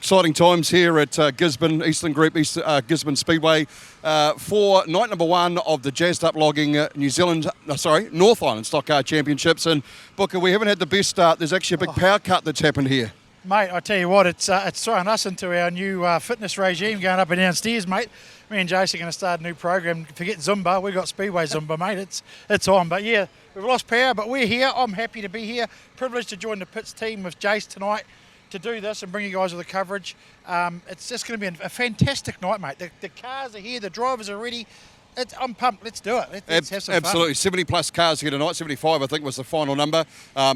Exciting times here at Gisborne, Eastern Group, Gisborne Speedway for night number 1 of the Jazzed Up Logging North Island Stockcar Championships. And Booker, we haven't had the best start. There's actually a big power cut that's happened here. Mate, I tell you what, it's throwing us into our new fitness regime, going up and downstairs, mate. Me and Jace are going to start a new program. Forget Zumba, we've got Speedway Zumba, mate. It's on. But yeah, we've lost power, but we're here. I'm happy to be here. Privileged to join the pits team with Jace tonight to do this and bring you guys all the coverage. It's just going to be a fantastic night, mate. The cars are here, the drivers are ready. I'm pumped. Let's do it. Let's have some Absolutely. fun. 70 plus cars here tonight. 75, I think, was the final number.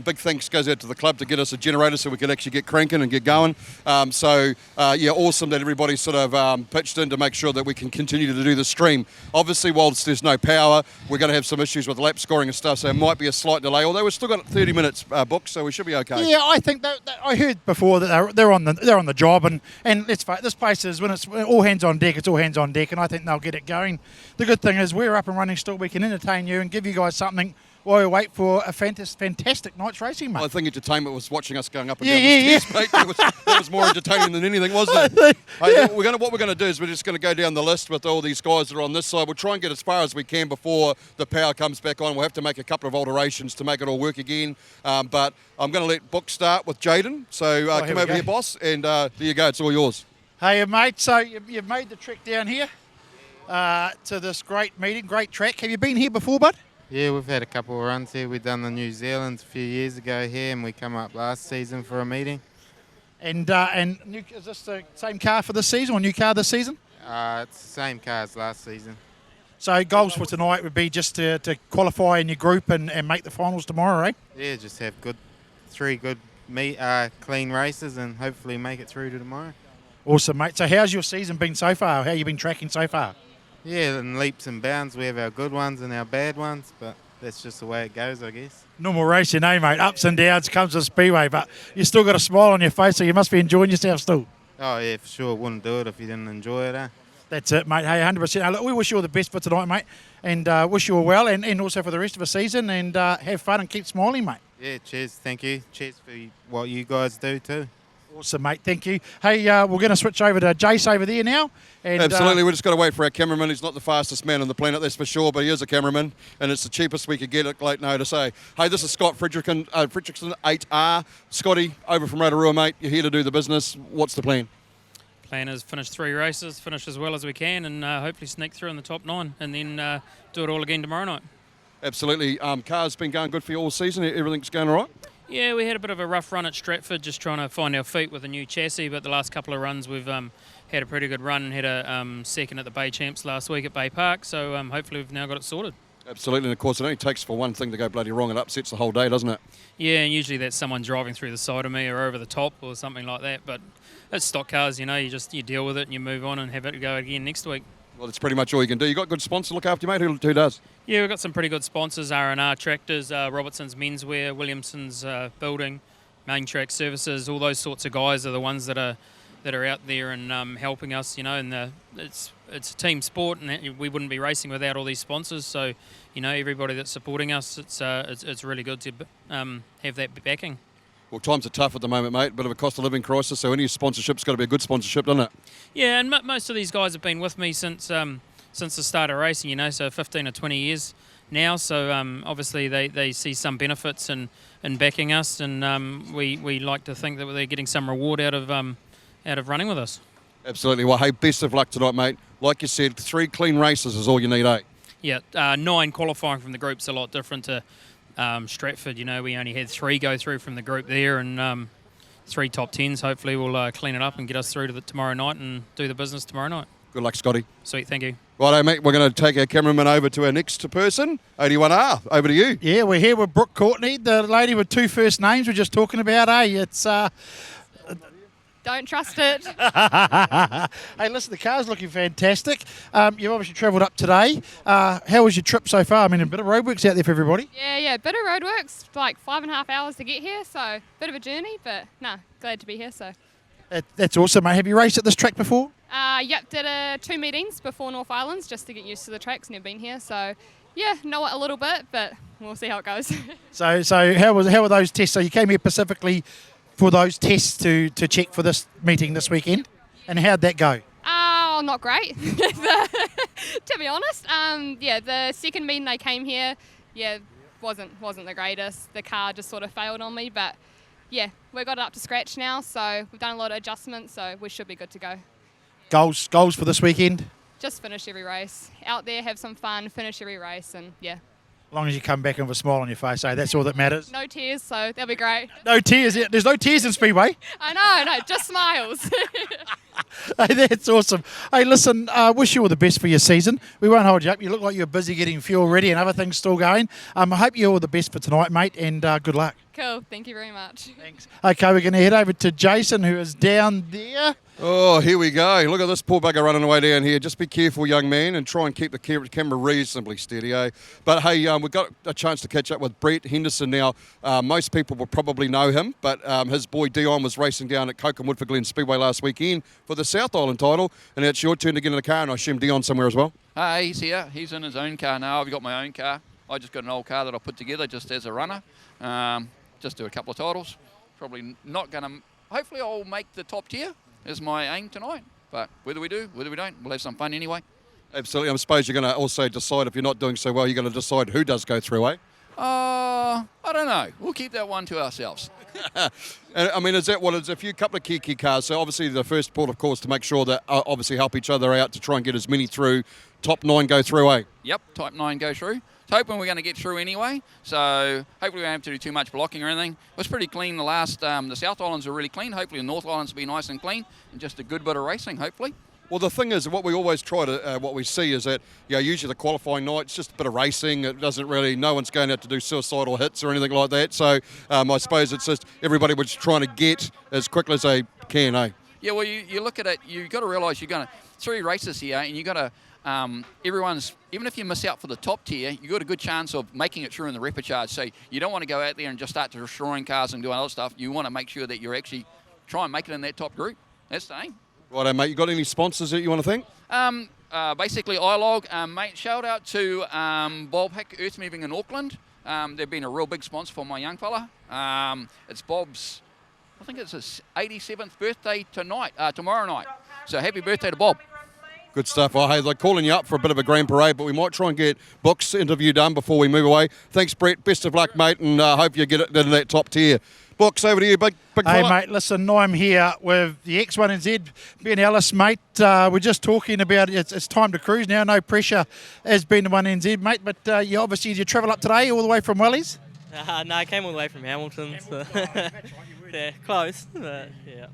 Big thanks goes out to the club to get us a generator so we can actually get cranking and get going. Awesome that everybody sort of pitched in to make sure that we can continue to do the stream. Obviously, whilst there's no power, we're going to have some issues with lap scoring and stuff, so it might be a slight delay, although we've still got 30 minutes booked, so we should be okay. Yeah, I think that I heard before that they're on the job, and let's face it, this place is, when it's all hands on deck, it's all hands on deck, and I think they'll get it going. The good thing is we're up and running still. We can entertain you and give you guys something while we wait for a fantastic night's racing, mate. Well, I think entertainment was watching us going up and down the stairs, mate. That was more entertaining than anything, wasn't it? What we're going to do is we're just going to go down the list with all these guys that are on this side. We'll try and get as far as we can before the power comes back on. We'll have to make a couple of alterations to make it all work again. But I'm going to let Book start with Jaden. So come over here, boss, and there you go. It's all yours. Hey, mate. So you've made the trek down here to this great meeting, great track. Have you been here before, bud? Yeah, we've had a couple of runs here. We've done the New Zealand a few years ago here, and we come up last season for a meeting. And is this the same car for this season, or new car this season? It's the same car as last season. So goals for tonight would be just to qualify in your group and make the finals tomorrow, eh? Yeah, just have three good clean races and hopefully make it through to tomorrow. Awesome, mate. So how's your season been so far? How have you been tracking so far? Yeah, in leaps and bounds. We have our good ones and our bad ones, but that's just the way it goes, I guess. Normal racing, eh, mate? Ups and downs comes with Speedway, but you still got a smile on your face, so you must be enjoying yourself still. Oh, yeah, for sure. Wouldn't do it if you didn't enjoy it, eh? That's it, mate. Hey, 100%. Hey, look, we wish you all the best for tonight, mate, and wish you all well, and also for the rest of the season, and have fun and keep smiling, mate. Yeah, cheers. Thank you. Cheers for what you guys do too. Awesome, mate. Thank you. Hey, we're going to switch over to Jace over there now. And, absolutely. We've just got to wait for our cameraman. He's not the fastest man on the planet, that's for sure, but he is a cameraman, and it's the cheapest we could get at late no to say. Hey, this is Scott Fredrickson 8R. Scotty, over from Rotorua, mate. You're here to do the business. What's the plan? Plan is finish 3 races, finish as well as we can, and hopefully sneak through in the top 9, and then do it all again tomorrow night. Absolutely. Car's been going good for you all season. Everything's going all right? Yeah, we had a bit of a rough run at Stratford, just trying to find our feet with a new chassis, but the last couple of runs we've had a pretty good run, had a second at the Bay Champs last week at Bay Park, so hopefully we've now got it sorted. Absolutely, and of course it only takes for one thing to go bloody wrong. It upsets the whole day, doesn't it? Yeah, and usually that's someone driving through the side of me or over the top or something like that, but it's stock cars, you know, you deal with it and you move on and have it go again next week. Well, that's pretty much all you can do. You got good sponsors to look after you, mate? Who does? Yeah, we've got some pretty good sponsors, R&R Tractors, Robertson's Menswear, Williamson's Building, Main Track Services, all those sorts of guys are the ones that are out there and helping us, you know, and it's a team sport and we wouldn't be racing without all these sponsors, so, you know, everybody that's supporting us, it's really good to have that backing. Well, times are tough at the moment, mate. Bit of a cost of living crisis, so any sponsorship's got to be a good sponsorship, doesn't it? Yeah, and most of these guys have been with me since the start of racing, you know, so 15 or 20 years now. So obviously they see some benefits in backing us, and we like to think that they're getting some reward out of running with us. Absolutely. Well, hey, best of luck tonight, mate. Like you said, 3 clean races is all you need, eh? Yeah, 9 qualifying from the group's a lot different to Stratford. You know, we only had 3 go through from the group there, and 3 top 10s. Hopefully we'll clean it up and get us through to tomorrow night and do the business tomorrow night. Good luck, Scotty. Sweet, thank you. Righto, mate, we're going to take our cameraman over to our next person, 81R. Over to you. Yeah, we're here with Brooke Courtney, the lady with 2 first names we're just talking about, eh? It's Don't trust it. Hey, listen, the car's looking fantastic. You've obviously travelled up today. How was your trip so far? I mean, a bit of roadworks out there for everybody. Yeah, bit of roadworks, like 5.5 hours to get here, so bit of a journey, but glad to be here. So that's awesome, mate. Have you raced at this track before? Yep, did 2 meetings before North Islands just to get used to the tracks. Never been here, so yeah, know it a little bit, but we'll see how it goes. So how were those tests? So you came here specifically for those tests to check for this meeting this weekend? And how'd that go? Oh, not great, to be honest. Yeah, the second meeting they came here, wasn't the greatest. The car just sort of failed on me, but yeah, we got it up to scratch now, so we've done a lot of adjustments, so we should be good to go. Goals for this weekend? Just finish every race. Out there, have some fun, finish every race, and yeah. As long as you come back with a smile on your face, that's all that matters. No tears, so that'll be great. No tears. There's no tears in Speedway. I know, no, just smiles. Hey, that's awesome. Hey, listen, wish you all the best for your season. We won't hold you up. You look like you're busy getting fuel ready and other things still going. I hope you all the best for tonight, mate, and good luck. Cool, thank you very much. Thanks. Okay, we're going to head over to Jason, who is down there. Oh, here we go. Look at this poor bugger running away down here. Just be careful, young man, and try and keep the camera reasonably steady, eh? But hey, we've got a chance to catch up with Brett Henderson now. Most people will probably know him, but his boy Dion was racing down at Coke and Woodford Glen Speedway last weekend for the South Island title, and it's your turn to get in the car, and I assume Dion somewhere as well. He's here. He's in his own car now. I've got my own car. I just got an old car that I put together just as a runner. Just do a couple of titles. Probably not going to... Hopefully I'll make the top tier is my aim tonight. But whether we do, whether we don't, we'll have some fun anyway. Absolutely. I suppose you're going to also decide if you're not doing so well, you're going to decide who does go through, eh? I don't know. We'll keep that one to ourselves. I mean, is that what it is? A few couple of key cars. So obviously the first port, of course, to make sure that obviously help each other out to try and get as many through. Top 9 go through, eh? Yep, type 9 go through. Hoping we're going to get through anyway, so hopefully we won't have to do too much blocking or anything. It was pretty clean the last, the South Islands are really clean. Hopefully the North Islands will be nice and clean, and just a good bit of racing, hopefully. Well, the thing is, what we always try to, what we see is that, usually the qualifying night, it's just a bit of racing. It doesn't really, no one's going out to do suicidal hits or anything like that. So I suppose it's just everybody was trying to get as quickly as they can, eh? Yeah, well, you look at it, you've got to realise you're going to, 3 races here, and you've got to, everyone's, even if you miss out for the top tier, you've got a good chance of making it through in the repechage. So you don't want to go out there and just start destroying cars and doing other stuff. You want to make sure that you're actually try and make it in that top group. That's the aim. Righto, mate. You got any sponsors that you want to thank? Basically, iLog, mate, shout out to Bob Hick, Earth Moving in Auckland. They've been a real big sponsor for my young fella. It's Bob's, I think it's his 87th birthday tomorrow night. So happy birthday to Bob. Good stuff. Well, hey, they're calling you up for a bit of a grand parade, but we might try and get Book's interview done before we move away. Thanks, Brett. Best of luck, mate, and hope you get it in that top tier. Books, over to you, big Hey, fella. mate, listen, I'm here with the X1NZ, Ben Ellis, mate. We're just talking about it's time to cruise now. No pressure as being the 1NZ, mate, but you obviously, did you travel up today all the way from Wellies? No, I came all the way from Hamilton. So yeah, close, but yeah.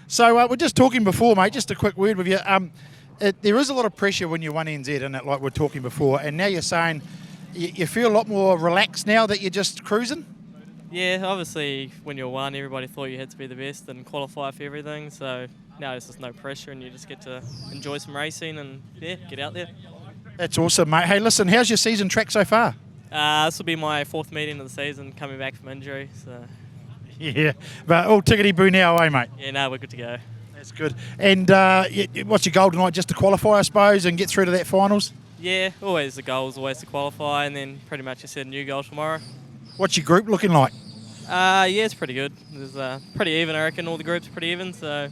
So we're just talking before, mate, just a quick word with you. There is a lot of pressure when you're 1NZ in it, like we're talking before, and now you're saying you feel a lot more relaxed now that you're just cruising? Yeah, obviously when you're one, everybody thought you had to be the best and qualify for everything. So now there's just no pressure and you just get to enjoy some racing and yeah, get out there. That's awesome, mate. Hey, listen, how's your season track so far? This will be my 4th meeting of the season, coming back from injury. So Yeah, but all tickety-boo now, eh, mate? yeah, no, we're good to go. That's good. And what's your goal tonight? Just to qualify, I suppose, and get through to that finals? Yeah, always the goal is always to qualify, and then pretty much just set a new goal tomorrow. What's your group looking like? Yeah, it's pretty good. It's pretty even, I reckon. All the groups are pretty even, so...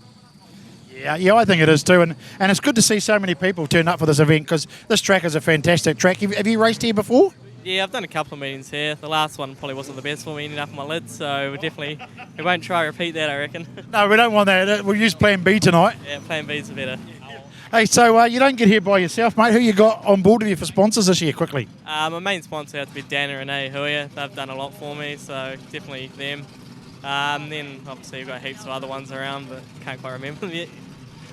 Yeah, I think it is too. And it's good to see so many people turn up for this event because this track is a fantastic track. Have you raced here before? Yeah, I've done a couple of meetings here. The last one probably wasn't the best for me, ended up on my lid, so we won't try to repeat that, I reckon. No, we don't want that. We'll use plan B tonight. Yeah, plan B's better. Hey, so you don't get here by yourself, mate. Who you got on board with you for sponsors this year, quickly? My main sponsor has to be Dan and Renee Huia. They've done a lot for me, so definitely them. Then obviously we've got heaps of other ones around, but can't quite remember them yet.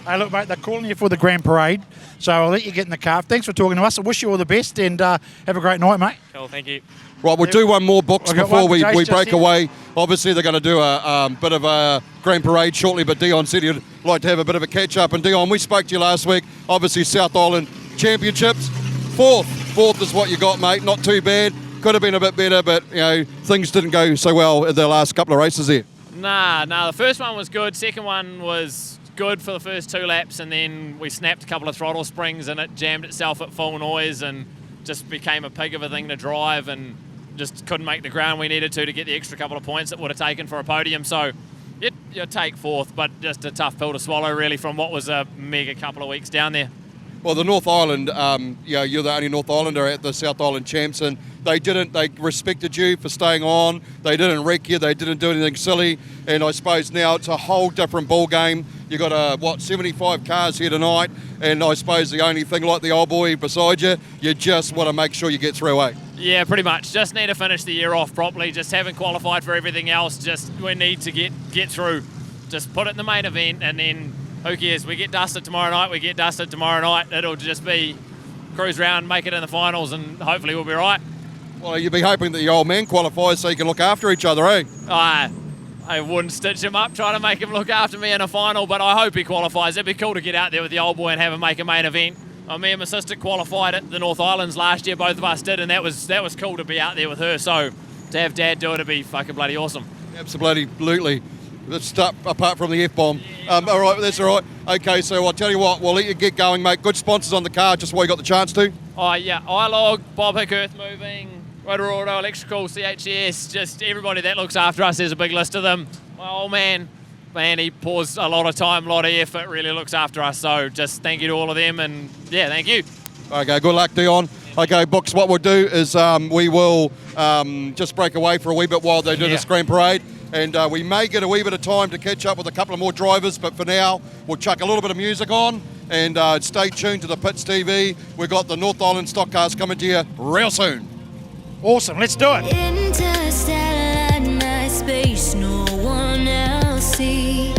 Hey, look, mate, they're calling you for the Grand Parade, so I'll let you get in the car. Thanks for talking to us. I wish you all the best, and have a great night, mate. Cool, thank you. Right, we'll do one more box I've got before one for we Jace break just here. away. Obviously, they're going to do a bit of a grand parade shortly, but Dion said he'd like to have a bit of a catch-up. And Dion, we spoke to you last week. Obviously, South Island Championships. Fourth is what you got, mate. Not too bad. Could have been a bit better, but things didn't go so well in the last couple of races there. Nah, the first one was good. Second one was good for the first 2 laps, and then we snapped a couple of throttle springs and it jammed itself at full noise and just became a pig of a thing to drive and just couldn't make the ground we needed to get the extra couple of points it would have taken for a podium. So you'd take fourth, but just a tough pill to swallow, really, from what was a mega couple of weeks down there. Well, the North Island, you're the only North Islander at the South Island Champs, and they respected you for staying on. They didn't wreck you. They didn't do anything silly. And I suppose now it's a whole different ball game. You got 75 cars here tonight, and I suppose the only thing like the old boy beside you, you just want to make sure you get through, eh? Yeah, pretty much. Just need to finish the year off properly. Just haven't qualified for everything else. Just we need to get through. Just put it in the main event, and then who cares? We get dusted tomorrow night. It'll just be cruise round, make it in the finals, and hopefully we'll be right. Well, you'd be hoping that the old man qualifies so you can look after each other, eh? I wouldn't stitch him up trying to make him look after me in a final, but I hope he qualifies. It'd be cool to get out there with the old boy and have him make a main event. Me and my sister qualified at the North Islands last year, both of us did, and that was cool to be out there with her. So to have Dad do it'd be fucking bloody awesome. Absolutely. Let's start apart from the F-bomb. All right, that's all right. Okay, so I'll tell you what, we'll let you get going, mate. Good sponsors on the car, just while you got the chance to. Oh, yeah, iLog, Bob Hick Earth Moving, Rotorauto, Electrical, CHS, just everybody that looks after us. There's a big list of them. My old man, he pours a lot of time, a lot of effort, really looks after us. So just thank you to all of them, and yeah, thank you. Okay, good luck, Dion. Okay, Books, what we'll do is we will just break away for a wee bit while they do the screen parade. And we may get a wee bit of time to catch up with a couple of more drivers, but for now, we'll chuck a little bit of music on and stay tuned to the Pits TV. We've got the North Island Stockcars coming to you real soon. Awesome, let's do it. Interstellar night space, no one else sees.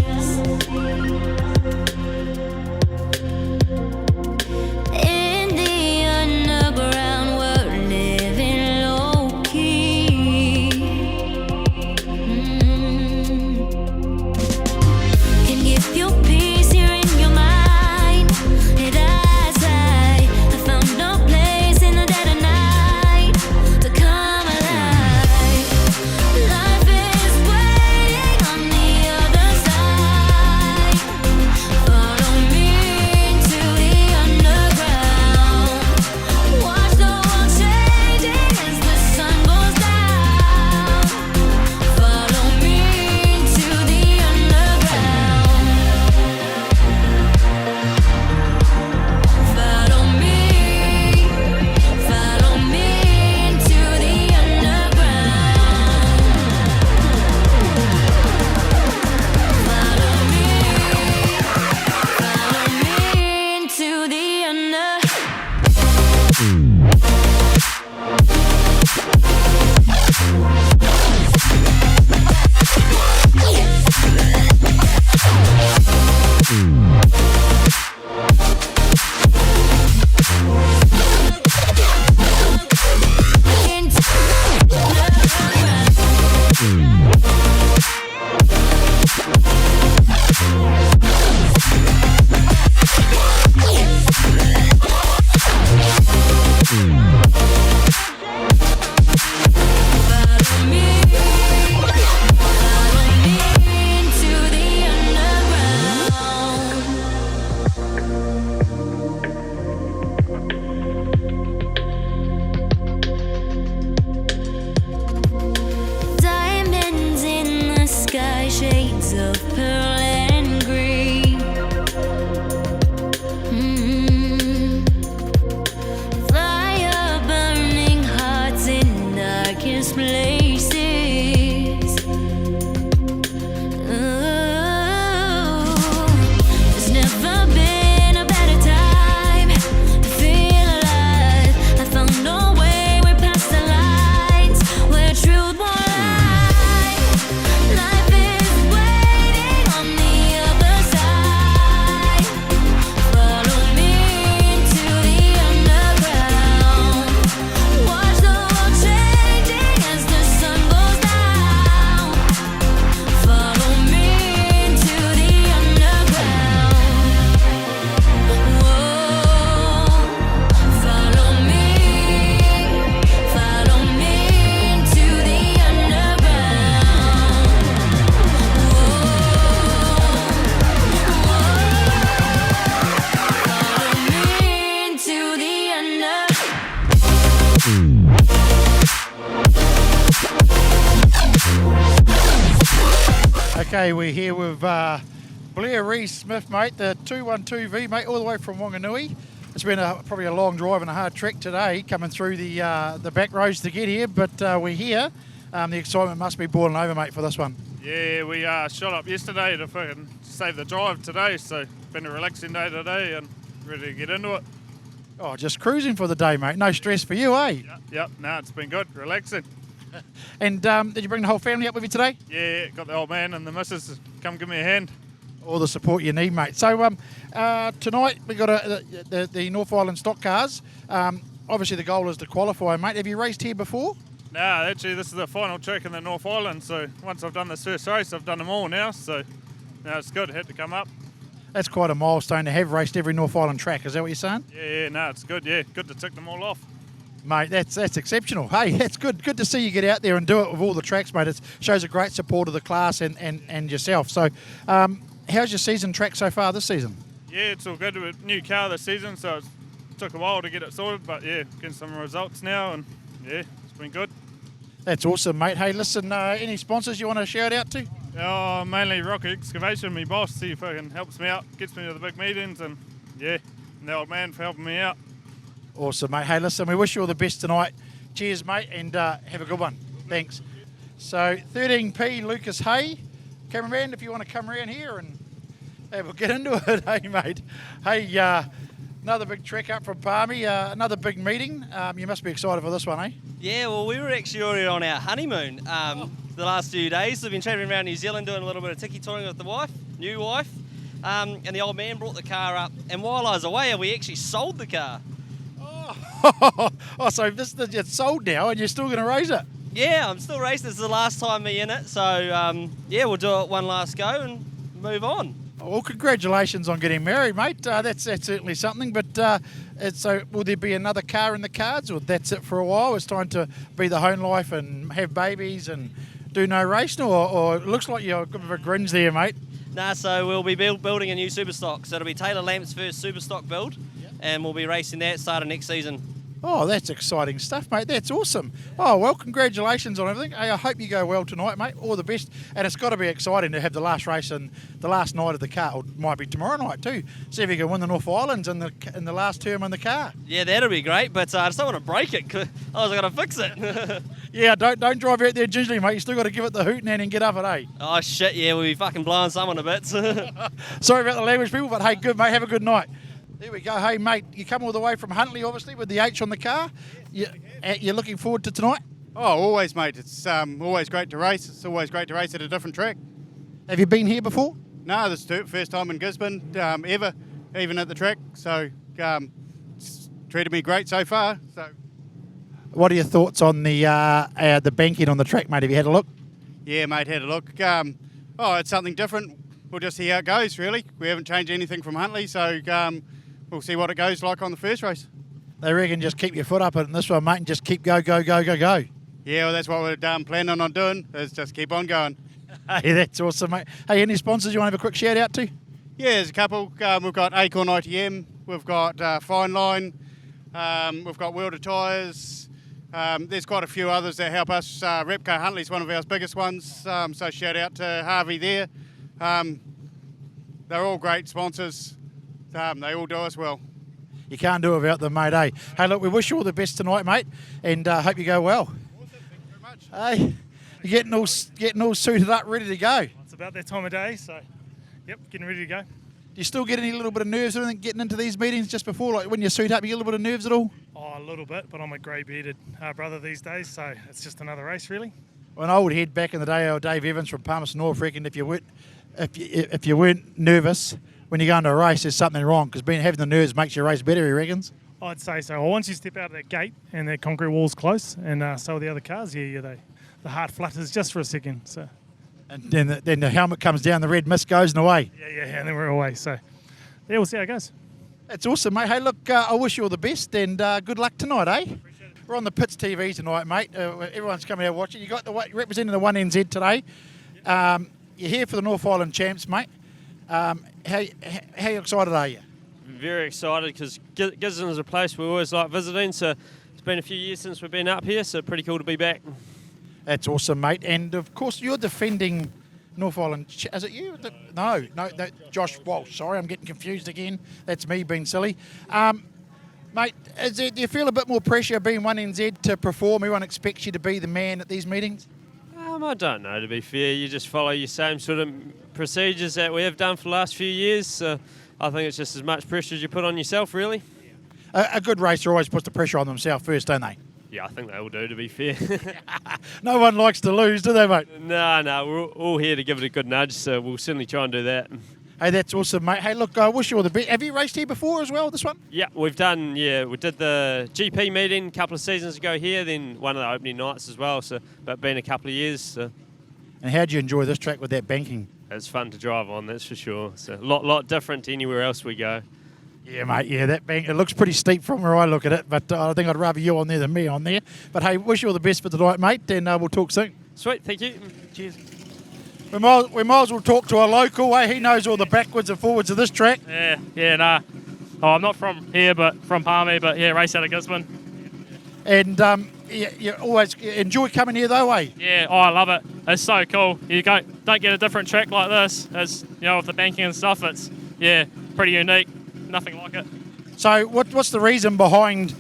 In the underground, we're living low key. Can give you peace here in your mind. And as I found no place in the dead of night to come alive. Okay, we're here with Blair Rees-Smith, mate, the 212V, mate, all the way from Wanganui. It's been probably a long drive and a hard trek today, coming through the back roads to get here, but we're here. The excitement must be boiling over, mate, for this one. Yeah, we shot up yesterday to fucking save the drive today, so been a relaxing day today and ready to get into it. Oh, just cruising for the day, mate. No stress for you, eh? Yep, no, it's been good, relaxing. And did you bring the whole family up with you today? Yeah, got the old man and the missus come give me a hand. All the support you need, mate. So tonight we got the North Island Stockcars. Obviously the goal is to qualify, mate. Have you raced here before? No, actually this is the final track in the North Island, so once I've done this first race, I've done them all now, so now it's good, had to come up. That's quite a milestone to have raced every North Island track, is that what you're saying? Yeah, no, it's good, yeah, good to tick them all off. Mate, that's exceptional. Hey, that's good. Good to see you get out there and do it with all the tracks, mate. It shows a great support of the class and yourself. So, how's your season track so far this season? Yeah, it's all good. With a new car this season, so it took a while to get it sorted, but yeah, getting some results now, and yeah, it's been good. That's awesome, mate. Hey, listen, any sponsors you want to shout out to? Oh, mainly Rock Excavation, my boss. He fucking helps me out, gets me to the big meetings, and yeah, and the old man for helping me out. Awesome, mate. Hey, listen, we wish you all the best tonight. Cheers, mate, and have a good one. Thanks. So, 13P, Lucas Hay. Cameraman, if you want to come around here and we'll get into it, hey, mate. Hey, another big trek up from Palmy, another big meeting. You must be excited for this one, eh? Yeah, well, we were actually already on our honeymoon the last few days. We've been travelling around New Zealand doing a little bit of tiki touring with the new wife, and the old man brought the car up. And while I was away, we actually sold the car. Oh, so it's sold now and you're still going to race it? Yeah, I'm still racing. This is the last time me in it. So, yeah, we'll do it one last go and move on. Well, congratulations on getting married, mate. That's certainly something. But so will there be another car in the cards, or that's it for a while? It's time to be the home life and have babies and do no racing, or it looks like you're a bit of a gringe there, mate. Nah, so we'll be building a new super stock. So it'll be Taylor Lamp's first super stock build, and we'll be racing that starting next season. Oh, that's exciting stuff, mate. That's awesome. Oh, well, congratulations on everything. Hey, I hope you go well tonight, mate. All the best. And it's got to be exciting to have the last race and the last night of the car. Or it might be tomorrow night too. See if you can win the North Islands in the last term in the car. Yeah, that'll be great, but I just don't want to break it, because I was going to fix it. Yeah, don't drive out there gingerly, mate. You still got to give it the hootenanny and get up it, eh? Oh, shit, yeah, we'll be fucking blowing someone a bit. Sorry about the language, people, but hey, good, mate. Have a good night. There we go. Hey, mate, you come all the way from Huntley, obviously, with the H on the car. You're looking forward to tonight? Oh, always, mate. It's always great to race. It's always great to race at a different track. Have you been here before? No, this is the first time in Gisborne ever, even at the track. So it's treated me great so far. So, what are your thoughts on the banking on the track, mate? Have you had a look? Yeah, mate, had a look. It's something different. We'll just see how it goes, really. We haven't changed anything from Huntley, so we'll see what it goes like on the first race. They reckon just keep your foot up in this one, mate, and just keep go. Yeah, well, that's what we're planning on doing, is just keep on going. Hey, that's awesome, mate. Hey, any sponsors you want to have a quick shout out to? Yeah, there's a couple. We've got Acorn ITM, we've got Fine Line, we've got World of Tyres. There's quite a few others that help us. Repco Huntley's one of our biggest ones, so shout out to Harvey there. They're all great sponsors. They all do us well. You can't do it without them, mate, eh? Hey, look, we wish you all the best tonight, mate, and hope you go well. Awesome, thank you very much. Hey, you're getting all suited up, ready to go. It's about that time of day, so yep, getting ready to go. Do you still get any little bit of nerves or anything getting into these meetings just before, like when you suit up, you get a little bit of nerves at all? Oh, a little bit, but I'm a grey-bearded brother these days, so it's just another race, really. Well, an old head back in the day, old Dave Evans from Palmerston North, reckoned if you weren't nervous when you go into a race, there's something wrong, because having the nerves makes your race better, he reckons. I'd say so. Well, once you step out of that gate and that concrete wall's close, and so are the other cars, the heart flutters just for a second. So, and then the helmet comes down, the red mist goes and away. Yeah, and then we're away. So, yeah, we'll see how it goes. That's awesome, mate. Hey, look, I wish you all the best, and good luck tonight, eh? We're on the Pits TV tonight, mate. Everyone's coming out watching. You got representing the 1NZ today. You're here for the North Island Champs, mate. How excited are you? Very excited, because Gisborne is a place we always like visiting, so it's been a few years since we've been up here, so pretty cool to be back. That's awesome, mate. And of course, you're defending North Island. Is it you? No, Josh Walsh. Sorry, I'm getting confused again. That's me being silly. Mate, do you feel a bit more pressure being 1NZ to perform? Everyone expects you to be the man at these meetings? I don't know, to be fair. You just follow your same sort of procedures that we have done for the last few years. So I think it's just as much pressure as you put on yourself, really. A good racer always puts the pressure on themselves first, don't they? Yeah, I think they all do, to be fair. No one likes to lose, do they, mate? No, we're all here to give it a good nudge, so we'll certainly try and do that. Hey, that's awesome, mate. Hey, look, I wish you all the best. Have you raced here before as well, this one? Yeah, we did the GP meeting a couple of seasons ago here, then one of the opening nights as well, so but been a couple of years. So. And how do you enjoy this track with that banking? It's fun to drive on, that's for sure. So a lot different to anywhere else we go. Yeah, mate, that bank, it looks pretty steep from where I look at it, but I think I'd rather you on there than me on there. But hey, wish you all the best for tonight, mate, and we'll talk soon. Sweet, thank you. Cheers. We might as well talk to a local, He knows all the backwards and forwards of this track. Yeah, nah. Oh, I'm not from here, but from Palmy, but yeah, race out of Gisborne. And you always enjoy coming here though, Yeah, I love it. It's so cool. You don't get a different track like this. As with the banking and stuff, it's pretty unique. Nothing like it. So what's the reason behind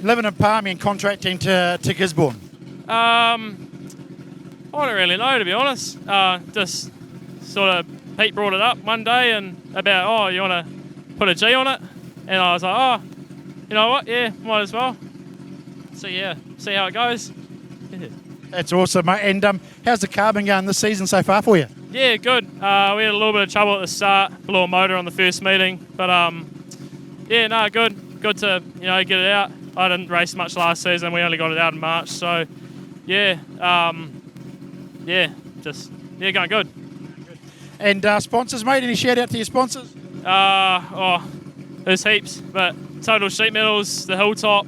living in Palmy and contracting to Gisborne? I don't really know, to be honest. Just sort of Pete brought it up one day and about, you want to put a G on it? And I was like, you know what? Yeah, might as well. See how it goes. Yeah. That's awesome, mate. And how's the car been going this season so far for you? Yeah, good. We had a little bit of trouble at the start, blew a motor on the first meeting, but good. Good to get it out. I didn't race much last season. We only got it out in March, so going good. And sponsors, mate, any shout out to your sponsors? There's heaps, but Total Sheet Metals, the Hilltop,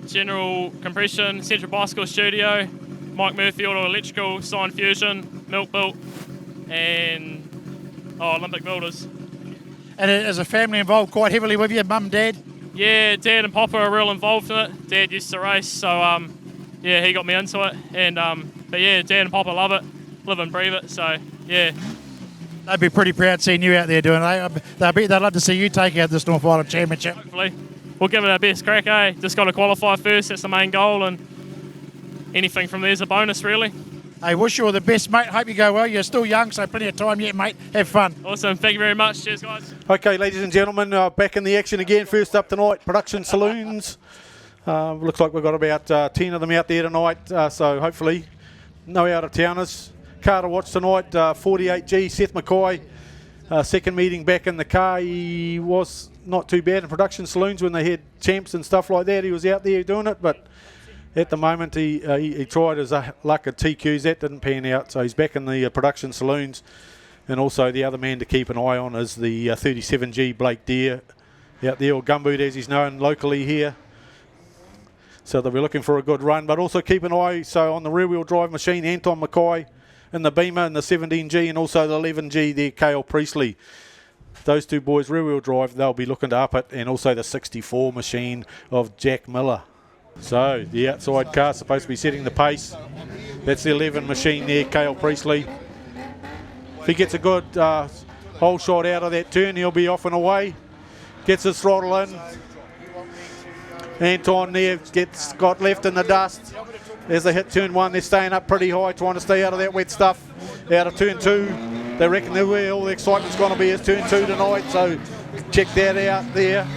General Compression, Central Bicycle Studio, Mike Murphy Auto Electrical, Sign Fusion, Milk Built, and Olympic Builders. And is a family involved quite heavily with you, mum, dad? Yeah, Dad and Papa are real involved in it. Dad used to race, so he got me into it. And Dad and Papa love it, live and breathe it. So yeah. They'd be pretty proud seeing you out there doing it. They'd love to see you take out this North Island Championship. Hopefully. We'll give it our best crack, Just got to qualify first, that's the main goal, and anything from there is a bonus, really. Hey, wish you all the best, mate. Hope you go well. You're still young, so plenty of time yet, mate. Have fun. Awesome. Thank you very much. Cheers, guys. Okay, ladies and gentlemen, back in the action again. First up tonight, Production Saloons. Looks like we've got about 10 of them out there tonight, so hopefully no out-of-towners. Car to watch tonight, 48G, Seth Mackay. Second meeting back in the car. He was not too bad in Production Saloons when they had champs and stuff like that. He was out there doing it, but at the moment he tried his luck at TQs. That didn't pan out, so he's back in the Production Saloons. And also the other man to keep an eye on is the 37G Blake Deere out there, or Gumboot as he's known locally here. So they'll be looking for a good run, but also keep an eye on the rear-wheel drive machine, Anton Mackay in the Beamer and the 17G, and also the 11G there, Cale Priestley. Those two boys, rear-wheel drive, they'll be looking to up it, and also the 64 machine of Jack Miller. So the outside car supposed to be setting the pace. That's the 11 machine there, Cale Priestley. If he gets a good hole shot out of that turn, he'll be off and away. Gets his throttle in. Anton there got left in the dust. As they hit turn one, they're staying up pretty high, trying to stay out of that wet stuff. Out of turn two, they reckon where all the excitement's going to be is turn two tonight, so check that out there.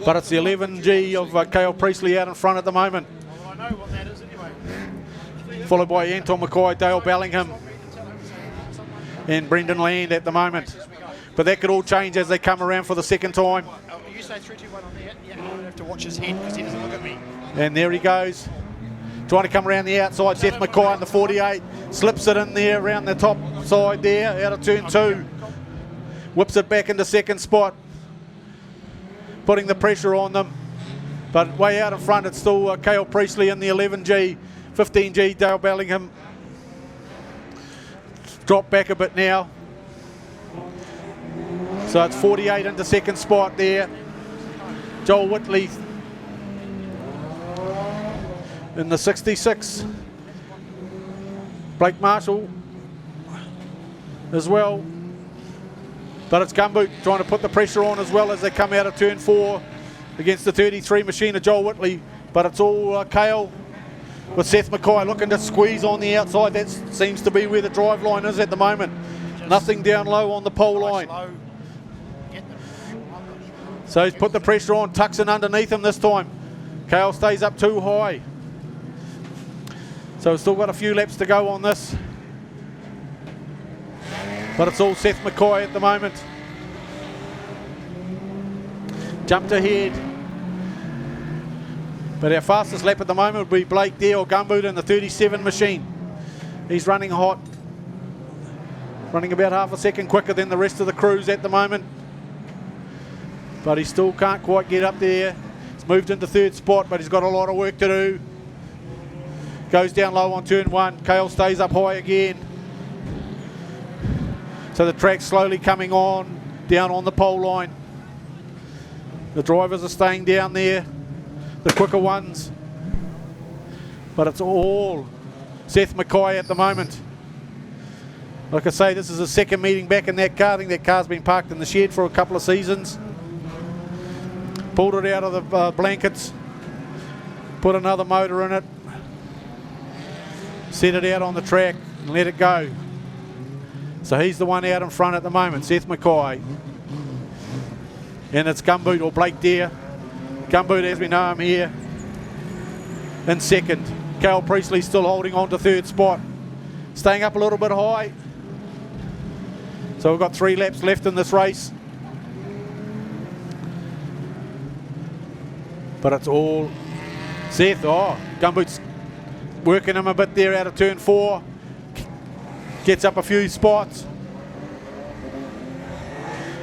But it's the 11G of Cale Priestley out in front at the moment. Well, I know what that is anyway. Followed by Anton Mackay, Dale Bellingham, and Brendan Land at the moment. But that could all change as they come around for the second time. Oh, you say 3, 2, 1 on there? Yeah, I have to watch his head because he doesn't look at me. And there he goes. Trying to come around the outside. Seth Mackay in the 48. Slips it in there around the top side there out of turn two. Whips it back into second spot. Putting the pressure on them. But way out in front, it's still Cale Priestley in the 11G. 15G, Dale Bellingham. Drop back a bit now. So it's 48 into second spot there. Joel Whitley in the 66. Blake Marshall as well. But it's Gumboot trying to put the pressure on as well as they come out of turn 4 against the 33 machine of Joel Whitley. But it's all Kale with Seth Mackay looking to squeeze on the outside. That seems to be where the drive line is at the moment. Nothing down low on the pole line. So he's put the pressure on, tucks in underneath him this time. Kale stays up too high. So we've still got a few laps to go on this. But it's all Seth Mackay at the moment. Jumped ahead. But our fastest lap at the moment would be Blake Dare or Gumboot in the 37 machine. He's running hot. Running about half a second quicker than the rest of the crews at the moment. But he still can't quite get up there. He's moved into 3rd spot, but he's got a lot of work to do. Goes down low on turn 1. Kale stays up high again. So the track's slowly coming on, down on the pole line. The drivers are staying down there, the quicker ones. But it's all Seth Mackay at the moment. Like I say, this is the second meeting back in that car. I think that car's been parked in the shed for a couple of seasons. Pulled it out of the blankets, put another motor in it, set it out on the track and let it go. So he's the one out in front at the moment, Seth Mackay. And it's Gumboot or Blake Dare. Gumboot, as we know him here, in 2nd. Cal Priestley still holding on to 3rd spot. Staying up a little bit high. So we've got 3 laps left in this race. But it's all Seth. Oh, Gumboot's working him a bit there out of turn 4. Gets up a few spots.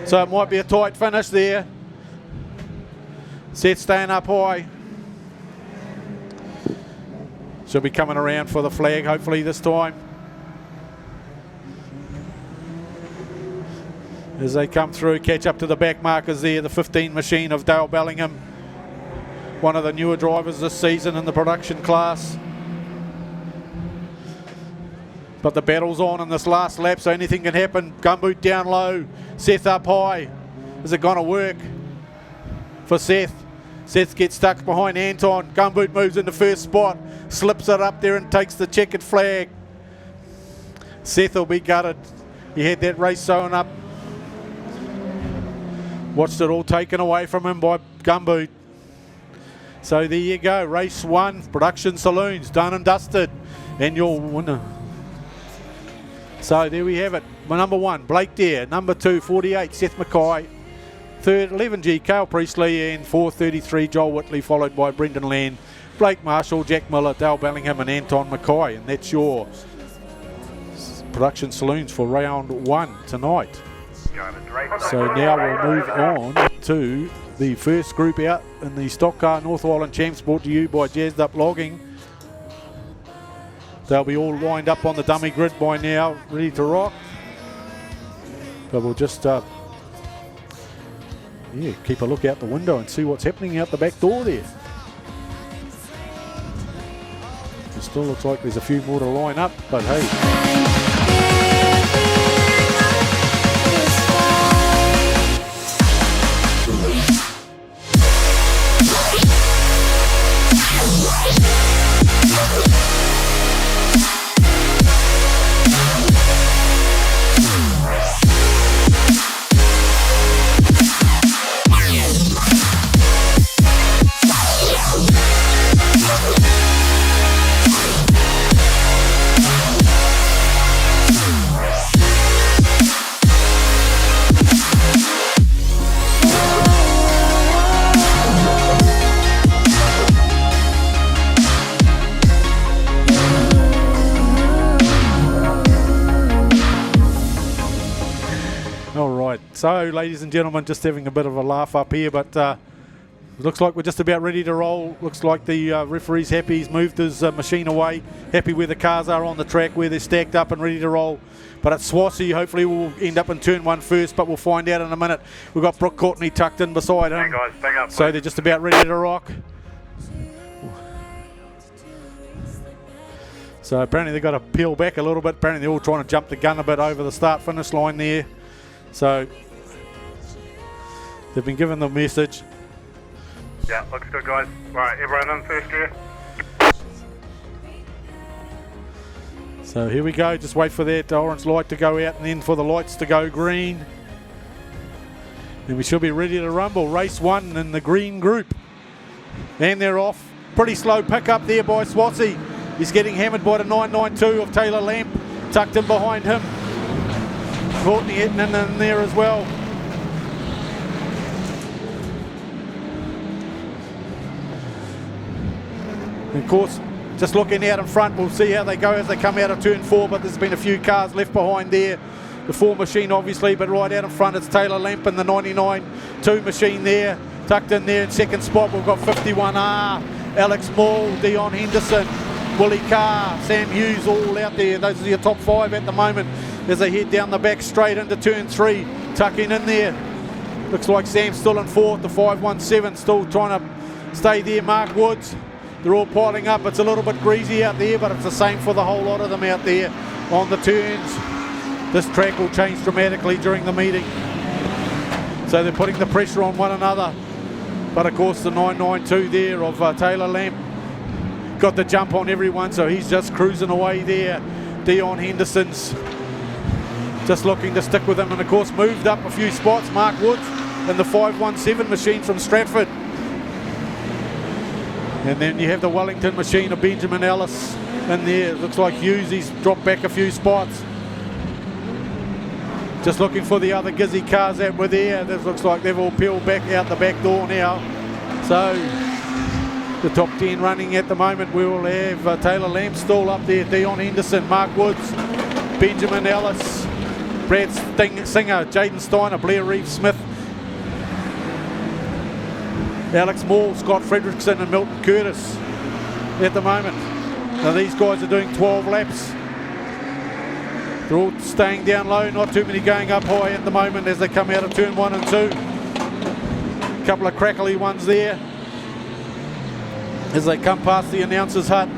So it might be a tight finish there. Seth staying up high. She'll be coming around for the flag hopefully this time. As they come through, catch up to the back markers there, the 15 machine of Dale Bellingham. One of the newer drivers this season in the production class. But the battle's on in this last lap, so anything can happen. Gumboot down low, Seth up high. Is it going to work for Seth? Seth gets stuck behind Anton. Gumboot moves into 1st spot, slips it up there and takes the checkered flag. Seth will be gutted. He had that race sewn up. Watched it all taken away from him by Gumboot. So there you go, race 1, Production Saloons, done and dusted. And your winner. So there we have it. My number 1, Blake Dare. Number 2, 48, Seth Mackay. 3rd, 11G, Kale Priestley. And 4th, 33, Joel Whitley, followed by Brendan Land, Blake Marshall, Jack Miller, Dale Bellingham and Anton Mackay. And that's your Production Saloons for round 1 tonight. So now we'll move on to the first group out in the Stockcar North Island Champs, brought to you by Jazzed Up Logging. They'll be all lined up on the dummy grid by now, ready to rock. But we'll just keep a look out the window and see what's happening out the back door there. It still looks like there's a few more to line up, but hey. So, ladies and gentlemen, just having a bit of a laugh up here, but looks like we're just about ready to roll. Looks like the referee's happy. He's moved his machine away, happy where the cars are on the track, where they're stacked up and ready to roll. But it's Swassey. Hopefully we'll end up in turn 1 first, but we'll find out in a minute. We've got Brooke Courtney tucked in beside him. Hey guys, back up, so they're just about ready to rock. So apparently they've got to peel back a little bit. Apparently they're all trying to jump the gun a bit over the start-finish line there. So they've been given the message. Yeah, looks good, guys. Right, everyone in first gear. So here we go. Just wait for that orange light to go out and then for the lights to go green. And we should be ready to rumble. Race 1 in the green group. And they're off. Pretty slow pick up there by Swansea. He's getting hammered by the 992 of Taylor Lamp. Tucked in behind him. Courtney hitting in there as well. And of course, just looking out in front, we'll see how they go as they come out of turn 4, but there's been a few cars left behind there. The 4 machine obviously, but right out in front it's Taylor Lamp and the 99-2 machine there. Tucked in there in second spot, we've got 51R, Alex Moore, Dion Henderson, Willie Carr, Sam Hughes, all out there. Those are your top 5 at the moment as they head down the back straight into turn 3, tucking in there. Looks like Sam's still in 4th, the 517 still trying to stay there. Mark Woods, they're all piling up. It's a little bit greasy out there, but it's the same for the whole lot of them out there on the turns. This track will change dramatically during the meeting. So they're putting the pressure on one another. But of course the 992 there of Taylor Lamp got the jump on everyone, so he's just cruising away there. Dion Henderson's just looking to stick with him, and of course moved up a few spots. Mark Woods and the 517 machine from Stratford. And then you have the Wellington machine of Benjamin Ellis in there. It looks like Hughes, he's dropped back a few spots. Just looking for the other Gizzy cars that were there. This looks like they've all peeled back out the back door now. So the top 10 running at the moment. We will have Taylor Lamp still up there, Dion Henderson, Mark Woods, Benjamin Ellis, Brad Singer, Jaden Steiner, Blair Reeve-Smith, Alex Moore, Scott Fredrickson and Milton Curtis at the moment. Now these guys are doing 12 laps. They're all staying down low, not too many going up high at the moment as they come out of turn 1 and 2. A couple of crackly ones there as they come past the announcer's hut.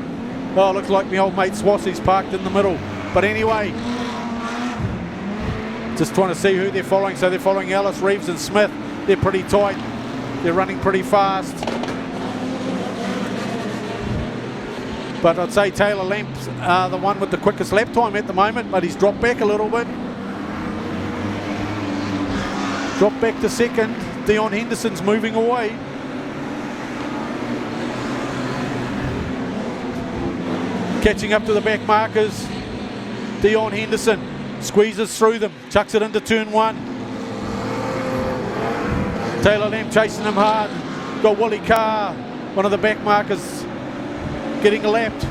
Oh, looks like my old mate Swassey's parked in the middle. But anyway, just trying to see who they're following. So they're following Ellis, Reeves and Smith. They're pretty tight. They're running pretty fast. But I'd say Taylor Lamp's the one with the quickest lap time at the moment, but he's dropped back a little bit. Dropped back to second. Dion Henderson's moving away. Catching up to the back markers. Dion Henderson squeezes through them, chucks it into turn 1. Taylor Lamp chasing him hard. Got Willie Carr, one of the back markers, getting lapped.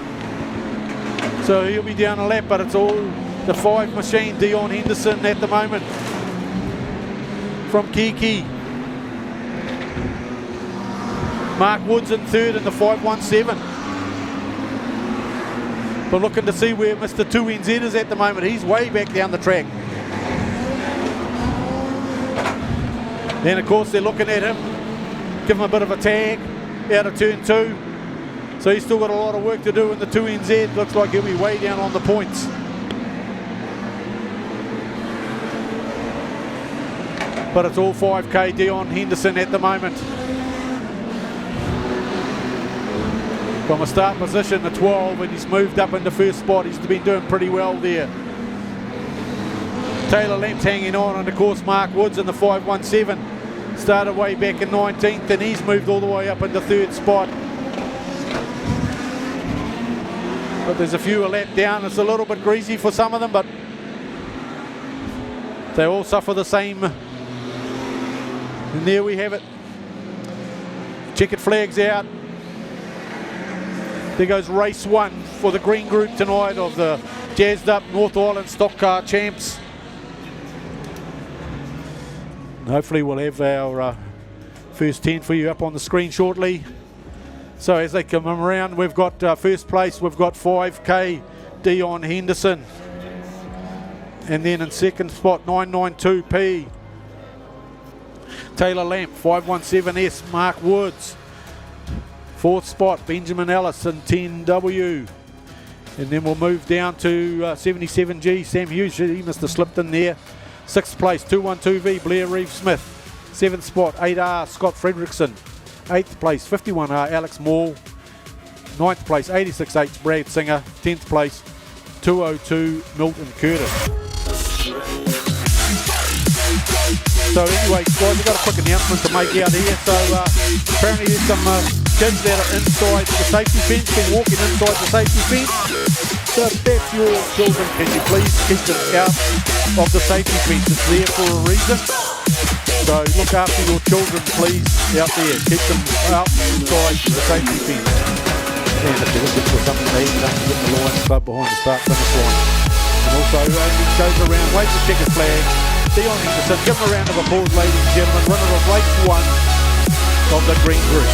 So he'll be down a lap, but it's all the 5 machine, Dion Henderson at the moment from Kiki. Mark Woods in 3rd in the 517. But looking to see where Mr. 2NZ is at the moment. He's way back down the track. Then of course they're looking at him, give him a bit of a tag out of turn 2. So he's still got a lot of work to do in the 2NZ. Looks like he'll be way down on the points. But it's all 5k Dion Henderson at the moment. From a start position to 12, and he's moved up into first spot. He's been doing pretty well there. Taylor Lamp's hanging on, and of course Mark Woods in the 517 started way back in 19th, and he's moved all the way up into 3rd spot. But there's a few a lap down. It's a little bit greasy for some of them, but they all suffer the same. And there we have it. Checkered flags out. There goes race 1 for the green group tonight of the jazzed up North Island Stockcar champs. And hopefully we'll have our first 10 for you up on the screen shortly. So as they come around, we've got first place, we've got 5k Dion Henderson. And then in second spot, 992P. Taylor Lamp, 517S, Mark Woods. 4th spot, Benjamin Ellis in 10W. And then we'll move down to 77G, Sam Hughes, he must have slipped in there. 6th place, 212V, Blair Reeve Smith. 7th spot, 8R, Scott Fredrickson. 8th place, 51R, Alex Moore. 9th place, 86H, Brad Singer. 10th place, 202, Milton Curtis. So anyway, guys, we've got a quick announcement to make out here. So apparently there's some kids that are inside the safety fence, been walking inside the safety fence. So if that's your children, can you please keep them out of the safety fence? It's there for a reason. So look after your children, please, out there. Keep them outside the safety fence. And if you're looking for something to eat, don't get the Lions Club behind the start-finish line. And also, as he goes around, wave the checker flag. Dion Henderson, give him a round of applause, ladies and gentlemen. Winner of race 1 of the green group.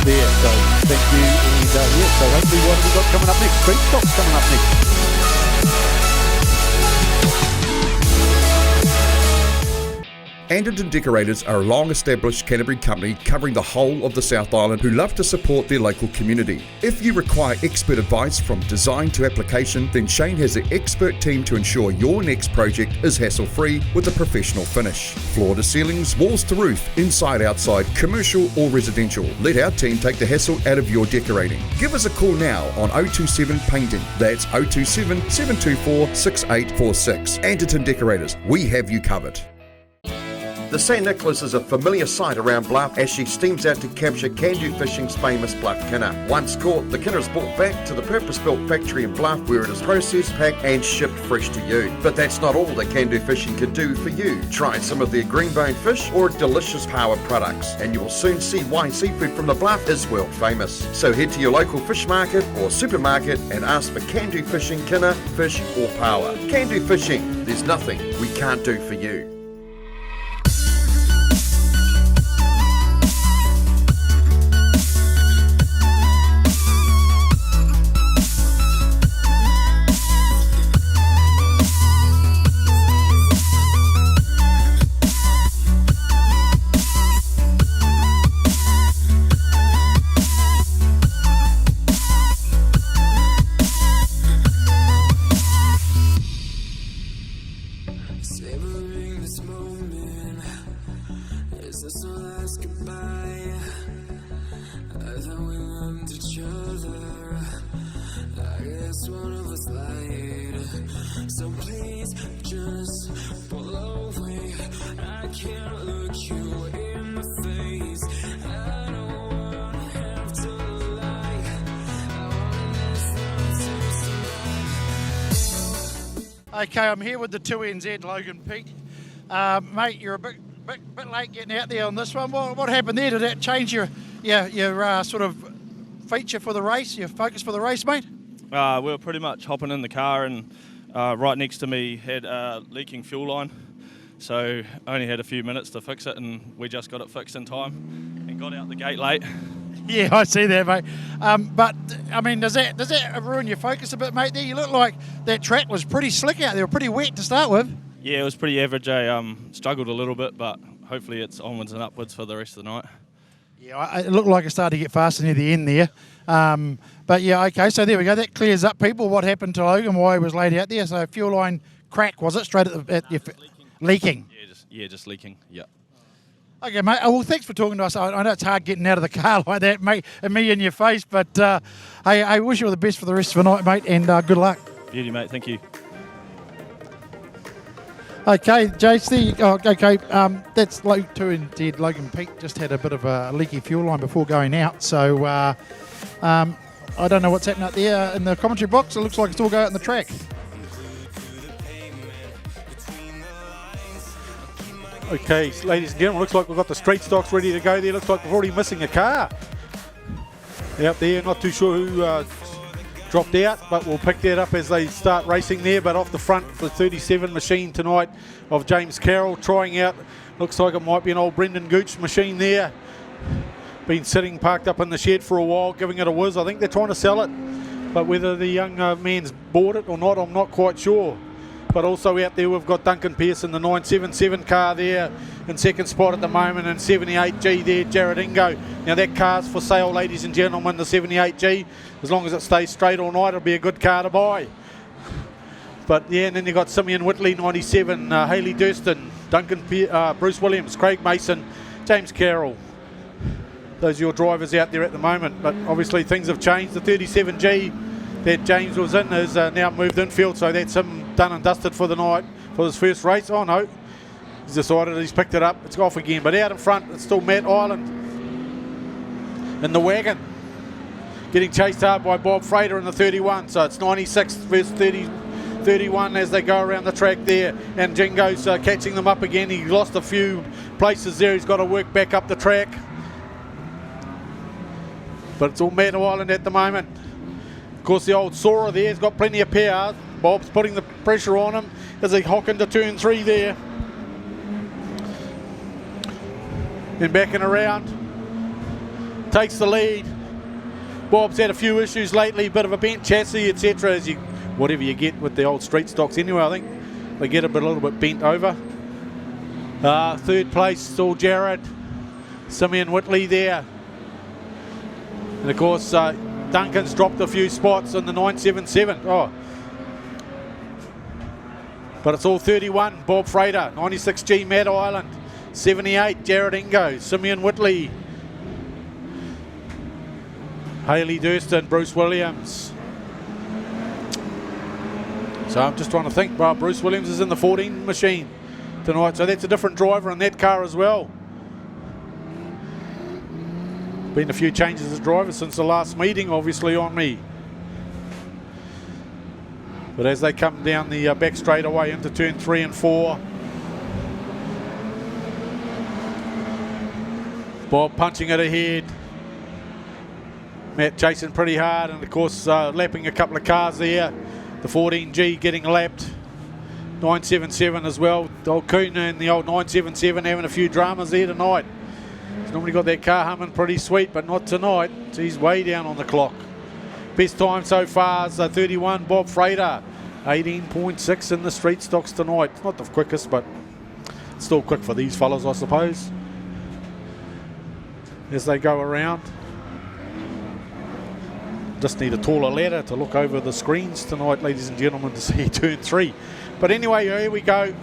There, so thank you. And so hopefully what have we got coming up next? Street Stock's coming up next. Anderton Decorators are a long-established Canterbury company covering the whole of the South Island who love to support their local community. If you require expert advice from design to application, then Shane has the expert team to ensure your next project is hassle-free with a professional finish. Floor to ceilings, walls to roof, inside, outside, commercial or residential. Let our team take the hassle out of your decorating. Give us a call now on 027 Painting. That's 027 724 6846. Anderton Decorators, we have you covered. The St. Nicholas is a familiar sight around Bluff as she steams out to capture Can-Do Fishing's famous Bluff Kinner. Once caught, the Kinner is brought back to the purpose-built factory in Bluff where it is processed, packed and shipped fresh to you. But that's not all that Can-Do Fishing can do for you. Try some of their greenbone fish or delicious power products and you will soon see why seafood from the Bluff is world famous. So head to your local fish market or supermarket and ask for Can-Do Fishing Kinner, fish or power. Can-Do Fishing, there's nothing we can't do for you. Okay, I'm here with the 2NZ Logan Peak. Mate, you're a bit late getting out there on this one. What happened there? Did that change your sort of feature for the race, your focus for the race, mate? We were pretty much hopping in the car and right next to me had a leaking fuel line. So I only had a few minutes to fix it and we just got it fixed in time and got out the gate late. Yeah, I see that, mate. But I mean, does that ruin your focus a bit, mate? There, you look like that track was pretty slick out there, pretty wet to start with. Yeah, it was pretty average. I struggled a little bit, but hopefully it's onwards and upwards for the rest of the night. Yeah, it looked like it started to get faster near the end there. But yeah, okay, so there we go. That clears up, people, what happened to Logan, why he was laid out there. So fuel line crack, was it? Straight at your leaking? Yeah, just leaking, yeah. Okay, mate. Oh, well, thanks for talking to us. I know it's hard getting out of the car like that, mate, and me in your face, but hey, I wish you all the best for the rest of the night, mate, and good luck. Beauty, mate. Thank you. Okay, JC. Oh, okay, that's 2NZ Logan Peak. Just had a bit of a leaky fuel line before going out, so I don't know what's happening out there in the commentary box. It looks like it's all going out on the track. Okay, ladies and gentlemen, looks like we've got the street stocks ready to go there. Looks like we're already missing a car out there. Not too sure who dropped out, but we'll pick that up as they start racing there. But off the front, the 37 machine tonight of James Carroll trying out. Looks like it might be an old Brendan Gooch machine there. Been sitting parked up in the shed for a while, giving it a whiz. I think they're trying to sell it, but whether the young man's bought it or not, I'm not quite sure. But also out there we've got Duncan Pearson, the 977 car there in second spot at the moment, and 78G there, Jared Ingo. Now that car's for sale, ladies and gentlemen, the 78G. As long as it stays straight all night, it'll be a good car to buy. But yeah, and then you've got Simeon Whitley, 97, Hayley Durston, Bruce Williams, Craig Mason, James Carroll. Those are your drivers out there at the moment, but obviously things have changed. The 37G that James was in is now moved infield, so that's him done and dusted for the night for his first race. Oh no, he's decided he's picked it up. It's off again, but out in front it's still Matt Ireland in the wagon, getting chased hard by Bob Frater in the 31. So it's 96 versus 31 as they go around the track there, and Jingo's catching them up again. He lost a few places there. He's got to work back up the track, but it's all Matt Ireland at the moment. Of course, the old Sora there has got plenty of power. Bob's putting the pressure on him as they hock into turn 3 there. And backing around, takes the lead. Bob's had a few issues lately, bit of a bent chassis, etc. As whatever you get with the old street stocks anyway, I think they get a little bit bent over. Third place, still Jared. Simeon Whitley there. And of course, Duncan's dropped a few spots in the 977. Oh. But it's all 31. Bob Frater, 96G, Matt Ireland, 78, Jared Ingo, Simeon Whitley, Hayley Durston, Bruce Williams. So I'm just trying to think. Well, Bruce Williams is in the 14 machine tonight, so that's a different driver in that car as well. Been a few changes of drivers since the last meeting, obviously, on me. But as they come down the back straightaway into turn 3 and 4, Bob punching it ahead. Matt chasing pretty hard, and of course lapping a couple of cars there. The 14G getting lapped. 977 as well. The old Coon and the old 977 having a few dramas there tonight. He's normally got that car humming pretty sweet, but not tonight. He's way down on the clock. Best time so far is 31, Bob Frater. 18.6 in the street stocks tonight. It's not the quickest, but it's still quick for these fellas, I suppose, as they go around. Just need a taller ladder to look over the screens tonight, ladies and gentlemen, to see turn 3. But anyway, here we go.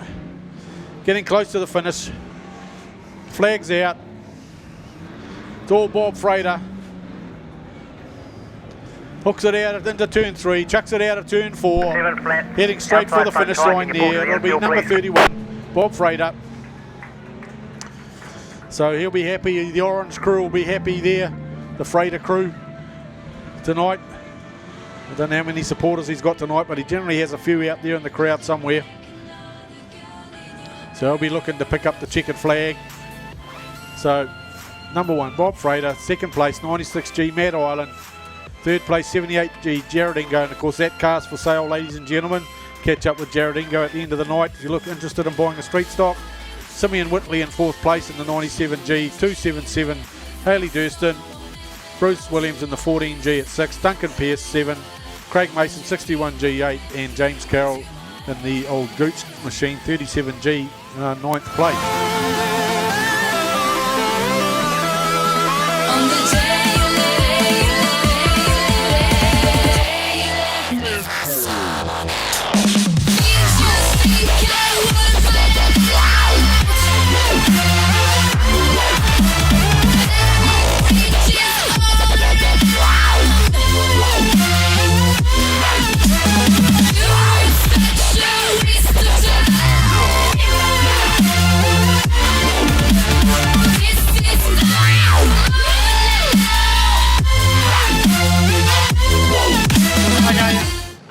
Getting close to the finish. Flags out. It's all Bob Frater. Hooks it out into turn 3, chucks it out of turn 4, heading straight for the finish line there. It'll be number 31, Bob Frater. So he'll be happy, the orange crew will be happy there, the Frater crew tonight. I don't know how many supporters he's got tonight, but he generally has a few out there in the crowd somewhere. So he'll be looking to pick up the checkered flag. So number 1, Bob Frater. Second place, 96G, Matt Ireland. Third place, 78G, Jared Ingo. And of course that car's for sale, ladies and gentlemen. Catch up with Jared Ingo at the end of the night if you look interested in buying a street stock. Simeon Whitley in 4th place in the 97G, 277, Hayley Durston, Bruce Williams in the 14G at 6, Duncan Pearce 7, Craig Mason 61G 8, and James Carroll in the old Gooch machine 37G 9th place.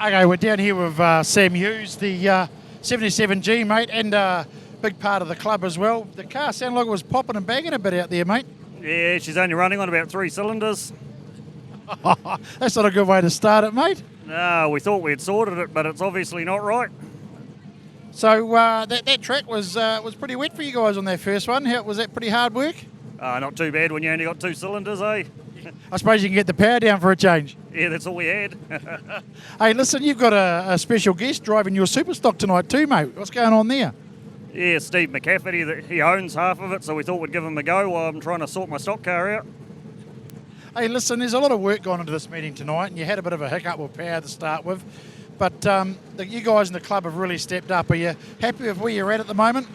Okay, we're down here with Sam Hughes, the 77G, mate, and a big part of the club as well. The car sounded like it was popping and banging a bit out there, mate. Yeah, she's only running on about 3 cylinders. That's not a good way to start it, mate. No, we thought we'd sorted it, but it's obviously not right. So that track was pretty wet for you guys on that first one. Was that pretty hard work? Not too bad when you only got 2 cylinders, eh? I suppose you can get the power down for a change. Yeah, that's all we had. Hey, listen, you've got a special guest driving your super stock tonight too, mate. What's going on there? Yeah, Steve McCafferty, he owns half of it, so we thought we'd give him a go while I'm trying to sort my stock car out. Hey, listen, there's a lot of work gone into this meeting tonight, and you had a bit of a hiccup with power to start with. But you guys in the club have really stepped up. Are you happy with where you're at the moment?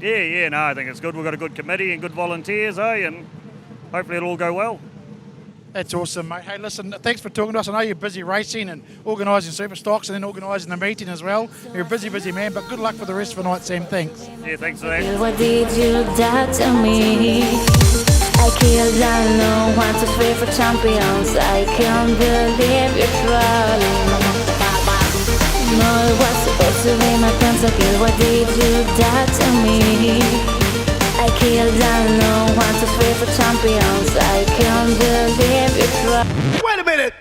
Yeah, no, I think it's good. We've got a good committee and good volunteers, and hopefully it'll all go well. That's awesome, mate. Hey, listen, thanks for talking to us. I know you're busy racing and organising super stocks and then organising the meeting as well. You're a busy man, but good luck for the rest of the night, Sam. Thanks. Yeah, thanks for that. What did you do to me? I killed down 1, 2, 3 for champions. I can't believe you're trolling. No, it was supposed to be my pentakill. What did you do to me? I killed down 1, 2, 3 for champions. I can't believe you're trolling. Wait a minute!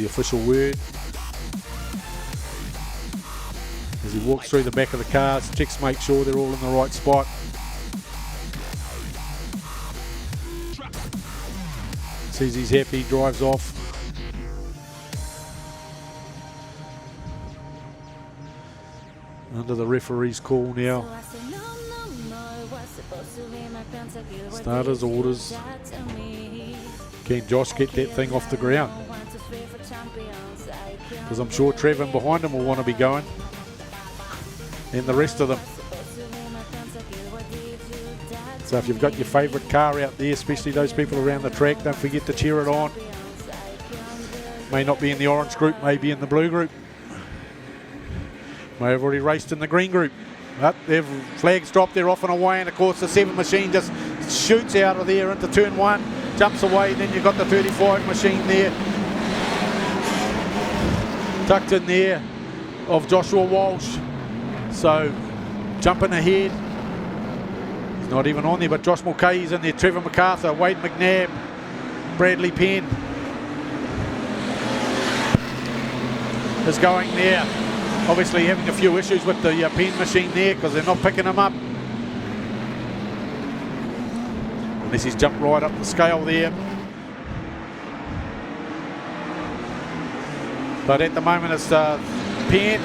Official word. As he walks through the back of the cars, checks, make sure they're all in the right spot. Sees he's happy, drives off. Under the referee's call now. Starters, orders. Can Josh get that thing off the ground? Because I'm sure Trevor behind him will want to be going, and the rest of them. So if you've got your favourite car out there, especially those people around the track, don't forget to cheer it on. May not be in the orange group, may be in the blue group. May have already raced in the green group. But their flags dropped, they're off and away, and of course the 7 machine just shoots out of there into turn 1, jumps away, then you've got the 35 machine there. Tucked in there of Joshua Walsh. So jumping ahead. He's not even on there, but Josh Mulcahy's in there. Trevor MacArthur, Wade McNabb, Bradley Penn is going there. Obviously having a few issues with the Penn machine there because they're not picking him up. Unless he's jumped right up the scale there. But at the moment it's Penn,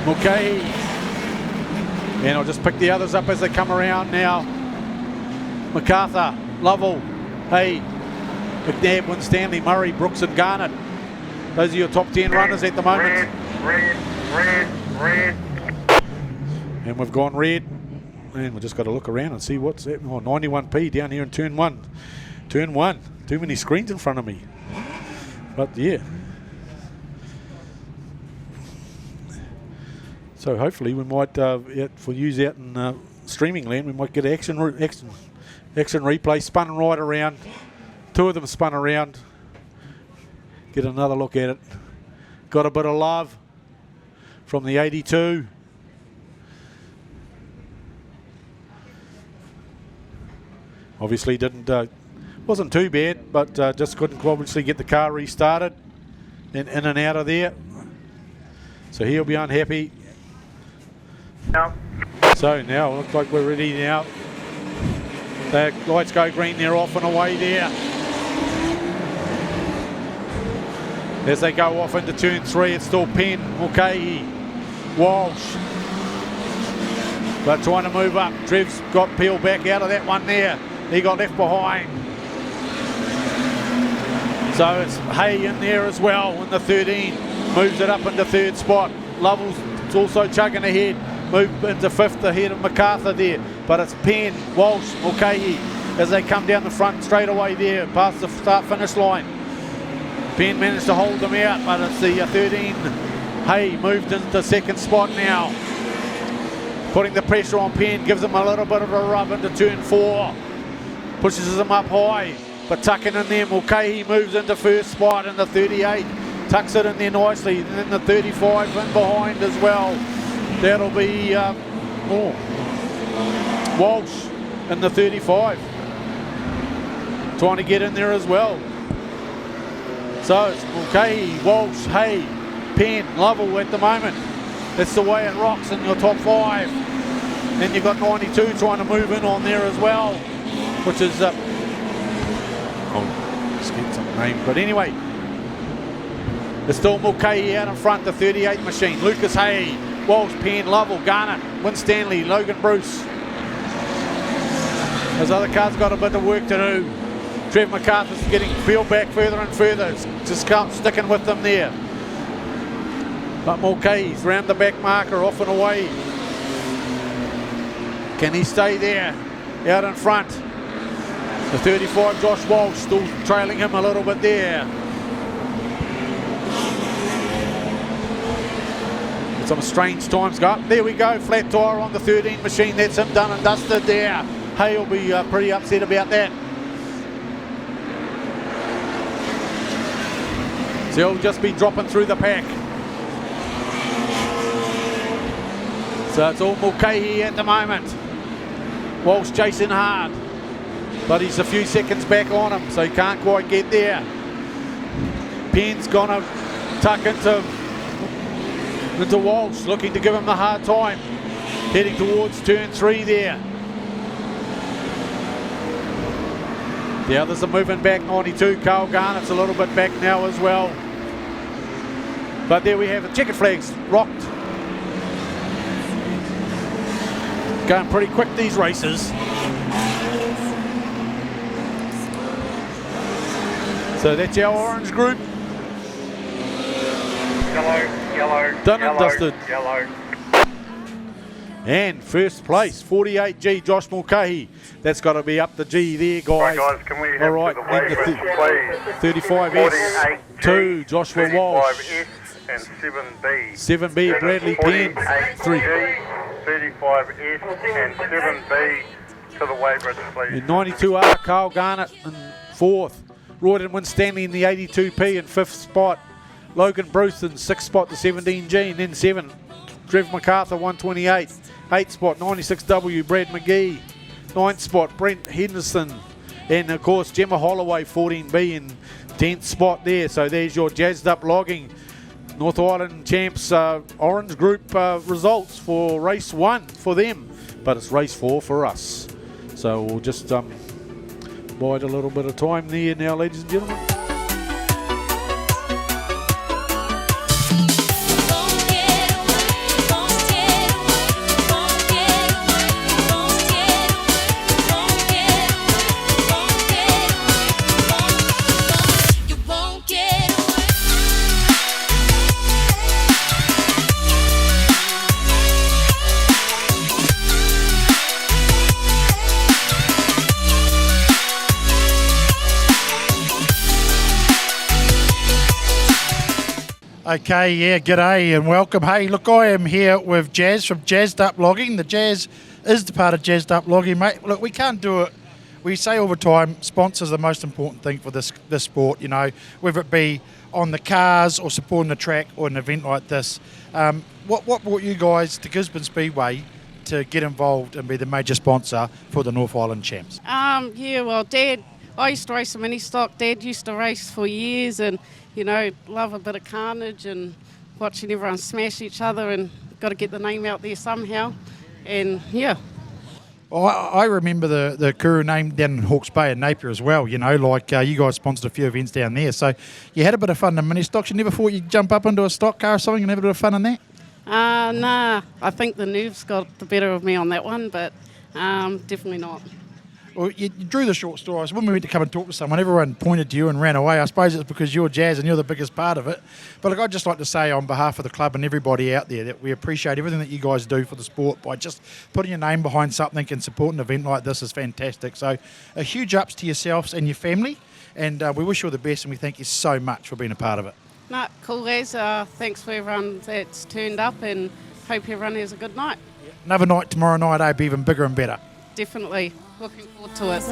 Mulcahy, and I'll just pick the others up as they come around now. MacArthur, Lovell, Hay, McNabb, Winstanley, Murray, Brooks and Garnett. Those are your top 10 runners at the moment. Red. And we've gone red. And we've just got to look around and see what's happening. Oh, 91p down here in turn 1. Turn 1. Too many screens in front of me. But yeah. So hopefully we might, for use out in streaming land, we might get action replay spun right around. 2 of them spun around. Get another look at it. Got a bit of love from the 82. Obviously wasn't too bad, but just couldn't obviously get the car restarted and in and out of there. So he'll be unhappy. No. So now looks like we're ready now. The lights go green, they're off and away there. As they go off into turn 3, it's still Penn, Mulcahy, Walsh. But trying to move up. Trev's got peeled back out of that one there. He got left behind. So it's Hay in there as well in the 13. Moves it up into 3rd spot. Lovell's also chugging ahead. move into 5th ahead of MacArthur there. But it's Penn, Walsh, Mulcahy as they come down the front straight away there past the start-finish line. Penn managed to hold them out, but it's the 13. Hay moved into 2nd spot now. Putting the pressure on Penn, gives them a little bit of a rub into turn 4. Pushes them up high, but tucking in there, Mulcahy moves into 1st spot in the 38. Tucks it in there nicely, and then the 35 in behind as well. That'll be Walsh in the 35. Trying to get in there as well. So it's Mulcahy, Walsh, Hay, Penn, Lovell at the moment. That's the way it rocks in your top 5. Then you've got 92 trying to move in on there as well, which is just get some name. But anyway, it's still Mulcahy out in front, the 38 machine. Lucas Hay, Walsh, Penn, Lovell, Garnett, Winstanley, Logan Bruce. Those other cars got a bit of work to do. Trev MacArthur's getting peeled back further and further. Just sticking with them there. But Mulcahy's round the back marker, off and away. Can he stay there? Out in front. The 35, Josh Walsh, still trailing him a little bit there. Some strange times go up. There we go, flat tyre on the 13 machine. That's him done and dusted there. Hay will be pretty upset about that. So he'll just be dropping through the pack. So it's all Mulcahy at the moment. Walsh chasing hard, but he's a few seconds back on him, so he can't quite get there. Penn's gonna tuck into Walsh, looking to give him the hard time. Heading towards turn 3 there. The others are moving back, 92. Carl Garnett's a little bit back now as well. But there we have it, checkered flags rocked. Going pretty quick, these races. So that's our orange group. Yellow, Done and dusted. Yellow. And first place, 48G, Josh Mulcahy. That's got to be up the G there, guys. Right, guys, can we have all right, to the wave please? 35S, 2, Joshua Walsh. 35S and 7B. 7B, Bradley Penn, 3. 35S and 7B to the wave bridge, please. In 92R, Carl Garnett in 4th. Royden Winstanley in the 82P in 5th spot. Logan Bruce in 6th spot, the 17G, and then 7. Trev MacArthur, 128. 8th spot, 96W, Brad McGee. 9th spot, Brent Henderson. And of course, Gemma Holloway, 14B in 10th spot there. So there's your jazzed up logging. North Island Champs Orange Group results for race 1 for them. But it's race 4 for us. So we'll just bide a little bit of time there now, ladies and gentlemen. Okay, yeah, g'day and welcome. Hey, look, I am here with Jazz from Jazzed Up Logging. The Jazz is the part of Jazzed Up Logging, mate. Look, we can't do it. We say all the time, sponsors are the most important thing for this sport, you know, whether it be on the cars or supporting the track or an event like this. What brought you guys to Gisborne Speedway to get involved and be the major sponsor for the North Island Champs? Yeah, well, Dad, I used to race a mini stock. Dad used to race for years and, you know, love a bit of carnage and watching everyone smash each other, and got to get the name out there somehow. And, yeah. Well, I remember the Kuru name down in Hawke's Bay and Napier as well, you know, like you guys sponsored a few events down there. So you had a bit of fun in mini stocks. You never thought you'd jump up into a stock car or something and have a bit of fun in that? Nah, I think the nerves got the better of me on that one, but definitely not. Well, you drew the short straw. So when we went to come and talk to someone, everyone pointed to you and ran away. I suppose it's because you're Jazz and you're the biggest part of it. But look, I'd just like to say on behalf of the club and everybody out there that we appreciate everything that you guys do for the sport by just putting your name behind something and supporting an event like this is fantastic. So a huge ups to yourselves and your family. And we wish you all the best and we thank you so much for being a part of it. No, cool as. Thanks for everyone that's turned up and hope everyone has a good night. Another night tomorrow night, be even bigger and better. Definitely. Looking forward to it.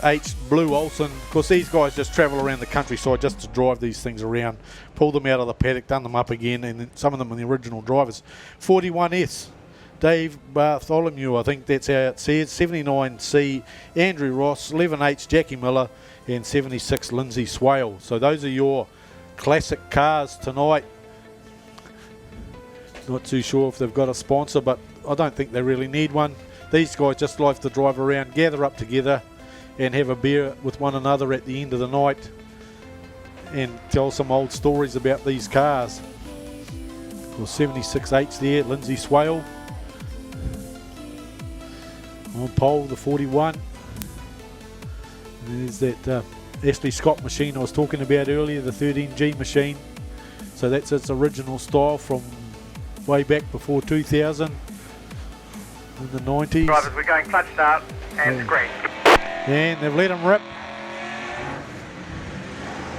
H Blue Olsen. Of course, these guys just travel around the countryside just to drive these things around, pull them out of the paddock, done them up again, and then some of them are the original drivers. 41S, Dave Bartholomew, I think that's how it says. 79C, Andrew Ross. 11H, Jackie Miller, and 76, Lindsay Swale. So those are your classic cars tonight. Not too sure if they've got a sponsor, but I don't think they really need one. These guys just like to drive around, gather up together and have a beer with one another at the end of the night and tell some old stories about these cars. Well, 76H there, Lindsay Swale. On pole, the 41. And there's that Ashley Scott machine I was talking about earlier, the 13G machine. So that's its original style from way back before 2000 in the 90s. Drivers, we're going clutch start and screen. And they've let them rip.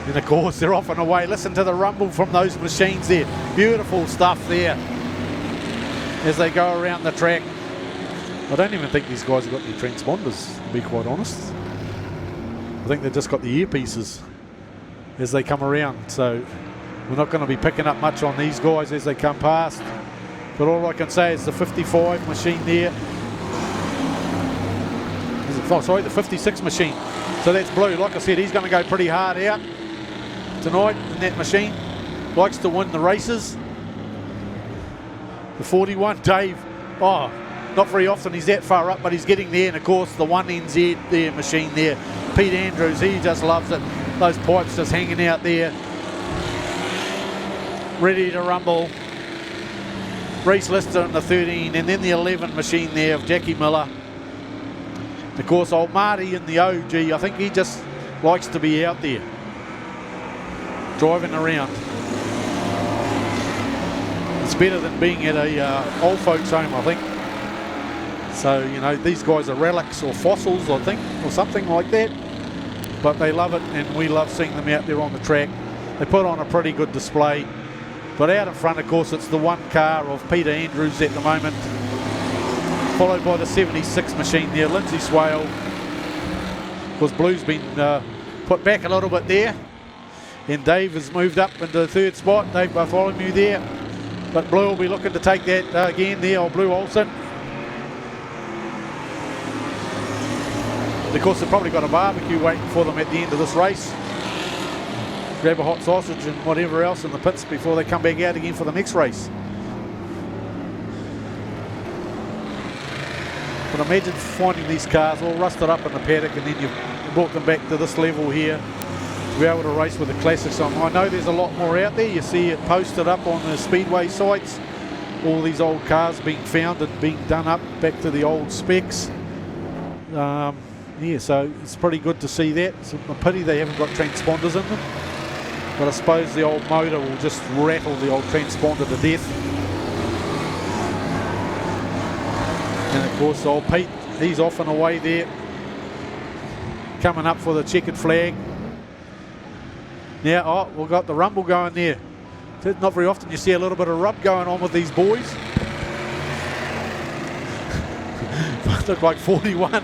And of course they're off and away. Listen to the rumble from those machines there. Beautiful stuff there as they go around the track. I don't even think these guys have got any transponders, to be quite honest. I think they've just got the earpieces as they come around. So we're not going to be picking up much on these guys as they come past. But all I can say is the 55 machine there. Oh, sorry, the 56 machine. So that's Blue. Like I said, he's going to go pretty hard out tonight in that machine. Likes to win the races. The 41, Dave. Oh, not very often he's that far up, but he's getting there. And of course, the 1NZ there machine there. Pete Andrews, he just loves it. Those pipes just hanging out there. Ready to rumble. Reese Lister in the 13, and then the 11 machine there of Jackie Miller. Of course, old Marty in the OG, I think he just likes to be out there, driving around. It's better than being at a old folks home, I think. So, you know, these guys are relics or fossils, I think, or something like that. But they love it, and we love seeing them out there on the track. They put on a pretty good display. But out in front, of course, it's the one car of Peter Andrews at the moment, followed by the 76 machine there, Lindsay Swale. Of course, Blue's been put back a little bit there, and Dave has moved up into the third spot. Dave Bartholomew there, but Blue will be looking to take that again there, old Blue Olsen. Of course, they've probably got a barbecue waiting for them at the end of this race. Grab a hot sausage and whatever else in the pits before they come back out again for the next race. But imagine finding these cars all rusted up in the paddock and then you've brought them back to this level here to be able to race with the classics on. I know there's a lot more out there. You see it posted up on the Speedway sites. All these old cars being found and being done up back to the old specs. Yeah, so it's pretty good to see that. It's a pity they haven't got transponders in them. but I suppose the old motor will just rattle the old transponder to death. And of course old Pete, he's off and away there, coming up for the checkered flag. Now, oh, we've got the rumble going there. Not very often you see a little bit of rub going on with these boys. Look like 41.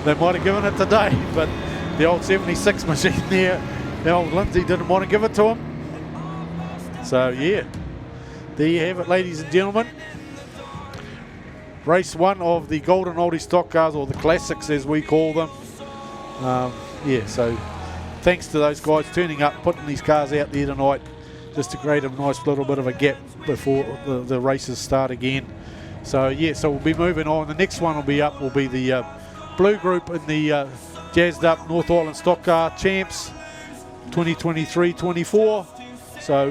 They might have given it today, but the old 76 machine there, the old Lindsay didn't want to give it to him. So yeah, there you have it, ladies and gentlemen. Race 1 of the Golden Oldie Stock Cars, or the Classics as we call them. Yeah, so thanks to those guys turning up, putting these cars out there tonight, just to create a nice little bit of a gap before the races start again. So yeah, so we'll be moving on. The next one will be the blue group in the jazzed up North Island Stock Car Champs 2023-24. So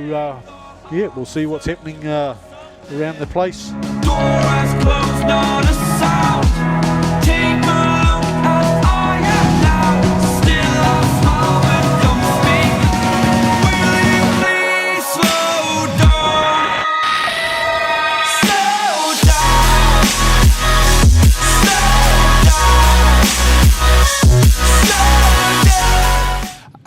yeah, we'll see what's happening around the place.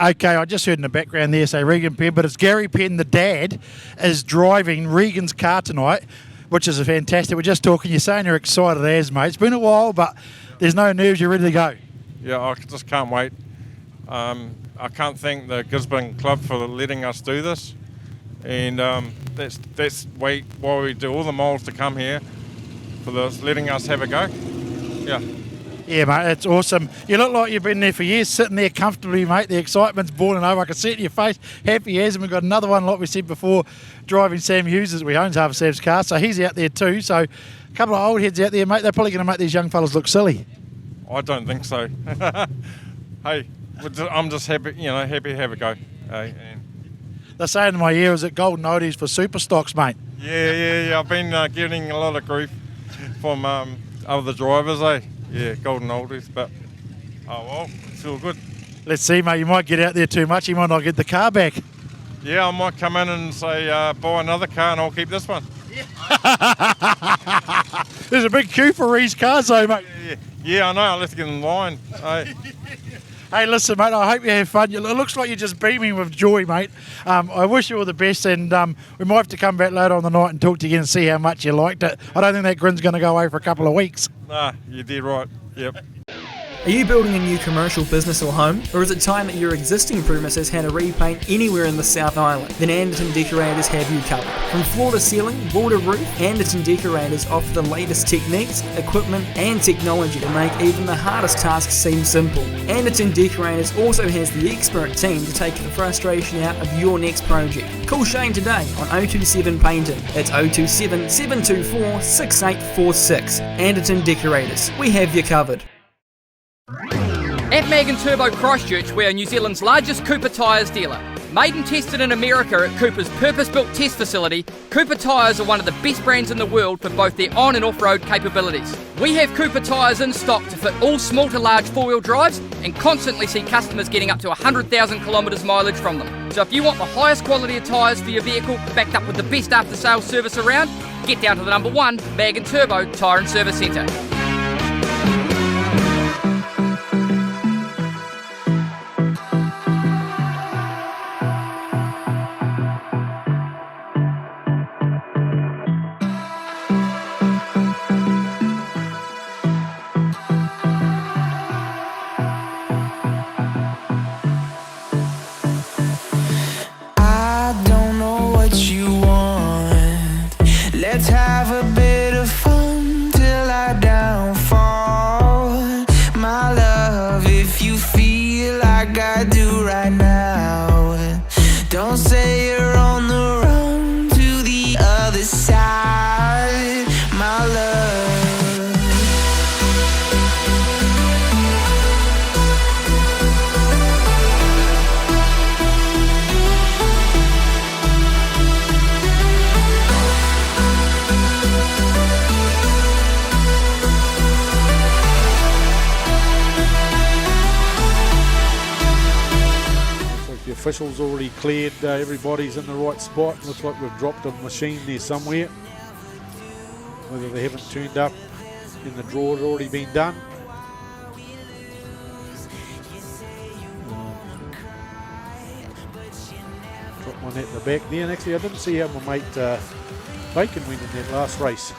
Okay, I just heard in the background there say Regan Penn, but it's Gary Penn, the dad, is driving Regan's car tonight, which is fantastic. We're just talking, you're saying you're excited as, mate. It's been a while, but there's no nerves, you're ready to go. Yeah, I just can't wait. I can't thank the Gisborne Club for letting us do this. And that's why we do all the miles to come here, for this, letting us have a go. Yeah. Yeah, mate, it's awesome. You look like you've been there for years, sitting there comfortably, mate. The excitement's boiling over. I can see it in your face. Happy as, and we've got another one, like we said before, driving Sam Hughes, as we owns half of Sam's car, so he's out there too. So a couple of old heads out there, mate. They're probably going to make these young fellas look silly. I don't think so. Hey, I'm just happy, happy to have a go. Hey, and They're saying in my ear is it golden oldies for super stocks, mate. Yeah. I've been getting a lot of grief from other drivers, eh? Yeah, golden oldies, but oh well, it's all good. Let's see, mate. You might get out there too much. You might not get the car back. Yeah, I might come in and say, buy another car and I'll keep this one. There's a big queue for Ree's cars, though, mate. Yeah, I know. Let's get in line. Hey. Hey, listen, mate, I hope you have fun. It looks like you're just beaming with joy, mate. I wish you all the best, and we might have to come back later on the night and talk to you again and see how much you liked it. I don't think that grin's going to go away for a couple of weeks. Nah, you did right. Yep. Are you building a new commercial business or home? Or is it time that your existing premise has had a repaint anywhere in the South Island? Then Anderton Decorators have you covered. From floor to ceiling, wall to roof, Anderton Decorators offer the latest techniques, equipment and technology to make even the hardest tasks seem simple. Anderton Decorators also has the expert team to take the frustration out of your next project. Call Shane today on 027 Painting. That's 027 724 6846. Anderton Decorators. We have you covered. At Mag & Turbo Christchurch, we are New Zealand's largest Cooper tyres dealer. Made and tested in America at Cooper's purpose-built test facility, Cooper tyres are one of the best brands in the world for both their on and off-road capabilities. We have Cooper tyres in stock to fit all small to large four-wheel drives and constantly see customers getting up to 100,000 kilometres mileage from them. So if you want the highest quality of tyres for your vehicle, backed up with the best after-sales service around, get down to the number 1 Mag & Turbo Tyre and Service Centre. Let's have a bit of fun till I down. officials already cleared, everybody's in the right spot. Looks like we've dropped a machine there somewhere. Whether they haven't turned up in the draw had already been done. Drop one at the back there, and actually I didn't see how my mate Bacon went in that last race.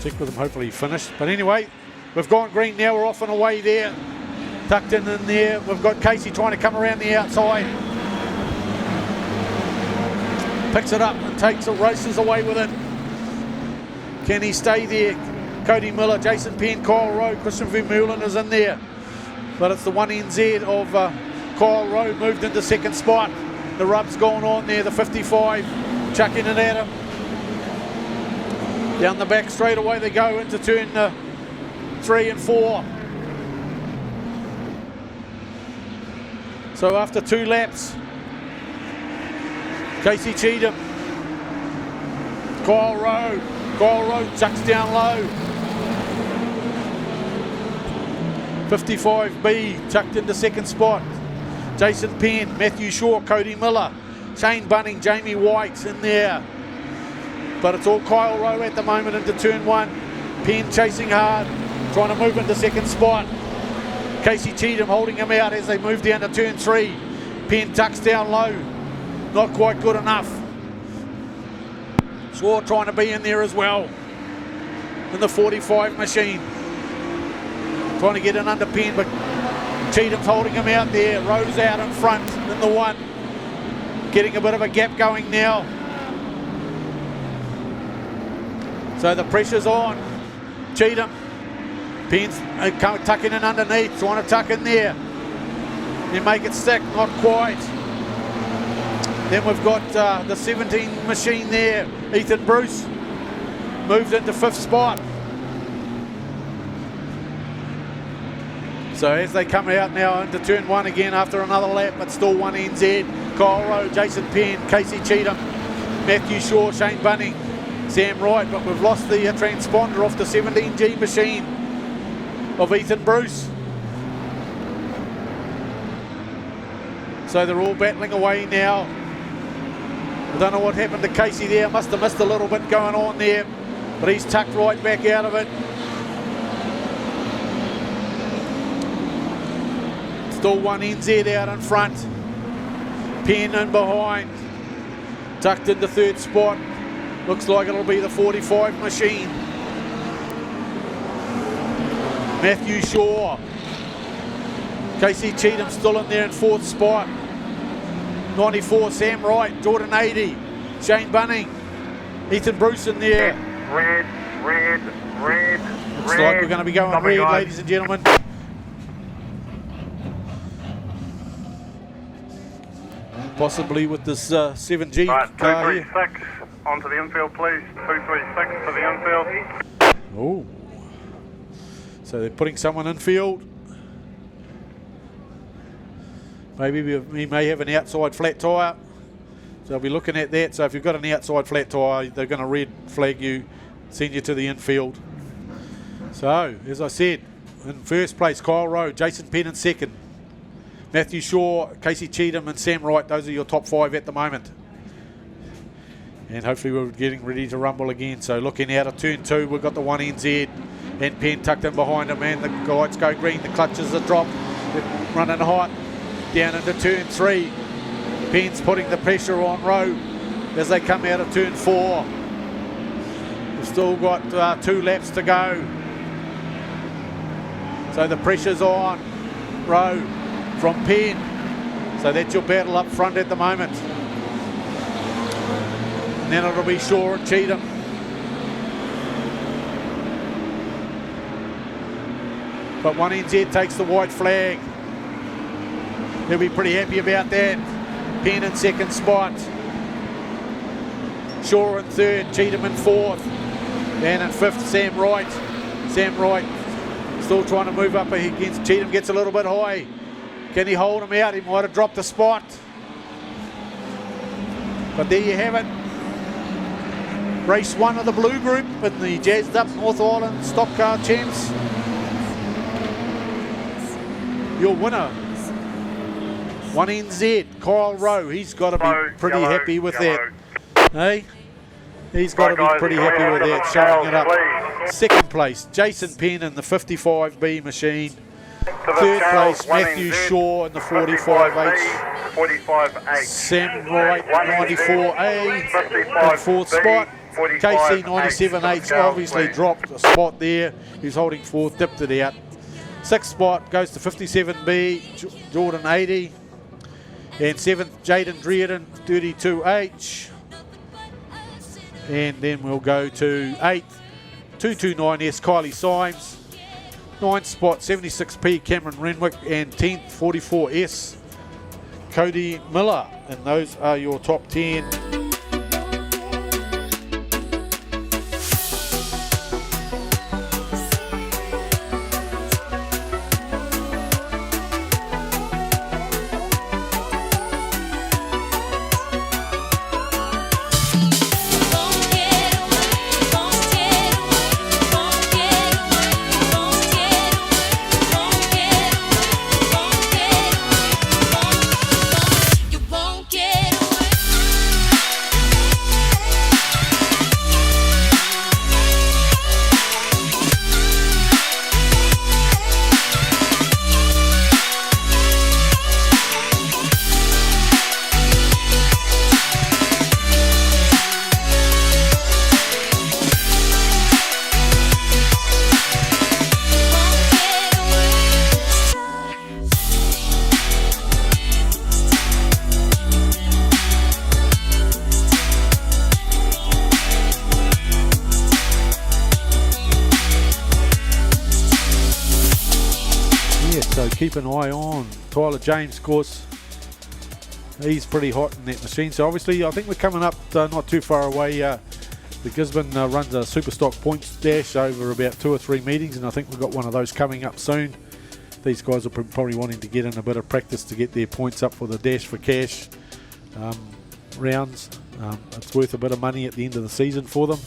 Check with him, hopefully he finished. But anyway, we've gone green now, we're off and away there. Tucked in there, we've got Casey trying to come around the outside. Picks it up and takes it, races away with it. Can he stay there? Cody Miller, Jason Penn, Kyle Rowe, Christian Vermeulen is in there. But it's the 1NZ of Kyle Rowe moved into second spot. The rub's going on there, the 55, chucking it at him. Down the back straight away they go into turn 3 and 4. So after 2 laps, Casey Cheatham, Kyle Rowe chucks down low. 55B chucked into second spot. Jason Penn, Matthew Shaw, Cody Miller, Shane Bunning, Jamie White in there. But it's all Kyle Rowe at the moment into turn 1. Penn chasing hard, trying to move into second spot. Casey Cheatham holding him out as they move down to turn 3. Penn tucks down low, not quite good enough. Shaw trying to be in there as well in the 45 machine. Trying to get in under Penn, but Cheatham's holding him out there. Rowe's out in front in the 1. Getting a bit of a gap going now. So the pressure's on. Cheatham. Penn's tucking in underneath, trying to tuck in there. You make it stick, not quite. Then we've got the 17 machine there. Ethan Bruce moved into 5th spot. So as they come out now into turn 1 again after another lap, but still 1NZ. Kyle Rowe, Jason Penn, Casey Cheatham, Matthew Shaw, Shane Bunning, Sam Wright, but we've lost the transponder off the 17G machine of Ethan Bruce. So they're all battling away now. I don't know what happened to Casey there, must have missed a little bit going on there, but he's tucked right back out of it. Still 1NZ out in front. Penn in behind. Tucked into 3rd spot. Looks like it'll be the 45 machine. Matthew Shaw. Casey Cheatham still in there in 4th spot. 94, Sam Wright, Jordan 80, Shane Bunning, Ethan Bruce in there. Red. Looks like we're going to be going red, ladies and gentlemen. Possibly with this 7G Right, car here. 236 onto the infield, please. 236 to the infield. Oh. So they're putting someone in field. Maybe we may have an outside flat tyre. So I'll be looking at that. So if you've got an outside flat tyre, they're going to red flag you, send you to the infield. So, as I said, in 1st place, Kyle Rowe, Jason Penn in 2nd. Matthew Shaw, Casey Cheatham and Sam Wright, those are your top 5 at the moment. And hopefully we're getting ready to rumble again. So looking out of turn 2, we've got the 1NZ and Penn tucked in behind him, and the lights go green, the clutches are dropped, they're running hot. Down into turn 3. Penn's putting the pressure on Rowe as they come out of turn 4. We've still got 2 laps to go. So the pressure's on Rowe from Penn. So that's your battle up front at the moment. And then it'll be Shaw and Cheatham. But 1NZ takes the white flag. He'll be pretty happy about that. Penn in 2nd spot. Shaw in 3rd, Cheatham in 4th. And in 5th, Sam Wright. Sam Wright still trying to move up against Cheatham, gets a little bit high. Can he hold him out? He might have dropped a spot. But there you have it. Race 1 of the blue group in the jazzed up North Island Stock Car Champs. your winner, 1NZ, Kyle Rowe. He's got to be pretty happy with that. Hey? He's got to be pretty happy with that, showing it up. Second place, Jason Penn in the 55B machine. Third place, Matthew Shaw in the 45H. Sam Wright, 94A in fourth spot. KC 97H obviously dropped a spot there. He's holding fourth, dipped it out. Sixth spot goes to 57B, Jordan 80. And seventh, Jaden Drearden, 32H. And then we'll go to 8th, 229S, Kylie Symes. 9th spot, 76P, Cameron Renwick. And 10th, 44S, Cody Miller. And those are your top 10. Keep an eye on Tyler James, of course. He's pretty hot in that machine. So obviously, I think we're coming up not too far away. The Gisborne runs a super stock points dash over about 2 or 3 meetings, and I think we've got one of those coming up soon. These guys are probably wanting to get in a bit of practice to get their points up for the dash for cash rounds. It's worth a bit of money at the end of the season for them,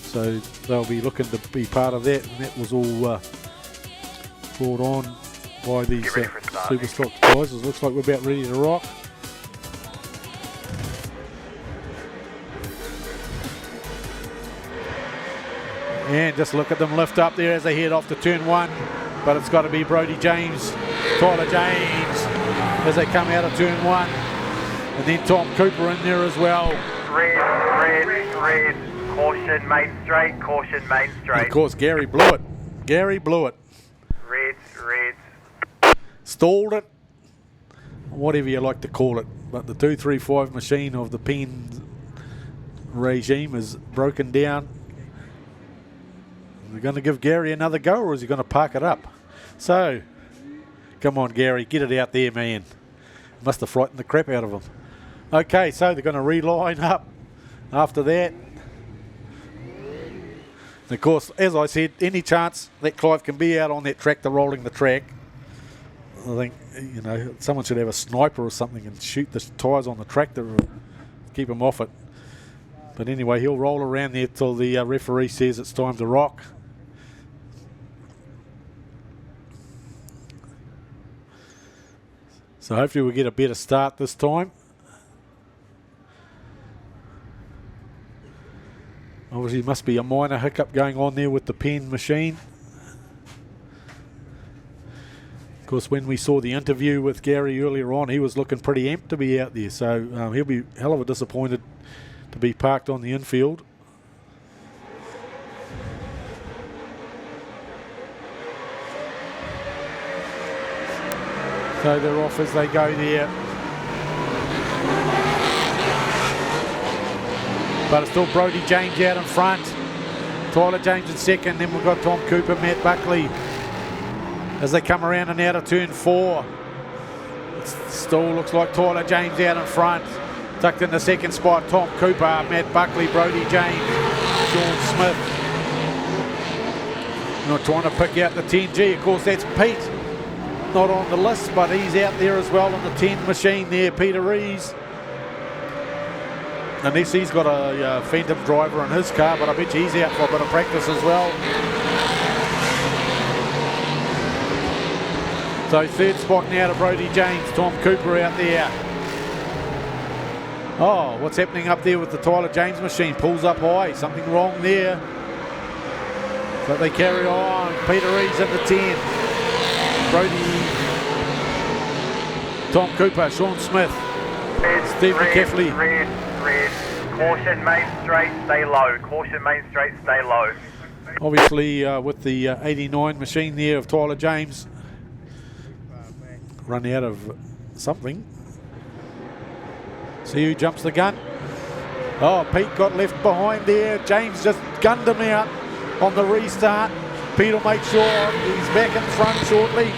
so they'll be looking to be part of that. And that was all brought on by these super stock guys. It looks like we're about ready to rock. And just look at them lift up there as they head off to turn 1. But it's got to be Brody James, Tyler James, as they come out of turn 1. And then Tom Cooper in there as well. Red. Caution, main straight. Caution, main straight. And of course, Gary blew it. Red. Stalled it, whatever you like to call it, but the 235 machine of the Penn regime is broken down. We're going to give Gary another go, or is he going to park it up? So, come on, Gary, get it out there, man. Must have frightened the crap out of him. Okay, so they're going to reline up after that. And of course, as I said, any chance that Clive can be out on that tractor rolling the track, I think, you know, someone should have a sniper or something and shoot the tyres on the tractor or keep him off it. But anyway, he'll roll around there till the referee says it's time to rock. So hopefully we'll get a better start this time. Obviously must be a minor hiccup going on there with the Penn machine. Of course, when we saw the interview with Gary earlier on, he was looking pretty amped to be out there. So he'll be hell of a disappointed to be parked on the infield. So they're off as they go there. But it's still Brody James out in front. Tyler James in second. Then we've got Tom Cooper, Matt Buckley as they come around and out of turn 4. It still looks like Tyler James out in front. Tucked in the second spot, Tom Cooper, Matt Buckley, Brody James, Sean Smith. Not trying to pick out the 10G. Of course, that's Pete. Not on the list, but he's out there as well on the 10 machine there, Peter Rees. Unless he's got a Phantom driver in his car, but I bet you he's out for a bit of practice as well. So third spot now to Brodie James, Tom Cooper out there. Oh, what's happening up there with the Tyler James machine? Pulls up high, something wrong there. But they carry on. Peter Rees into 10. Brodie, Tom Cooper, Sean Smith, Steve McCaffrey. Red. Caution, main straight, stay low. Caution, main straight, stay low. Obviously with the 89 machine there of Tyler James. Run out of something. See who jumps the gun. Oh, Pete got left behind there. James just gunned him out on the restart. Pete will make sure he's back in front shortly.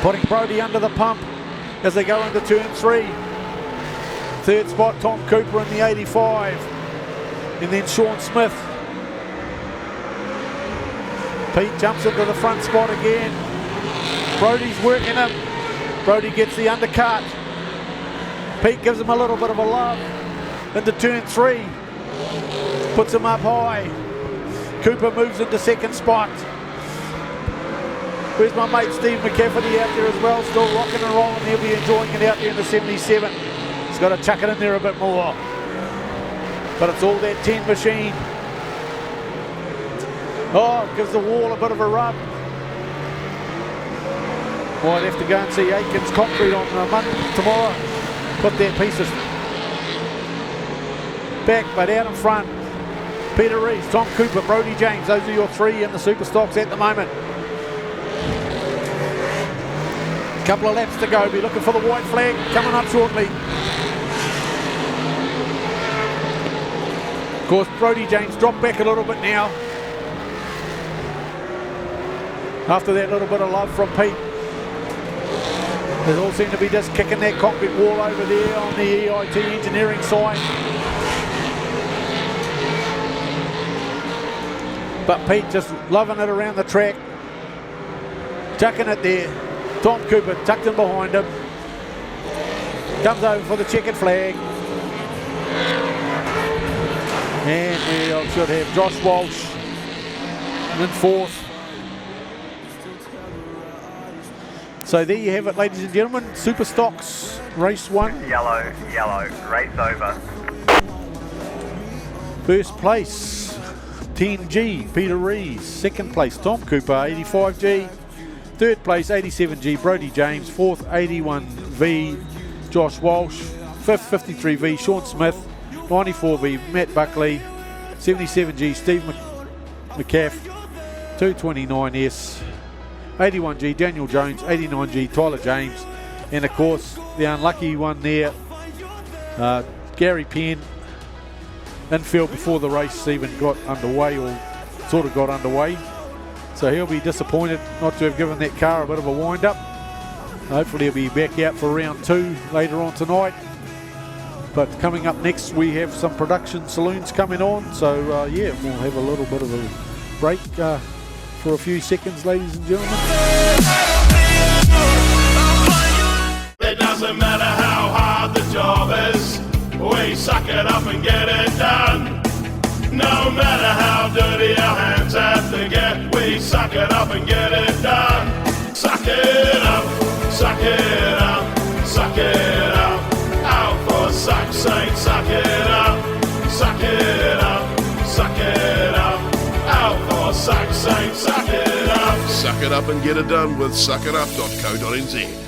Putting Brodie under the pump as they go into turn 3. Third spot, Tom Cooper in the 85. And then Sean Smith. Pete jumps into the front spot again. Brodie's working him. Brodie gets the undercut. Pete gives him a little bit of a love into turn 3. Puts him up high. Cooper moves into second spot. Where's my mate Steve McCaffrey out there as well, still rocking and rolling. He'll be enjoying it out there in the 77. He's got to chuck it in there a bit more. But it's all that 10 machine. Oh, gives the wall a bit of a rub. Might have to go and see Aikens Concrete on tomorrow. Put that piece of back, but out in front. Peter Rees, Tom Cooper, Brodie James. Those are your 3 in the Super Stocks at the moment. Couple of laps to go. Be looking for the white flag coming up shortly. Of course, Brodie James dropped back a little bit now. After that little bit of love from Pete. They all seem to be just kicking that concrete wall over there on the EIT engineering side. But Pete just loving it around the track. Chucking it there. Tom Cooper tucked in behind him. Comes over for the checkered flag. And we should have Josh Walsh in fourth. So there you have it, ladies and gentlemen. Super Stocks, race 1. Yellow, race over. First place, 10G, Peter Rees. Second place, Tom Cooper, 85G. Third place, 87G, Brodie James. Fourth, 81V, Josh Walsh. Fifth, 53V, Sean Smith. 94V, Matt Buckley. 77G, Steve McCaff. 229S. 81G, Daniel Jones. 89G, Tyler James. And of course, the unlucky one there, Gary Penn, infield before the race even got underway, or sort of got underway. So he'll be disappointed not to have given that car a bit of a wind-up. Hopefully he'll be back out for round 2 later on tonight. But coming up next, we have some production saloons coming on. So yeah, we'll have a little bit of a break for a few seconds, ladies and gentlemen. It doesn't matter how hard the job is, we suck it up and get it done. No matter how dirty our hands have to get, we suck it up and get it done. Suck it up, suck it up, suck it up. Out for suck's sake, suck it up, suck it up, suck it up. Out for suck's sake, suck it up. Suck it up and get it done with suckitup.co.nz.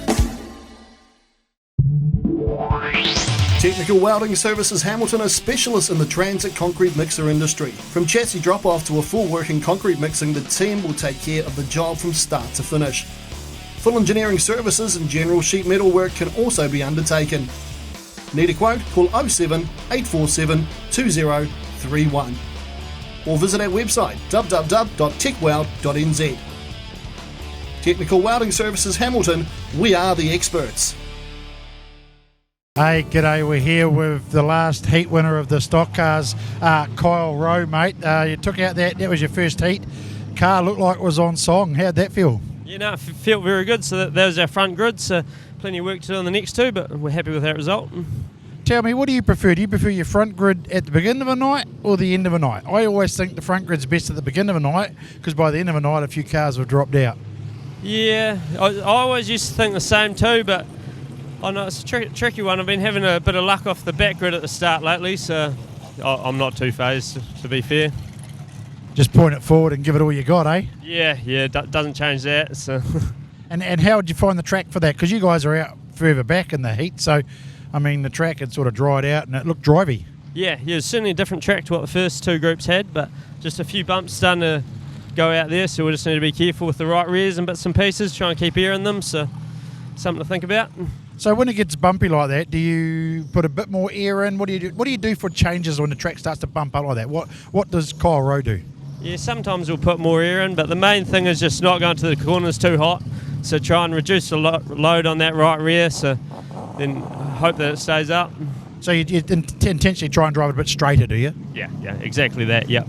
Technical Welding Services Hamilton are specialists in the transit concrete mixer industry. From chassis drop-off to a full working concrete mixing, the team will take care of the job from start to finish. Full engineering services and general sheet metal work can also be undertaken. Need a quote? Call 07 847 2031 or visit our website www.techweld.nz. Technical Welding Services Hamilton, we are the experts. Hey, g'day, we're here with the last heat winner of the Stockcars, Kyle Rowe, mate. You took out that was your first heat. Car looked like it was on song. How'd that feel? Yeah, no, it felt very good. So that was our front grid, so plenty of work to do on the next two, but we're happy with that result. Tell me, what do you prefer? Do you prefer your front grid at the beginning of a night or the end of a night? I always think the front grid's best at the beginning of a night, because by the end of a night, a few cars have dropped out. Yeah, I always used to think the same too, but I know it's a tricky one. I've been having a bit of luck off the back grid at the start lately, so I'm not too phased, to be fair. Just point it forward and give it all you got, eh? Yeah, doesn't change that. So. And how would you find the track for that? Because you guys are out further back in the heat, so I mean the track had sort of dried out and it looked drivey. Yeah, it's certainly a different track to what the first two groups had, but just a few bumps starting to go out there, so we just need to be careful with the right rears and bits and pieces, try and keep air in them, so something to think about. So when it gets bumpy like that, do you put a bit more air in? What do you do? What do you do for changes when the track starts to bump up like that? What does Kyle Rowe do? Yeah, sometimes we'll put more air in, but the main thing is just not going to the corners too hot, so try and reduce the load on that right rear, so then hope that it stays up. So you intentionally try and drive it a bit straighter, do you? Yeah, exactly that, yep.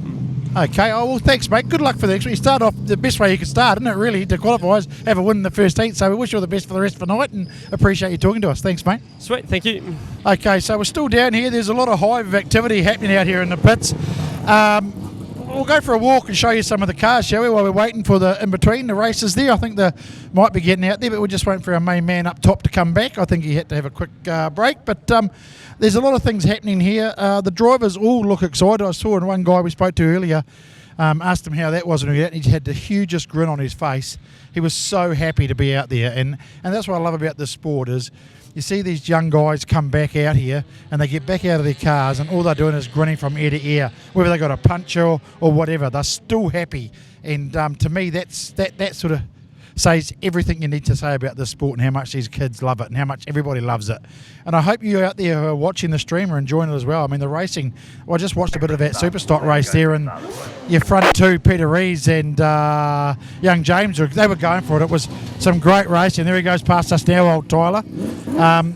Okay, well, thanks, mate. Good luck for the next one. You start off the best way you could start, isn't it, really, to qualify, is have a win in the first heat. So we wish you all the best for the rest of the night and appreciate you talking to us. Thanks, mate. Sweet, thank you. Okay, so we're still down here. There's a lot of hive activity happening out here in the pits. We'll go for a walk and show you some of the cars, shall we, while we're waiting for the in-between, the races there. I think they might be getting out there, but we're just waiting for our main man up top to come back. I think he had to have a quick break, but there's a lot of things happening here. The drivers all look excited. I saw one guy we spoke to earlier, asked him how that was, and he had the hugest grin on his face. He was so happy to be out there, and that's what I love about this sport is you see these young guys come back out here and they get back out of their cars and all they're doing is grinning from ear to ear, whether they got a puncher or whatever. They're still happy, and to me that sort of says everything you need to say about this sport and how much these kids love it and how much everybody loves it. And I hope you out there who are watching the stream are enjoying it as well. I mean, the racing, I just watched a bit of that super stock race there, and your front two, Peter Rees and young James, they were going for it. It was some great racing. There he goes past us now, old Tyler.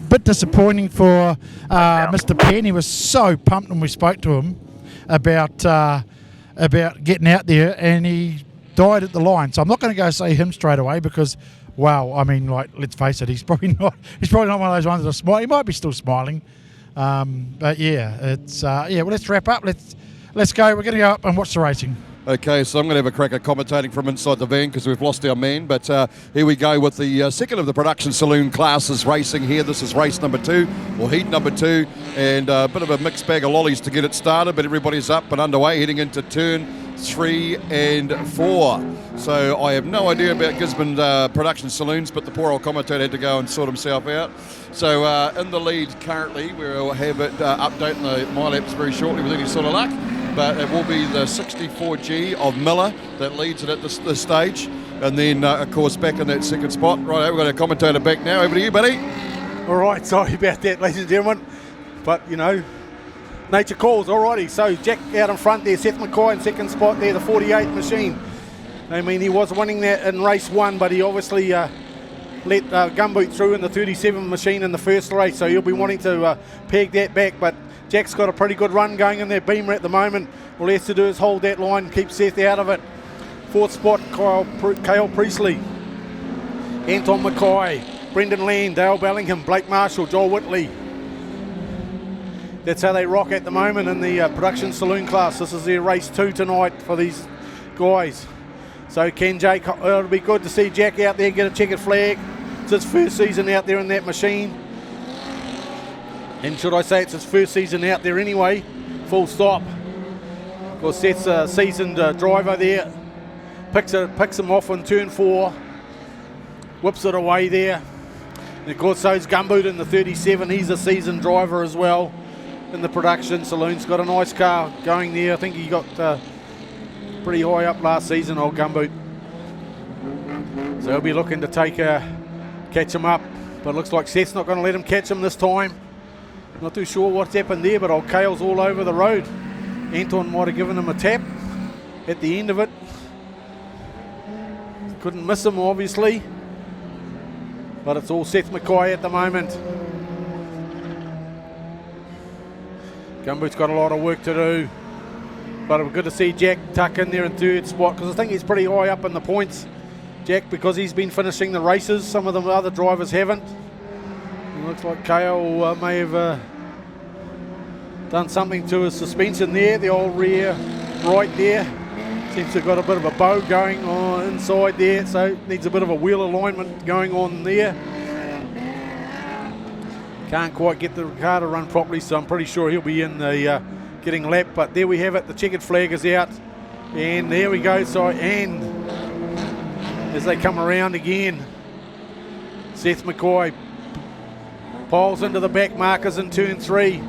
Bit disappointing for Mr. Penn. He was so pumped when we spoke to him about getting out there, and he died at the line. So I'm not going to go say him straight away because, wow, I mean, like, let's face it, he's probably not one of those ones that are smiling. He might be still smiling, but yeah, it's well, let's wrap up. Let's go. We're going to go up and watch the racing. Okay, so I'm going to have a crack at commentating from inside the van because we've lost our man. But here we go with the second of the production saloon classes racing here. This is race number 2, or heat number 2, and a bit of a mixed bag of lollies to get it started, but everybody's up and underway, heading into turn 3 and 4. So I have no idea about Gisborne production saloons, but the poor old commentator had to go and sort himself out. So in the lead currently, we'll have it updating the My Laps very shortly with any sort of luck. But it will be the 64G of Miller that leads it at this stage. And then, of course, back in that second spot. Right, we've got a commentator back now. Over to you, buddy. All right, sorry about that, ladies and gentlemen. But, you know, nature calls. Alrighty, so Jack out in front there, Seth McKay in second spot there, the 48 machine. I mean, he was winning that in race 1, but he obviously let Gumboot through in the 37 machine in the first race, so he'll be wanting to peg that back. But Jack's got a pretty good run going in their Beamer at the moment. All he has to do is hold that line, keep Seth out of it. Fourth spot, Kyle Priestley, Anton Mackay, Brendan Land, Dale Bellingham, Blake Marshall, Joel Whitley. That's how they rock at the moment in the production saloon class. This is their race 2 tonight for these guys. So can Jake, it'll be good to see Jack out there get a checkered flag. It's his first season out there in that machine. And should I say it's his first season out there anyway, full stop. Of course, Seth's a seasoned driver there. Picks him off on turn 4. Whips it away there. And of course, so's Gumboot in the 37. He's a seasoned driver as well in the production saloon's got a nice car going there. I think he got pretty high up last season, old Gumboot. So he'll be looking to catch him up. But it looks like Seth's not going to let him catch him this time. Not too sure what's happened there, but old Kale's all over the road. Anton might have given him a tap at the end of it. Couldn't miss him, obviously. But it's all Seth McKay at the moment. Gumboot's got a lot of work to do. But it was good to see Jack tuck in there in third spot, because I think he's pretty high up in the points, Jack, because he's been finishing the races. Some of the other drivers haven't. It looks like Kale may have done something to his suspension there, the old rear right there. Seems to have got a bit of a bow going on inside there, so needs a bit of a wheel alignment going on there. Can't quite get the car to run properly, so I'm pretty sure he'll be in the getting lapped. But there we have it, the checkered flag is out. And there we go, so and as they come around again, Seth McCoy piles into the back markers in turn 3.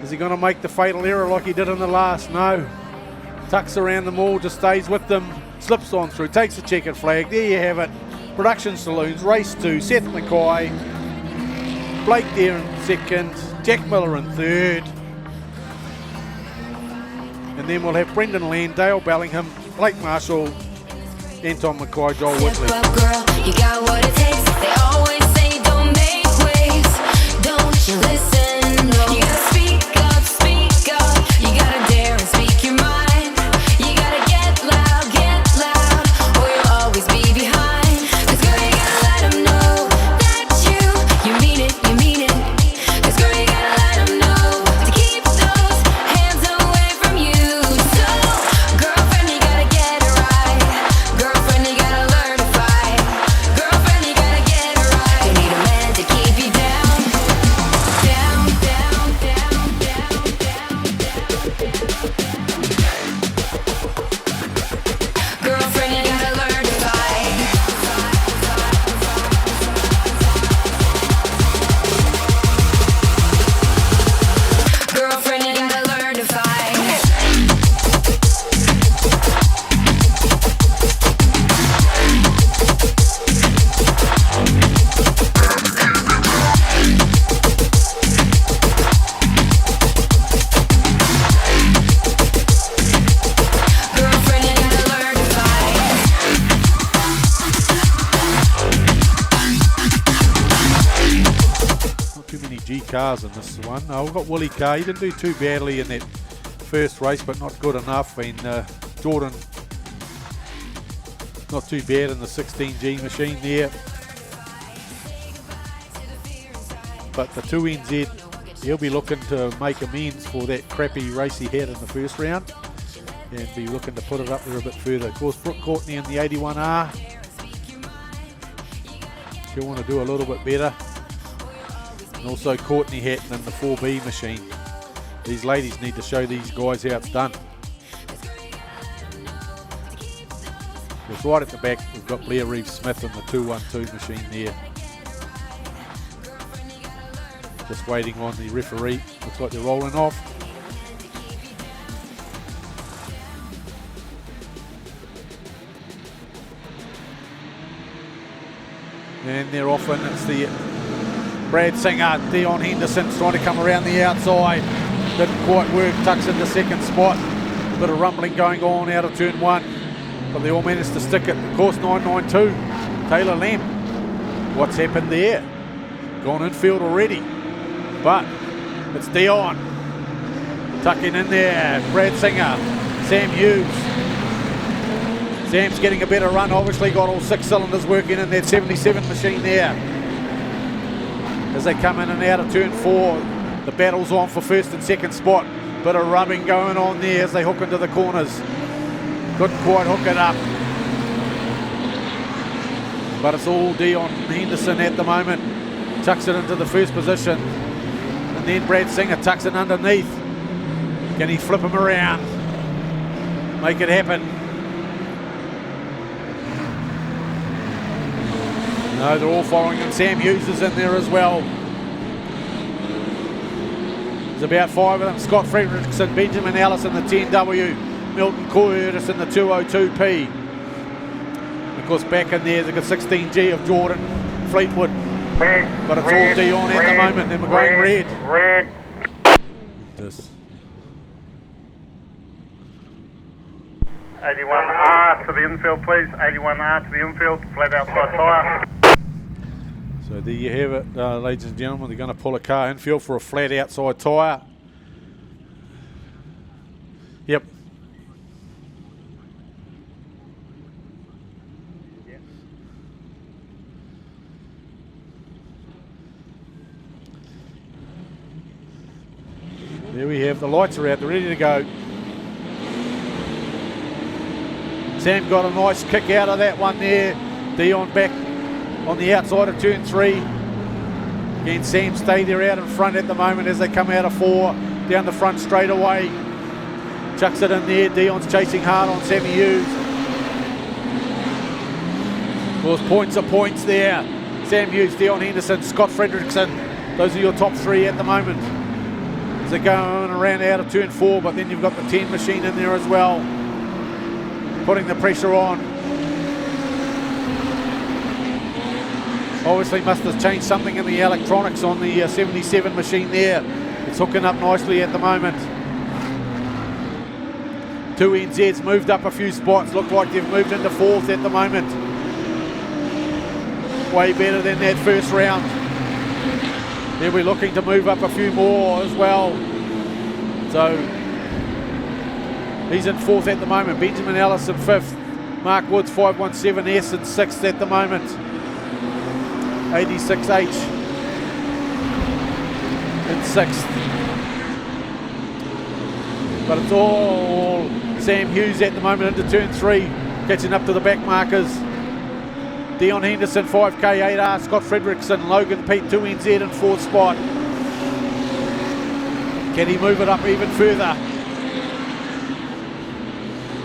Is he going to make the fatal error like he did in the last? No. Tucks around them all, just stays with them, slips on through, takes the checkered flag. There you have it. Production Saloons, race 2, Seth McCoy, Blake there in second, Jack Miller in third. And then we'll have Brendan Land, Dale Bellingham, Blake Marshall, Anton McCoy, Joel Whitley. You got what it takes. They always say don't make waves. Don't you listen? No. You gotta speak up, speak up. You gotta dare and speak your mind. You gotta get loud, or you'll always be behind. 'Cause girl, you gotta let them know that you mean it, you mean it. 'Cause girl, you gotta let them know to keep those hands away from you. So, girlfriend, you gotta get it right. Girlfriend, you gotta learn to fight. Girlfriend, you gotta get it right. You need a man to keep you down, down, down, down, down, Girlfriend, you gotta learn to fight. Girlfriend, you gotta learn to fight. Girlfriend, you gotta learn to fight. Not too many G cars in this one. We've got Willie K. He didn't do too badly in that first race, but not good enough. And Jordan, not too bad in the 16G machine there. But the 2NZ, he'll be looking to make amends for that crappy race he had in the first round and be looking to put it up there a bit further. Of course, Brooke Courtney in the 81R. She'll want to do a little bit better. And also Courtney Hatton in the 4B machine. These ladies need to show these guys how it's done. Because right at the back, we've got Blair Reeves-Smith in the 212 machine there. Just waiting on the referee. Looks like they're rolling off. And they're off, and it's the Brad Singer, Dion Henderson's trying to come around the outside. Didn't quite work, tucks in the second spot. Bit of rumbling going on out of turn 1. But they all managed to stick it. Course 992, Taylor Lamb. What's happened there? Gone infield already. But it's Dion. Tucking in there, Brad Singer, Sam Hughes. Sam's getting a better run, obviously got all 6 cylinders working in that 77 machine there. As they come in and out of turn 4, the battle's on for first and second spot. Bit of rubbing going on there as they hook into the corners. Couldn't quite hook it up. But it's all Dion Henderson at the moment. Tucks it into the first position. And then Brad Singer tucks it underneath. Can he flip him around? Make it happen. No, they're all following him. Sam Hughes is in there as well. There's about 5 of them. Scott Fredrickson, Benjamin Ellis in the 10W, Milton Curtis in the 202P. Of course, back in there, they've got 16G of Jordan Fleetwood. But it's all Dion at the moment, and we're going red. Red. This. 81R to the infield, please. 81R to the infield, flat outside tyre. So there you have it, ladies and gentlemen. They're going to pull a car infield for a flat outside tyre. Yep. There we have, the lights are out, they're ready to go. Sam got a nice kick out of that one there. Dion back on the outside of turn 3. Again, Sam stay there out in front at the moment as they come out of 4. Down the front straight away. Chucks it in there. Dion's chasing hard on Sammy Hughes. Of course, points are points there. Sam Hughes, Dion Henderson, Scott Fredrickson. Those are your top 3 at the moment. As they're going around out of turn 4, but then you've got the 10 machine in there as well. Putting the pressure on. Obviously must have changed something in the electronics on the 77 machine there. It's hooking up nicely at the moment. 2 NZ's moved up a few spots. Look like they've moved into 4th at the moment. Way better than that first round. They'll be looking to move up a few more as well. So he's in 4th at the moment. Benjamin Ellis in 5th. Mark Woods 517S in 6th at the moment. 86H in 6th. But it's all Sam Hughes at the moment into turn 3, catching up to the back markers. Dion Henderson 5K 8R, Scott Fredrickson, Logan Pete 2NZ in 4th spot. Can he move it up even further?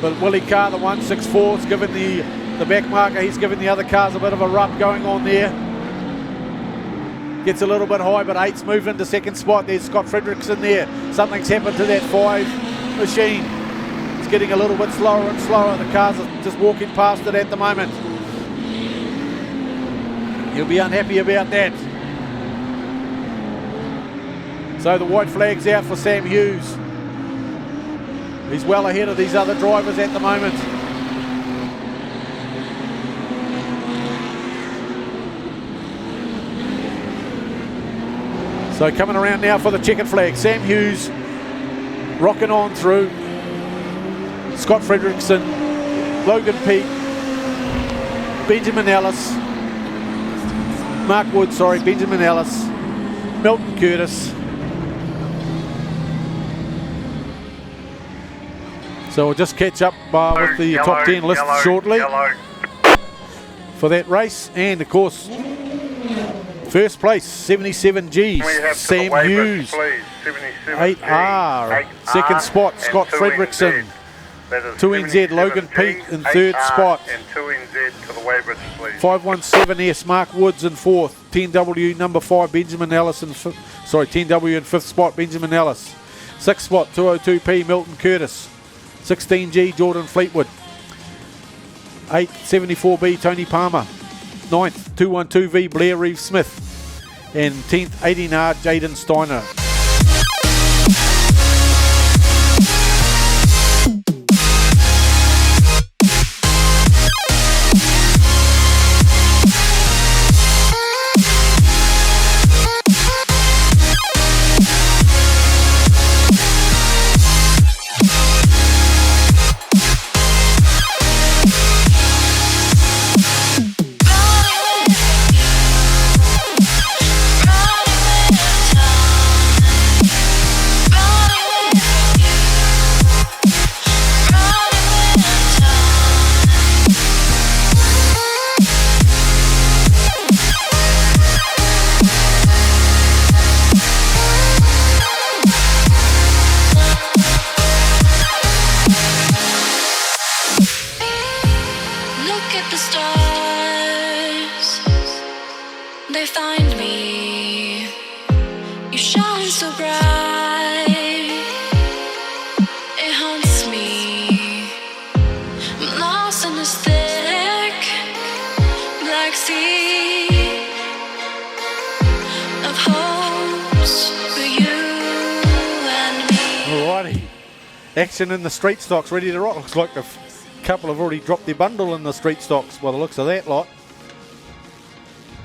But Willie Carr, the 164, is giving the back marker, he's giving the other cars a bit of a rub going on there. Gets a little bit high, but 8's moved into 2nd spot. There's Scott Fredrickson there. Something's happened to that 5 machine. It's getting a little bit slower and slower. The cars are just walking past it at the moment. You'll be unhappy about that. So the white flag's out for Sam Hughes. He's well ahead of these other drivers at the moment. So coming around now for the checkered flag. Sam Hughes rocking on through. Scott Fredrickson, Logan Peake, Benjamin Ellis, Mark Wood, Benjamin Ellis, Milton Curtis. So we'll just catch up with the top 10 list shortly for that race. And of course, first place, 77Gs, Sam Hughes, 8R. Second spot, Scott Fredrickson. 2NZ, Logan Peake in 3rd spot. 517S, Mark Woods in 4th. 10W number 5, Benjamin Ellis in 10W in 5th spot, Benjamin Ellis. 6th spot, 202P, Milton Curtis. 16G, Jordan Fleetwood. 874B, Tony Palmer. 9th, 212V, Blair Reeve Smith. And 10th, 18R, Jaden Steiner. Action in the street stocks, ready to rock. Looks like a couple have already dropped their bundle in the street stocks by the looks of that lot.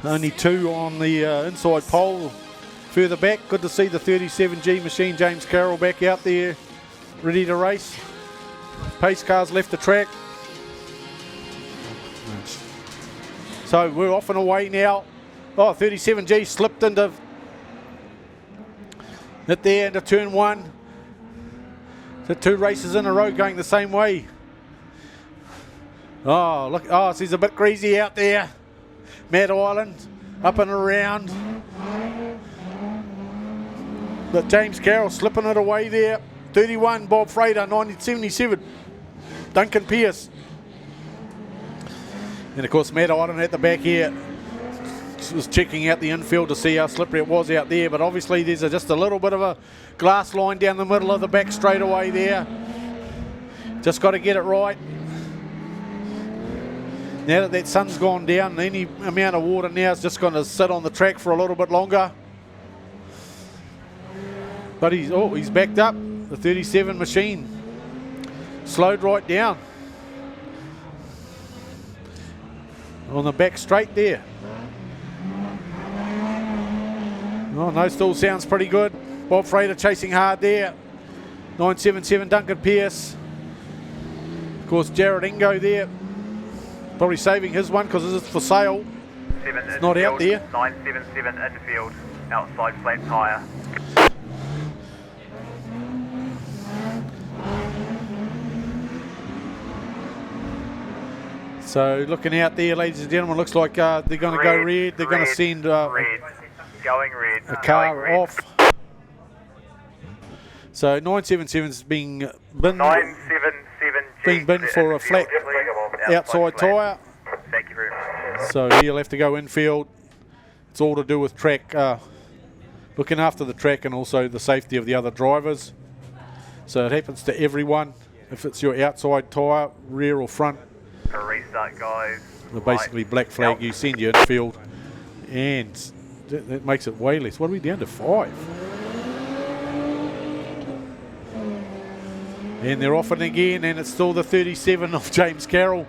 Only 2 on the inside pole further back. Good to see the 37G machine, James Carroll, back out there, ready to race. Pace cars left the track. So we're off and away now. 37G slipped into it there into turn 1. The 2 races in a row going the same way. Oh, look. Oh, so he's a bit greasy out there. Matt Island, up and around. But James Carroll slipping it away there. 31, Bob Frater, 1977. Duncan Pearce. And of course, Matt Island at the back here was checking out the infield to see how slippery it was out there. But obviously, there's just a little bit of a glass line down the middle of the back straightaway there. Just got to get it right. Now that that sun's gone down, any amount of water now is just going to sit on the track for a little bit longer. But he's backed up. The 37 machine slowed right down on the back straight there. Oh no, still sounds pretty good. Bob Frater chasing hard there. 977 Duncan Pearce. Of course, Jared Ingo there. Probably saving his one because it's for sale. It's not out there. 977 infield, outside flat tyre. So looking out there, ladies and gentlemen, looks like they're going to go red. They're going to send red. Going red. a car off. So 977's being bin. 977 bin for a flat outside tyre. Thank you very much. So he'll have to go infield. It's all to do with track, looking after the track and also the safety of the other drivers. So it happens to everyone. If it's your outside tyre, rear or front, A restart, guys. the basically black flag, you send your infield, and that makes it way less. What are we down to? 5. And they're off it again, and it's still the 37 of James Carroll.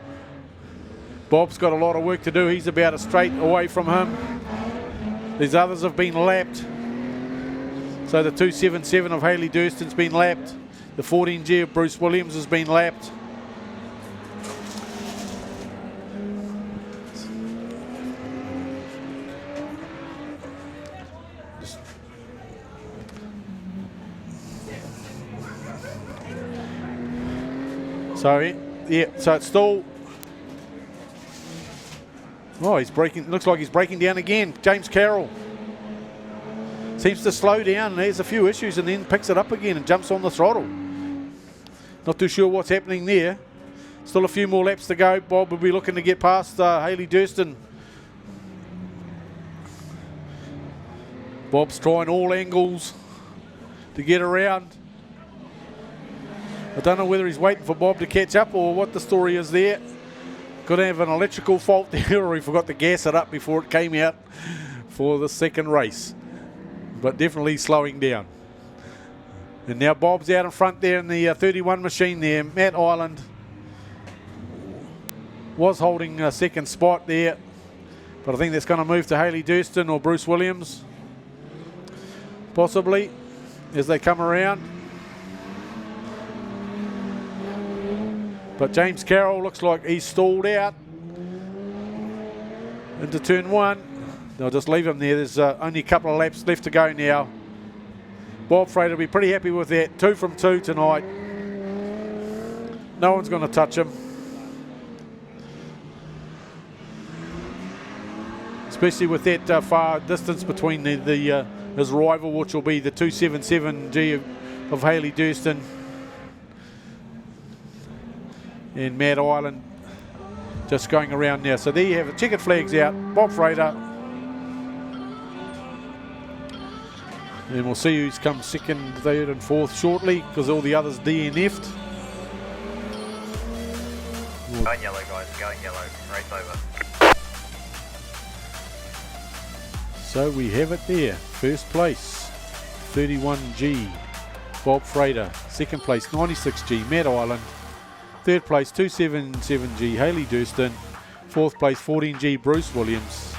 Bob's got a lot of work to do. He's about a straight away from him. These others have been lapped. So the 277 of Hayley Durston's been lapped. The 14G of Bruce Williams has been lapped. So yeah, so it's still. Oh, he's breaking. Looks like he's breaking down again. James Carroll seems to slow down, and there's a few issues, and then picks it up again and jumps on the throttle. Not too sure what's happening there. Still a few more laps to go. Bob will be looking to get past Hayley Durston. Bob's trying all angles to get around. I don't know whether he's waiting for Bob to catch up or what the story is there. Could have an electrical fault there, or he forgot to gas it up before it came out for the second race. But definitely slowing down. And now Bob's out in front there in the 31 machine there. Matt Island was holding a second spot there, but I think that's going to move to Hayley Durston or Bruce Williams, possibly, as they come around. But James Carroll looks like he's stalled out into turn 1. They'll just leave him there. There's only a couple of laps left to go now. Bob Frater will be pretty happy with that. 2 from 2 tonight. No one's going to touch him. Especially with that far distance between his rival, which will be the 277G of Hayley Durston. And Matt Island just going around now. So there you have it. Checkered flags out. Bob Frater. And we'll see who's come second, third and fourth shortly, because all the others DNF'd. Going yellow, guys. Going yellow. Race over. So we have it there. First place, 31G, Bob Frater. Second place, 96G, Matt Island. Third place, 277G, Hayley Durston. Fourth place, 14G, Bruce Williams.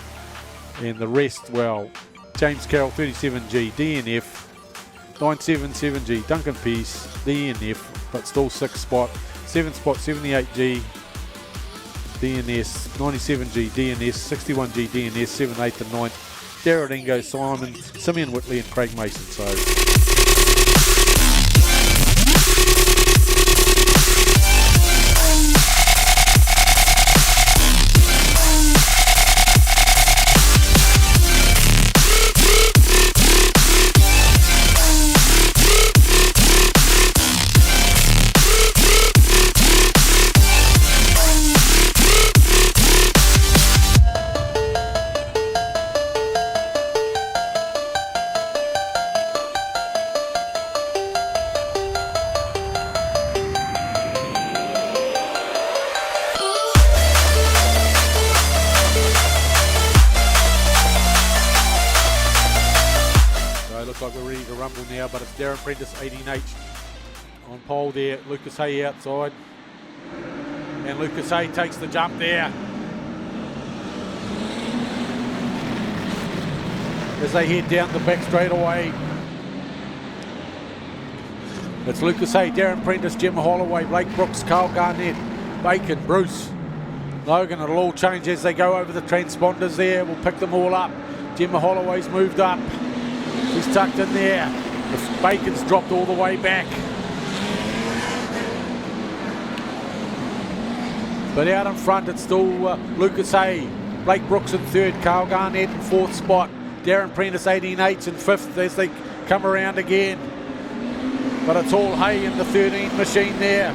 And the rest, well, James Carroll, 37G, DNF. 977G, Duncan Pearce, DNF, but still 6th spot. 7th spot, 78G, DNS. 97G, DNS. 61G, DNS. 7th, 8th and 9th. Jared Ingo, Simon, Simeon Whitley and Craig Mason. So like we're ready to rumble now, but it's Darren Prentice, 18H on pole there. Lucas Hay outside. And Lucas Hay takes the jump there. As they head down the back straightaway. It's Lucas Hay, Darren Prentice, Gemma Holloway, Blake Brooks, Carl Garnett, Bacon, Bruce, Logan. It'll all change as they go over the transponders there. We'll pick them all up. Gemma Holloway's moved up. She's tucked in there. The Bacon's dropped all the way back. But out in front, it's still Lucas Hay, Blake Brooks in third, Carl Garnett in fourth spot, Darren Prentice 18H in fifth as they come around again. But it's all Hay in the 13 machine there.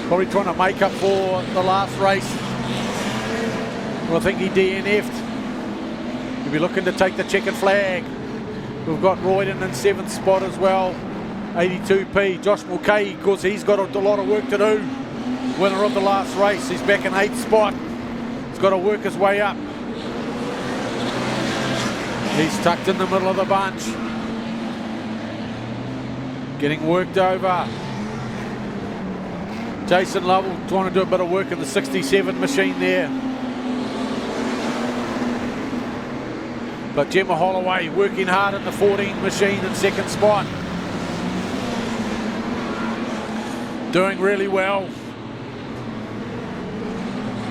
Probably trying to make up for the last race. Well, I think he DNF'd. He'll be looking to take the checkered flag. We've got Royden in 7th spot as well, 82p. Josh Mulcahy, of course, he's got a lot of work to do. Winner of the last race, he's back in 8th spot. He's got to work his way up. He's tucked in the middle of the bunch. Getting worked over. Jason Lovell trying to do a bit of work in the 67 machine there. But Gemma Holloway working hard in the 14 machine in 2nd spot. Doing really well.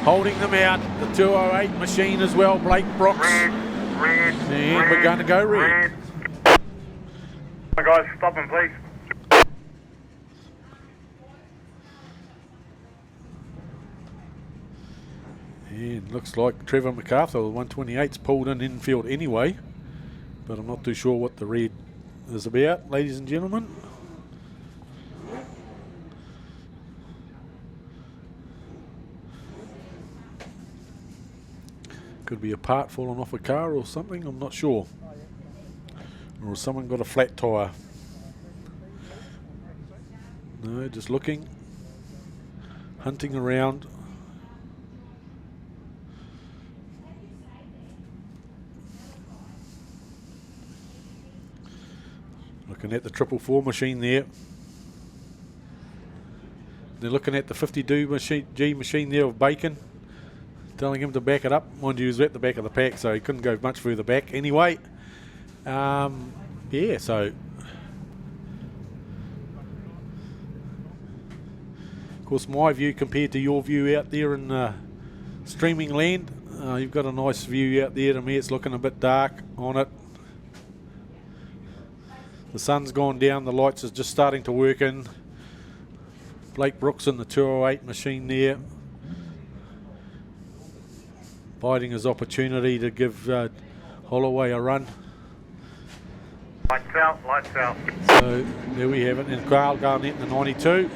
Holding them out, the 208 machine as well, Blake Brooks. Red, and we're going to go red. Guys, stop them, please. And looks like Trevor MacArthur, the 128's pulled in infield anyway. But I'm not too sure what the red is about, ladies and gentlemen. Could be a part falling off a car or something, I'm not sure. Or has someone got a flat tyre? No, just looking, hunting around. Looking at the 444 machine there. They're looking at the 52 machine, G machine there of Bacon. Telling him to back it up. Mind you, he was at the back of the pack, so he couldn't go much further back anyway. Yeah, so of course my view compared to your view out there in streaming land, you've got a nice view out there. To me it's looking a bit dark on it. The sun's gone down, the lights are just starting to work in. Blake Brooks in the 208 machine there, biding his opportunity to give Holloway a run. Lights out, lights out. So there we have it, and Carl Garnett in the 92.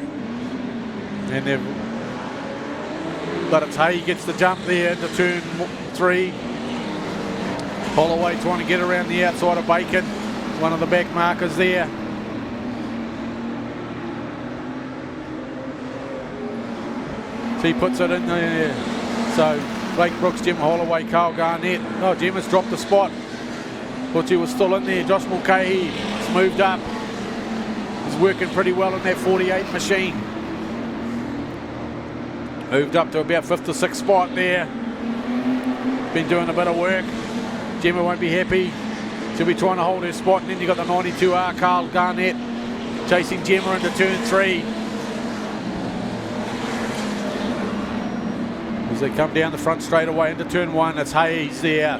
And but it's Hay gets the jump there into turn 3. Holloway trying to get around the outside of Bacon, one of the back markers there. So he puts it in there. So Blake Brooks, Gemma Holloway, Carl Garnett. Oh, Gemma's dropped the spot. Thought she was still in there. Josh Mulcahy has moved up. He's working pretty well in that 48 machine. Moved up to about 5th or 6th spot there. Been doing a bit of work. Gemma won't be happy. She'll be trying to hold her spot. And then you've got the 92R, Carl Garnett, chasing Gemma into turn 3. As they come down the front straight away into turn 1, it's Hayes there.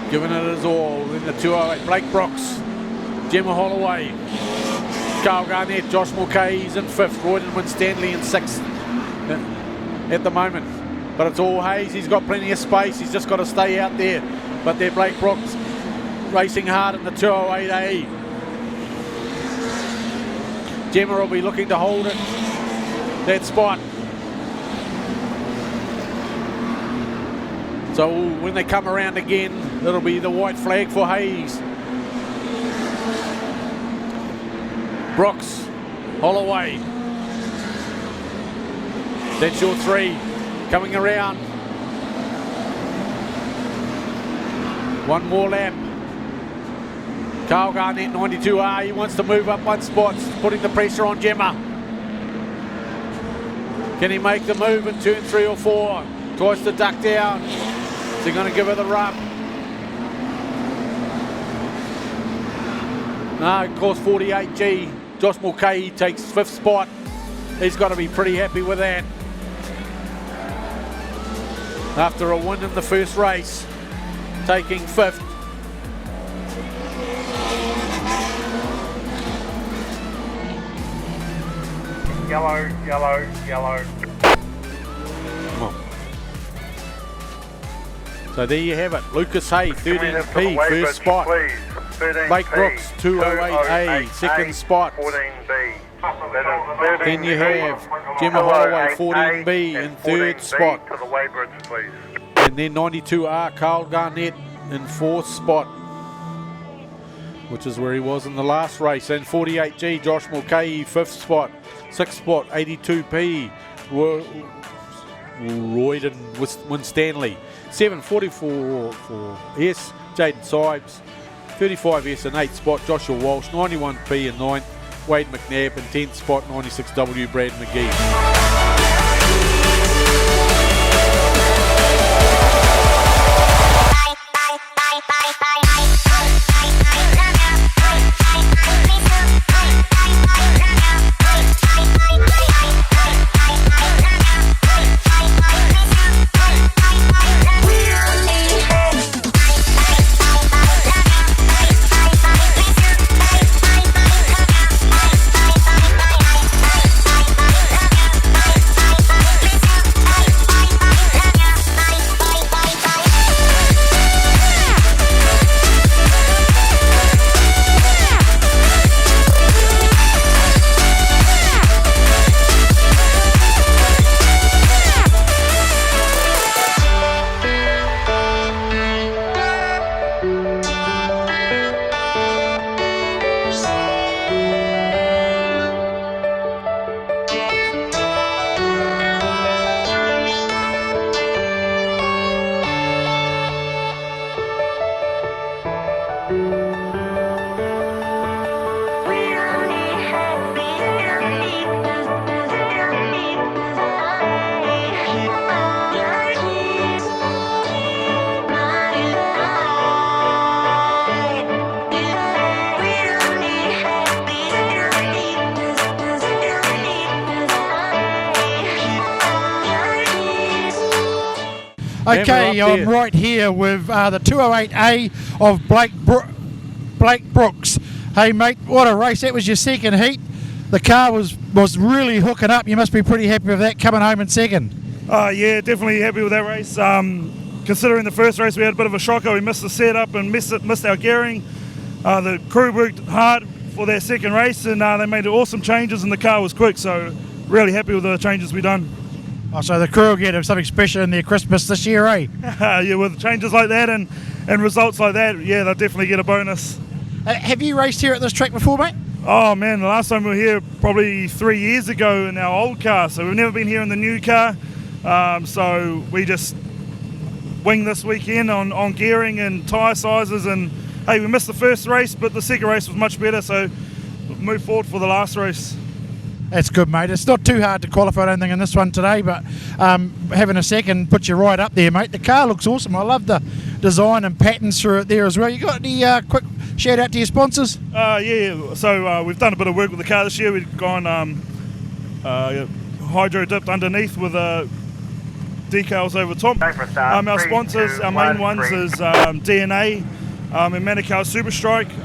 Giving it his all in the 208. Blake Brooks, Gemma Holloway, Carl Garnett, Josh Mulcahy's in 5th, Royden Winstanley in 6th at the moment. But it's all Hayes, he's got plenty of space, he's just got to stay out there. But there Blake Brooks racing hard in the 208A. Gemma will be looking to hold it, that spot. So when they come around again, it'll be the white flag for Hayes. Brooks, Holloway. That's your 3 coming around. One more lap. Carl Garnett, 92R. He wants to move up one spot, putting the pressure on Gemma. Can he make the move in turn 3 or 4? Tries to duck down. Is he going to give her the rub? No, of course, 48G. Josh Mulcahy takes 5th spot. He's got to be pretty happy with that. After a win in the first race, taking 5th. Yellow, yellow, yellow. Come on. So there you have it. Lucas Hay, 13P, first spot. Blake Brooks, 208A, second spot. 14B. Then you have Gemma Holloway, 14B, in third spot. To the weighbridge, please. And then 92R, Carl Garnett, in 4th spot, which is where he was in the last race. And 48G, Josh Mulcahy, 5th spot. 6th spot, 82P, Royden Winstanley. 744 for S, Jaden Sibes. 35S in 8th spot, Joshua Walsh. 91P in 9th, Wade McNabb. In 10th spot, 96W, Brad McGee. Okay, I'm right here with the 208A of Blake Brooks. Hey, mate, what a race. That was your second heat. The car was really hooking up. You must be pretty happy with that, coming home in second. Yeah, definitely happy with that race. Considering the first race we had a bit of a shocker. We missed the setup and missed our gearing. The crew worked hard for that second race, and they made awesome changes, and the car was quick, so really happy with the changes we done. Oh, so the crew will get something special in their Christmas this year, eh? Yeah, with changes like that and results like that, yeah, they'll definitely get a bonus. Have you raced here at this track before, mate? Oh man, the last time we were here probably 3 years ago in our old car, so we've never been here in the new car. So we just wing this weekend on gearing and tyre sizes, and hey, we missed the first race, but the second race was much better, so we've moved forward for the last race. That's good, mate. It's not too hard to qualify, I don't think, in this one today, but having a second puts you right up there, mate. The car looks awesome. I love the design and patterns through it there as well. You got any quick shout out to your sponsors? Yeah, so we've done a bit of work with the car this year. We've gone hydro dipped underneath with decals over top. Our sponsors, our main ones is DNA, and Manukau Superstrike,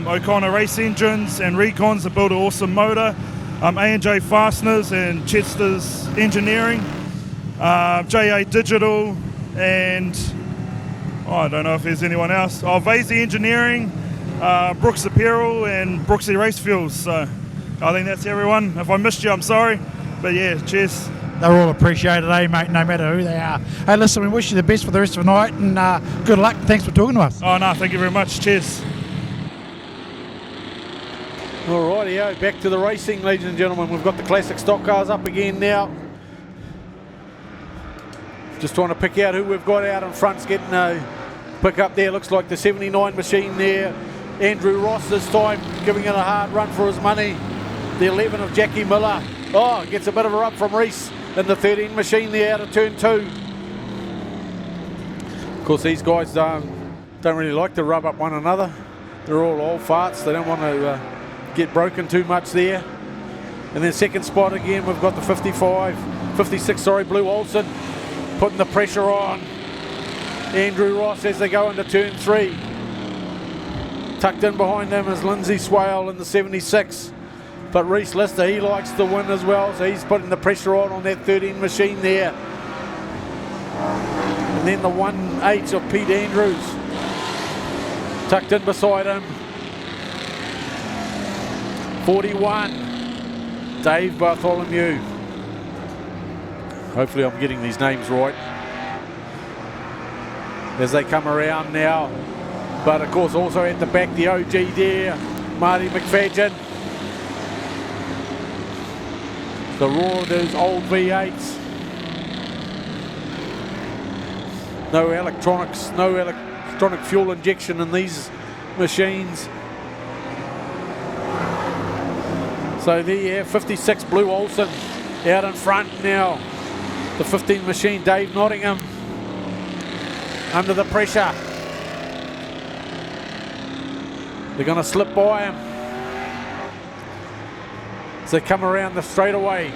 O'Connor Race Engines and Recons that build an awesome motor. A&J Fasteners and Chester's Engineering, JA Digital, and I don't know if there's anyone else. Vasey Engineering, Brooks Apparel, and Brooksy Race Fuels. So I think that's everyone. If I missed you, I'm sorry. But yeah, cheers. They're all appreciated, eh, mate, no matter who they are. Hey, listen, we wish you the best for the rest of the night, and good luck. Thanks for talking to us. Oh, no, thank you very much. Cheers. Alrighty, back to the racing, ladies and gentlemen. We've got the classic stock cars up again now. Just trying to pick out who we've got out in front. It's getting pick up there. Looks like the 79 machine there. Andrew Ross this time giving it a hard run for his money. The 11 of Jackie Miller. Oh, gets a bit of a rub from Reese in the 13 machine there out of turn 2. Of course, these guys don't really like to rub up one another. They're all old farts. They don't want to get broken too much there. And then second spot again, we've got the 56, Blue Olsen, putting the pressure on Andrew Ross as they go into turn 3. Tucked in behind them is Lindsay Swale in the 76. But Reese Lister, he likes to win as well, so he's putting the pressure on that 13 machine there. And then the 1-8 of Pete Andrews, tucked in beside him. 41. Dave Bartholomew. Hopefully I'm getting these names right as they come around now. But of course also at the back, the OG there, Marty McFadgen. The roar of those old V8s. No electronics, no electronic fuel injection in these machines. So there you have 56 Blue Olsen out in front now. The 15 machine, Dave Nottingham, under the pressure. They're going to slip by him as they come around the straightaway.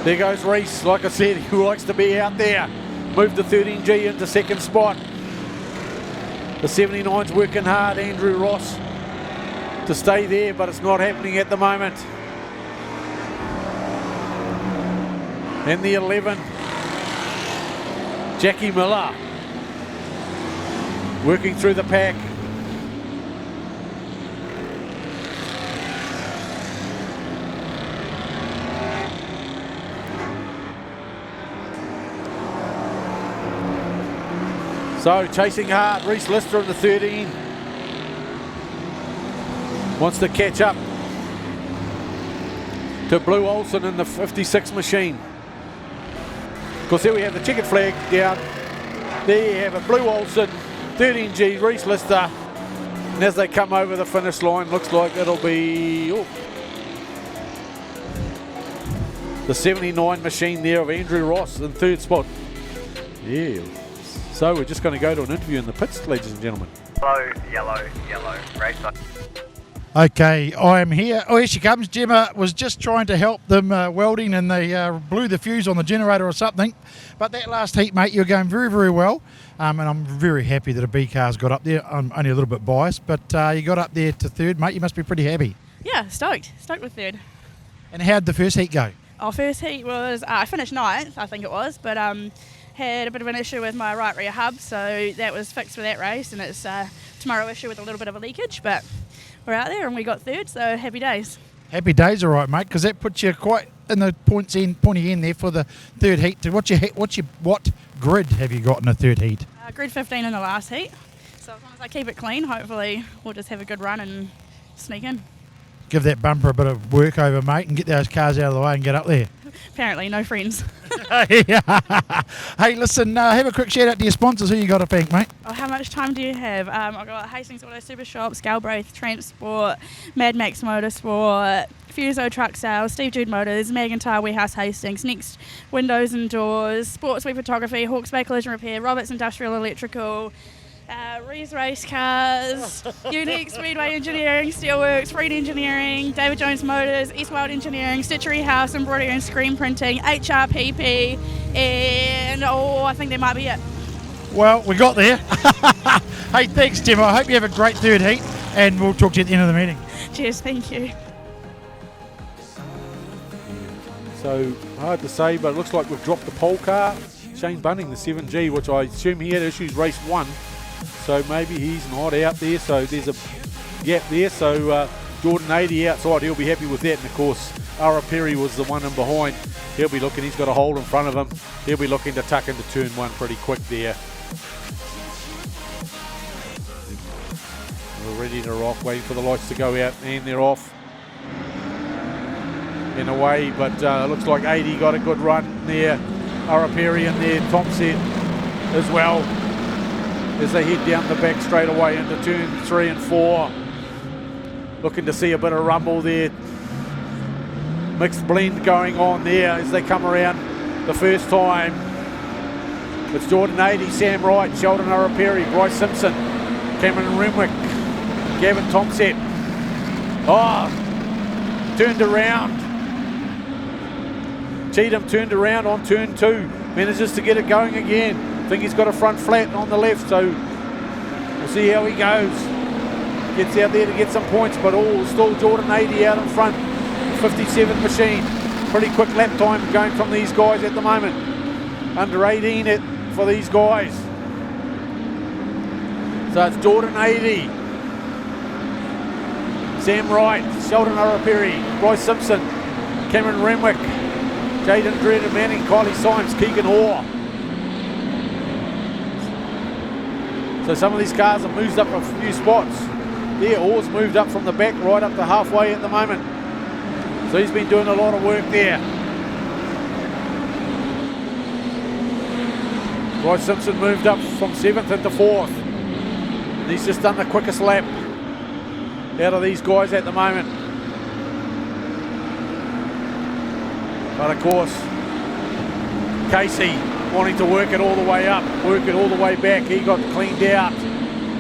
There goes Reese. Like I said, he likes to be out there. Moved the 13G into second spot. The 79's working hard, Andrew Ross, to stay there, but it's not happening at the moment. And the 11, Jackie Miller, working through the pack. So chasing hard, Reese Lister in the 13. Wants to catch up to Blue Olsen in the 56 machine. Of course, here we have the checkered flag down. There you have it, Blue Olsen, 13G, Reese Lister. And as they come over the finish line, looks like it'll be the 79 machine there of Andrew Ross in third spot. Yeah. So we're just going to go to an interview in the pits, ladies and gentlemen. Yellow, racer. Okay, I am here. Oh, here she comes. Gemma was just trying to help them welding, and they blew the fuse on the generator or something. But that last heat, mate, you're going very, very well. And I'm very happy that a B car's got up there. I'm only a little bit biased, but you got up there to third, mate. You must be pretty happy. Yeah, stoked with third. And how'd the first heat go? Our first heat was, I finished ninth, I think it was, but had a bit of an issue with my right rear hub, so that was fixed for that race, and it's tomorrow issue with a little bit of a leakage, but we're out there and we got third, so happy days. Happy days, all right, mate, because that puts you quite in the pointy end there for the third heat. What grid have you got in the third heat? Grid 15 in the last heat, so as long as I keep it clean, hopefully we'll just have a good run and sneak in. Give that bumper a bit of work over, mate, and get those cars out of the way and get up there. Apparently, no friends. Hey, listen, have a quick shout out to your sponsors. Who you got to thank, mate? Oh, how much time do you have? I've got Hastings Auto Super Shop, Galbraith Transport, Mad Max Motorsport, Fuso Truck Sales, Steve Jude Motors, Magentire Warehouse Hastings, Next Windows and Doors, Sportswear Photography, Hawke's Bay Collision Repair, Roberts Industrial Electrical, Rees Race Cars, Unique Speedway Engineering, Steelworks, Freed Engineering, David Jones Motors, Eastwild Engineering, Stitchery House, Embroidery and Screen Printing, HRPP, and I think that might be it. Well, we got there. Hey, thanks, Gemma. I hope you have a great third heat, and we'll talk to you at the end of the meeting. Cheers, thank you. So, hard to say, but it looks like we've dropped the pole car. Shane Bunning, the 7G, which I assume he had issues race 1. So maybe he's not out there, so there's a gap there. So Jordan 80 outside, he'll be happy with that. And of course, Ara Perry was the one in behind. He'll be looking, he's got a hole in front of him. He'll be looking to tuck into turn 1 pretty quick there. We're ready to rock, waiting for the lights to go out, and they're off. in a way, but looks like 80 got a good run there. Araperi in there, Thompson as well, as they head down the back straight away into turn 3 and 4. Looking to see a bit of rumble there. Mixed blend going on there as they come around the first time. It's Jordan 80, Sam Wright, Sheldon Araperi, Bryce Simpson, Cameron Renwick, Gavin Thompson. Turned around. Cheatham turned around on turn 2. Manages to get it going again. I think he's got a front flat on the left, so we'll see how he goes. Gets out there to get some points, but still Jordan 80 out in front. 57 machine. Pretty quick lap time going from these guys at the moment. Under 18 for these guys. So it's Jordan 80. Sam Wright, Sheldon Araperi, Bryce Simpson, Cameron Renwick, Jaden Dredd, Manning, Kylie Symes, Keegan Orr. So some of these cars have moved up a few spots. There, Orr's moved up from the back right up to halfway at the moment. So he's been doing a lot of work there. Bryce Simpson moved up from 7th into 4th. And he's just done the quickest lap out of these guys at the moment. But of course, Casey wanting to work it all the way up, work it all the way back. He got cleaned out.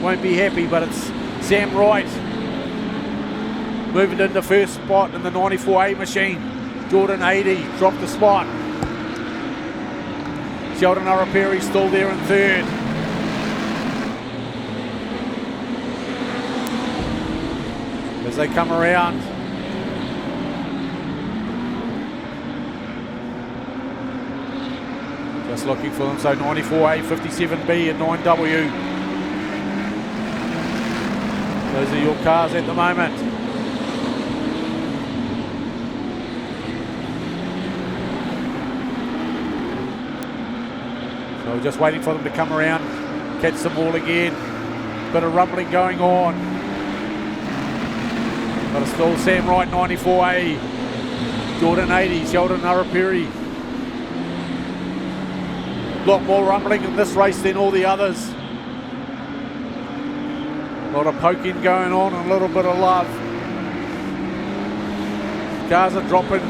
Won't be happy, but it's Sam Wright moving into first spot in the 94A machine. Jordan 80 dropped the spot. Sheldon Araperi still there in third. As they come around. Just looking for them. So 94A, 57B and 9W. Those are your cars at the moment. So we're just waiting for them to come around, catch them all again. Bit of rumbling going on. But it's still Sam Wright, 94A. Jordan 80, Sheldon Araperi. A lot more rumbling in this race than all the others. A lot of poking going on and a little bit of love. Cars are dropping.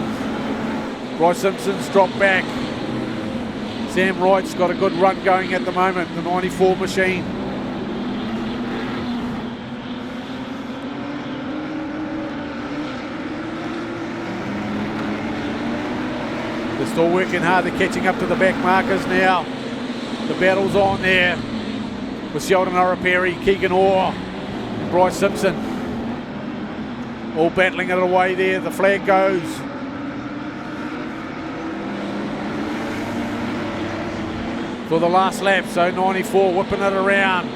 Bryce Simpson's dropped back. Sam Wright's got a good run going at the moment, the 94 machine. They're still working hard, they're catching up to the back markers now. The battle's on there with Sheldon Araperi, Keegan Orr, and Bryce Simpson. All battling it away there, the flag goes. For the last lap, so 94 whipping it around.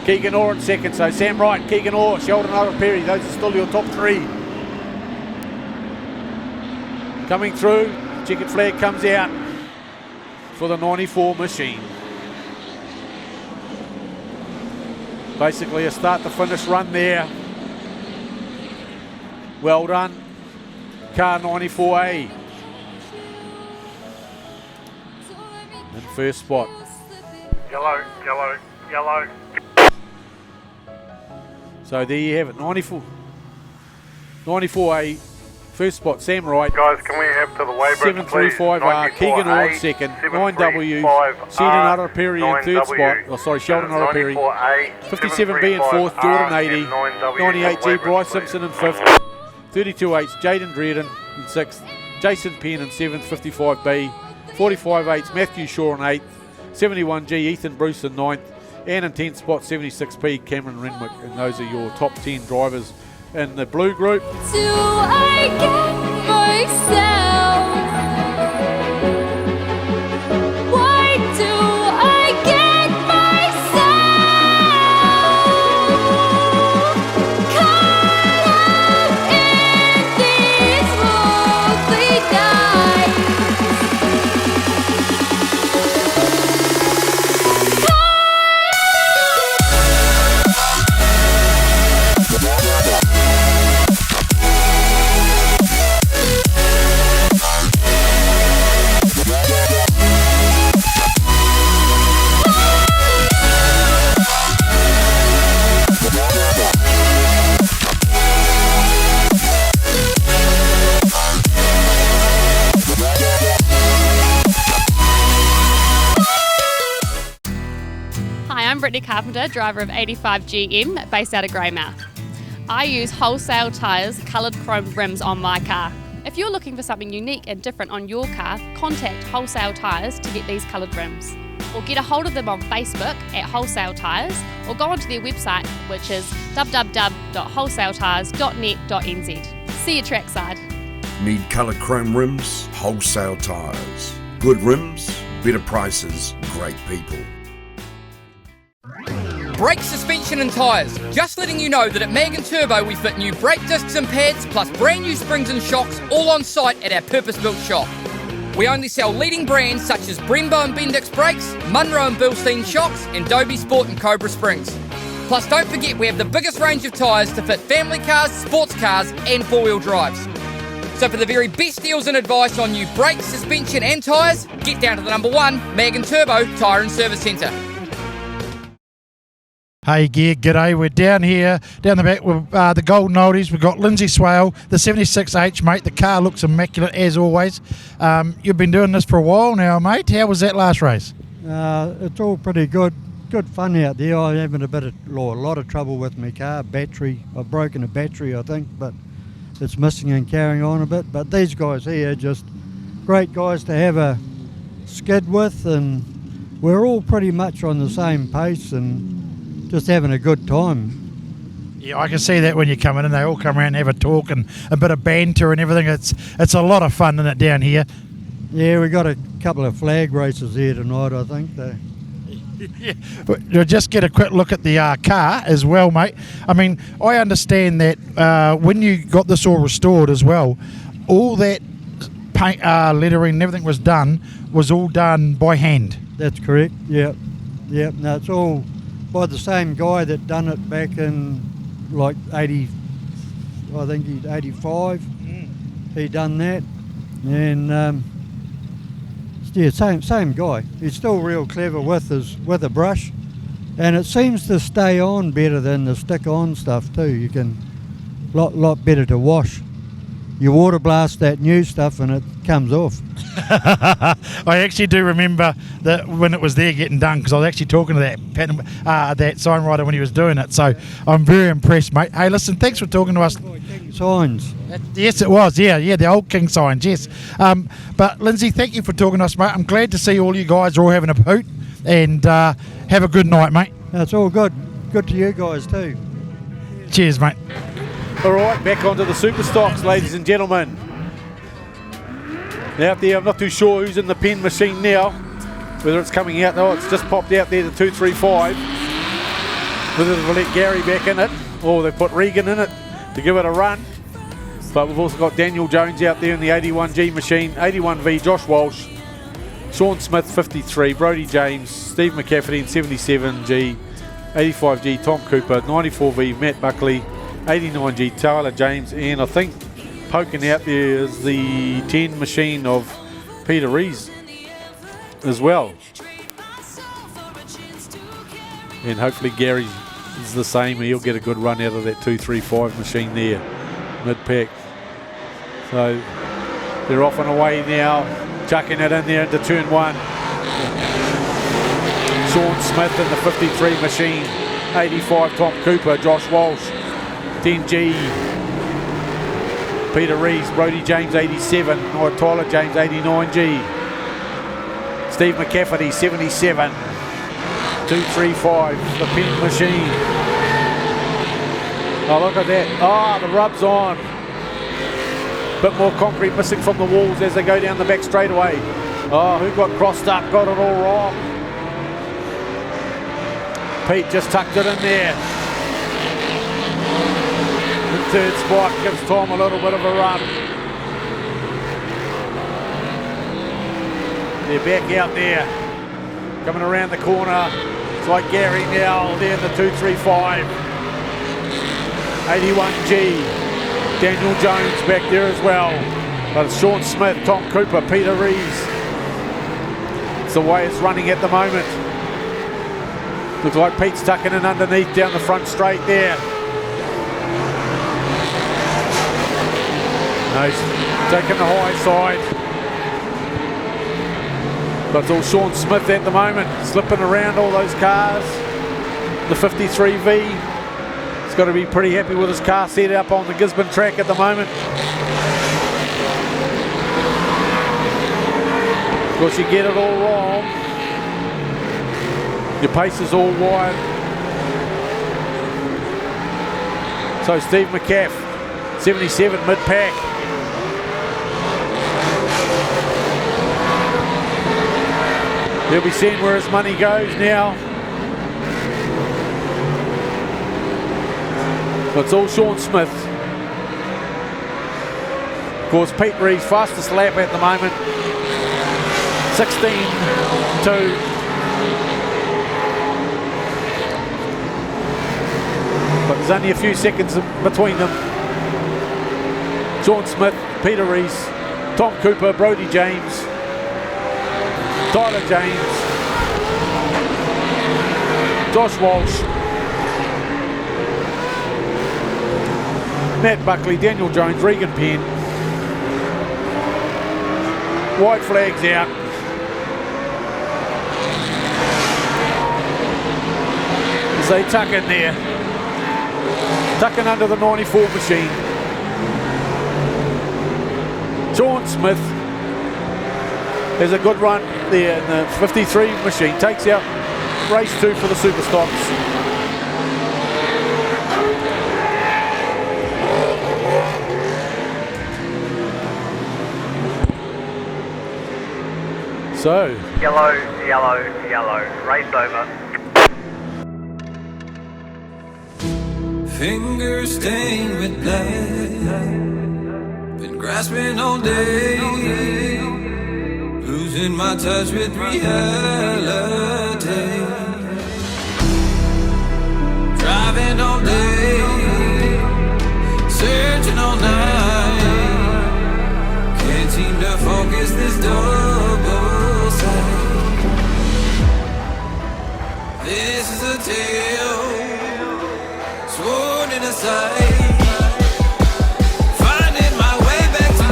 Keegan Orr in second, so Sam Wright, Keegan Orr, Sheldon Araperi, those are still your top 3. Coming through, checkered flag comes out for the 94 machine. Basically a start to finish run there. Well done, car 94A. In first spot. Yellow, yellow, yellow. So there you have it, 94A, first spot, Sam Wright. Guys, can we have to the Weybridge, 735R, Keegan Orr in second, 9W, Sheldon Araperi in third spot, Sheldon Araperi, 57B in fourth, Jordan 80, 98G, Bryce Simpson in fifth, 32H, Jaden Dredd in sixth, Jason Penn in seventh, 55B, 45H, Matthew Shaw in eighth, 71G, Ethan Bruce in ninth, and in 10th spot, 76P, Cameron Renwick. And those are your top 10 drivers in the blue group. Do I get myself? Why do I get myself caught up in these lonely nights? Carpenter, driver of 85 GM, based out of Greymouth. I use wholesale tyres, coloured chrome rims on my car. If you're looking for something unique and different on your car, contact Wholesale Tyres to get these coloured rims. Or get a hold of them on Facebook at Wholesale Tyres, or go onto their website, which is www.wholesaletyres.net.nz. See you trackside. Need coloured chrome rims? Wholesale Tyres. Good rims, better prices, great people. Brake suspension and tyres. Just letting you know that at Mag & Turbo we fit new brake discs and pads, plus brand new springs and shocks, all on site at our purpose-built shop. We only sell leading brands such as Brembo and Bendix brakes, Munro and Bilstein shocks, and Dobie Sport and Cobra springs. Plus don't forget we have the biggest range of tyres to fit family cars, sports cars and four-wheel drives. So for the very best deals and advice on new brakes, suspension and tyres, get down to the number 1 Mag & Turbo Tyre and Service Centre. Hey gear, g'day. We're down here, down the back with the Golden Oldies. We've got Lindsay Swale, the 76H, mate. The car looks immaculate as always. You've been doing this for a while now, mate. How was that last race? It's all pretty good. Good fun out there. I'm having a lot of trouble with my car. Battery. I've broken a battery, I think, but it's missing and carrying on a bit. But these guys here, just great guys to have a skid with, and we're all pretty much on the same pace and just having a good time. Yeah, I can see that when you're coming in. They all come around and have a talk and a bit of banter and everything. It's a lot of fun, isn't it, down here? Yeah, we got a couple of flag races here tonight, I think. Yeah. You'll just get a quick look at the car as well, mate. I mean, I understand that when you got this all restored as well, all that paint, lettering and everything was all done by hand. That's correct, yep. No, it's all by the same guy that done it back in like 80, I think he's 85. He done that, and yeah, same guy. He's still real clever with a brush, and it seems to stay on better than the stick-on stuff too. You can lot better to wash. You water blast that new stuff and it comes off. I actually do remember that when it was there getting done, because I was actually talking to that sign writer when he was doing it. So I'm very impressed, mate. Hey, listen, thanks for talking to us. Signs. Yes, it was. Yeah, the old King signs. Yes. But Lindsay, thank you for talking to us, mate. I'm glad to see all you guys are all having a hoot, and have a good night, mate. That's all good. Good to you guys too. Cheers, mate. All right, back onto the Super Stocks, ladies and gentlemen. Out there, I'm not too sure who's in the pen machine now, whether it's coming out. No, it's just popped out there, the 235. Whether they'll let Gary back in it, or they put Regan in it to give it a run. But we've also got Daniel Jones out there in the 81G machine, 81V Josh Walsh, Sean Smith 53, Brodie James, Steve McCafferty in 77G, 85G Tom Cooper, 94V Matt Buckley, 89G Tyler James, and I think poking out there is the 10 machine of Peter Rees as well. And hopefully Gary is the same. He'll get a good run out of that 235 machine there, mid-pack. So they're off and away now, chucking it in there into turn 1. Sean Smith in the 53 machine, 85 Tom Cooper, Josh Walsh, 10G, Peter Rees, Brodie James 87, Tyler James 89G, Steve McCafferty 77, 235, the pen machine. Oh, look at that. Oh, the rub's on. Bit more concrete missing from the walls as they go down the back straightaway. Oh, who got crossed up? Got it all wrong. Pete just tucked it in there. The third spot gives Tom a little bit of a run. They're back out there, coming around the corner. It's like Gary now, there in the 235. 81G, Daniel Jones back there as well. But it's Sean Smith, Tom Cooper, Peter Rees. It's the way it's running at the moment. Looks like Pete's tucking in underneath down the front straight there. No, he's taking the high side. But it's all Sean Smith at the moment, slipping around all those cars. the 53V. He's got to be pretty happy with his car set up on the Gisborne track at the moment. Of course, you get it all wrong. Your pace is all wide. So Steve McCaff, 77 mid-pack. He'll be seeing where his money goes now. So it's all Sean Smith. Of course, Pete Reeves, fastest lap at the moment. 16.2. But there's only a few seconds between them. Sean Smith, Peter Rees, Tom Cooper, Brodie James, Tyler James, Josh Walsh, Matt Buckley, Daniel Jones, Regan Penn. White flags out. As they tuck in there. Tucking under the 94 machine. Sean Smith has a good run there in the 53 machine. Takes out race 2 for the Super Stocks. So. Yellow, yellow, yellow. Race over. Fingers stained with blood. Been grasping all day. Losing my touch with reality. Driving all day. Searching all night. Can't seem to focus this double sight. This is a tale sworn in a sight. Finding my way back to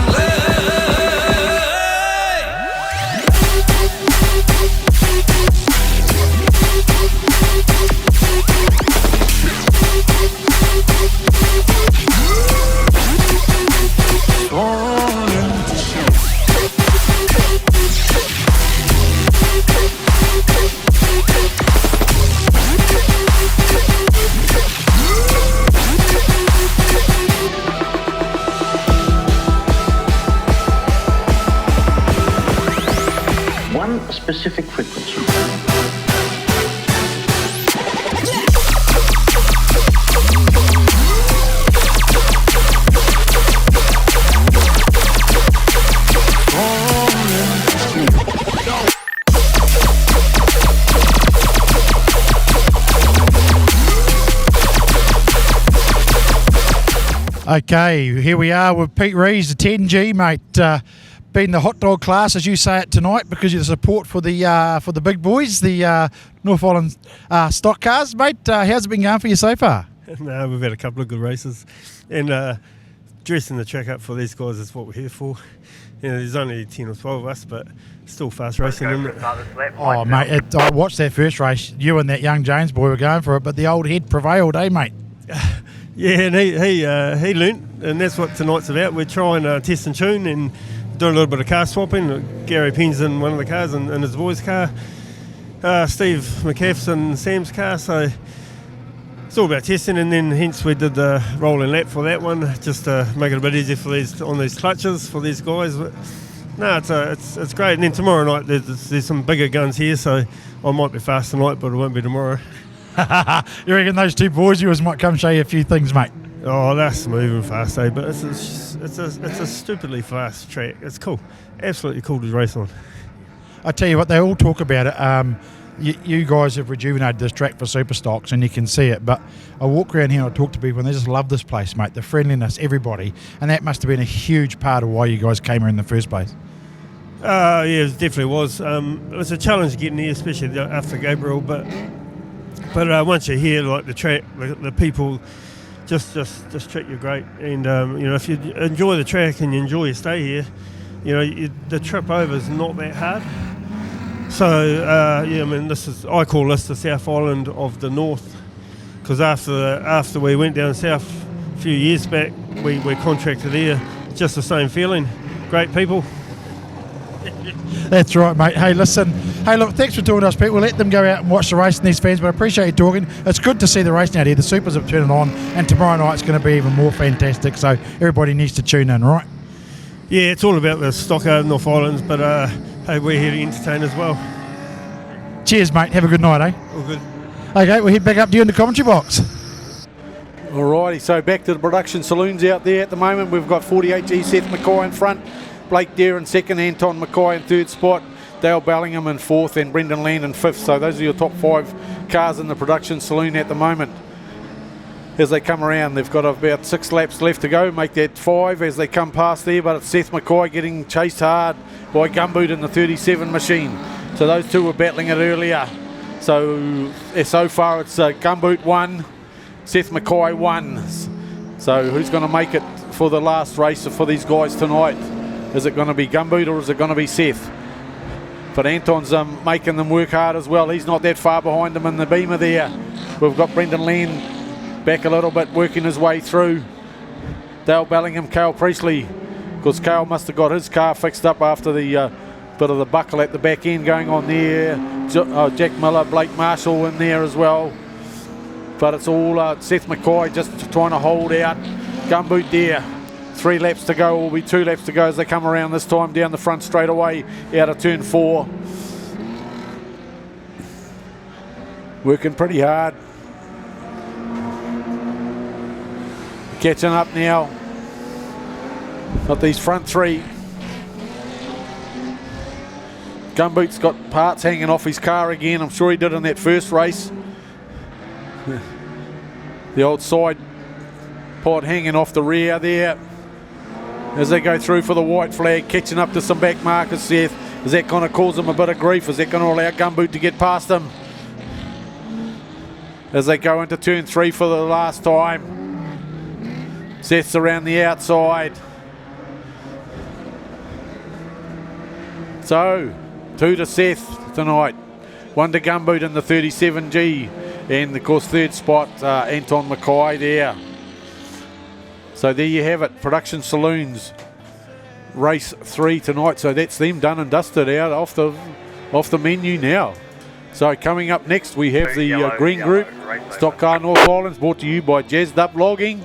specific frequency. Okay, here we are with Pete Rees, the 10G, mate. Been the hot dog class, as you say it tonight, because of the support for the big boys, the North Island stock cars, mate. How's it been going for you so far? No, we've had a couple of good races, and dressing the track up for these guys is what we're here for. You know, there's only 10 or 12 of us, but still fast racing, isn't it? Oh, mate, I watched that first race. You and that young James boy were going for it, but the old head prevailed, eh, mate? Yeah, and he learnt, and that's what tonight's about. We're trying to test and tune and doing a little bit of car swapping. Gary Penn's in one of the cars and his boy's car. Steve McCaff's in Sam's car, so it's all about testing, and then hence we did the rolling lap for that one, just to make it a bit easier for these on these clutches for these guys. But no, it's great. And then tomorrow night there's some bigger guns here, so I might be fast tonight, but it won't be tomorrow. You reckon those two boys of yours might come show you a few things, mate? Oh, that's moving fast, eh? But it's a stupidly fast track. It's cool, absolutely cool to race on. I tell you what, they all talk about it. You guys have rejuvenated this track for super stocks, and you can see it. But I walk around here and I talk to people, and they just love this place, mate. The friendliness, everybody, and that must have been a huge part of why you guys came here in the first place. Yeah, it definitely was. It was a challenge getting here, especially after Gabriel. But once you're here, like the track, the people just treat you great. And you know, if you enjoy the track and you enjoy your stay here, you know, the trip over is not that hard. So yeah, I mean, I call this the South Island of the North because after we went down south a few years back, we contracted there. Just the same feeling. Great people. That's right, mate. Hey, listen. Hey, look, thanks for talking to us, Pete. We'll let them go out and watch the race and these fans, but I appreciate you talking. It's good to see the racing out here. The Supers have turned it on, and tomorrow night's going to be even more fantastic, so everybody needs to tune in, right? Yeah, it's all about the Stockcar North Islands, but hey, we're here to entertain as well. Cheers, mate. Have a good night, eh? All good. Okay, we'll head back up to you in the commentary box. Alrighty, so back to the production saloons out there at the moment. We've got 48G Seth McCoy in front, Blake Dare in second, Anton McCoy in third spot, Dale Bellingham in fourth, and Brendan Land in fifth. So those are your top 5 cars in the production saloon at the moment. As they come around, they've got about 6 laps left to go, make that 5 as they come past there, but it's Seth McCoy getting chased hard by Gumboot in the 37 machine. So those two were battling it earlier. So far it's Gumboot 1, Seth McCoy 1. So who's going to make it for the last race for these guys tonight? Is it going to be Gumboot or is it going to be Seth? But Anton's making them work hard as well. He's not that far behind them in the beamer there. We've got Brendan Land back a little bit, working his way through. Dale Bellingham, Cale Priestley, because Cale must have got his car fixed up after the bit of the buckle at the back end going on there. Jack Miller, Blake Marshall in there as well. But it's all Seth McCoy just trying to hold out. Gumboot there. 3 laps to go, will be 2 laps to go as they come around this time down the front straight away out of turn 4. Working pretty hard. Catching up now. Got these front 3. Gumboot's got parts hanging off his car again. I'm sure he did in that first race. The old side pod hanging off the rear there. As they go through for the white flag, catching up to some back markers, Seth. Is that going to cause them a bit of grief? Is that going to allow Gumboot to get past them? As they go into turn 3 for the last time. Seth's around the outside. So, 2 to Seth tonight. 1 to Gumboot in the 37G. And of course, third spot, Anton McCoy there. So there you have it, Production Saloons, race 3 tonight. So that's them done and dusted out off the menu now. So coming up next, we have the Green Group, Stockcar North Islands, brought to you by Jazzed Up Logging.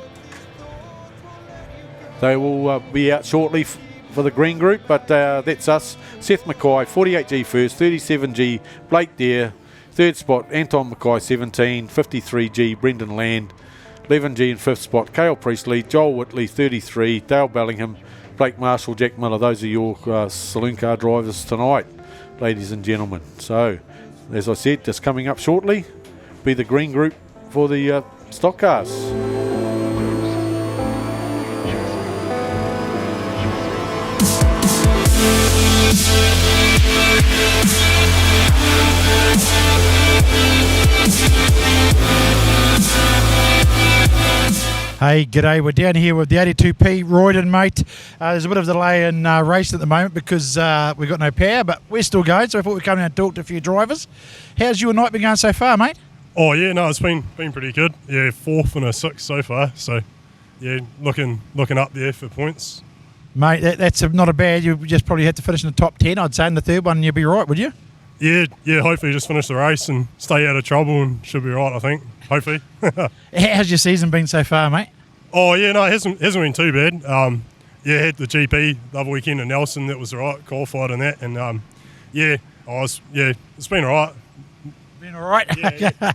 They will be out shortly for the Green Group, but that's us. Seth McCoy, 48G first, 37G, Blake Dare, third spot, Anton McCoy, 17, 53G, Brendan Land, 11G in fifth spot, Cale Priestley, Joel Whitley, 33, Dale Bellingham, Blake Marshall, Jack Miller. Those are your saloon car drivers tonight, ladies and gentlemen. So, as I said, just coming up shortly, be the Green Group for the stock cars. Hey, g'day. We're down here with the 82P Royden, mate. There's a bit of a delay in racing at the moment because we've got no power, but we're still going, so I thought we'd come down and talk to a few drivers. How's your night been going so far, mate? Oh, yeah, no, it's been pretty good. Yeah, 4th and a 6th so far, so, yeah, looking up there for points. Mate, that's not a bad. You just probably had to finish in the top 10, I'd say, in the third one, and you'll be right, would you? Yeah, hopefully just finish the race and stay out of trouble and should be right, I think, hopefully. How's your season been so far, mate? Oh, yeah, no, it hasn't been too bad. Had the GP the other weekend in Nelson, that was all right, qualified in that, and it's been all right. Been all right? Yeah.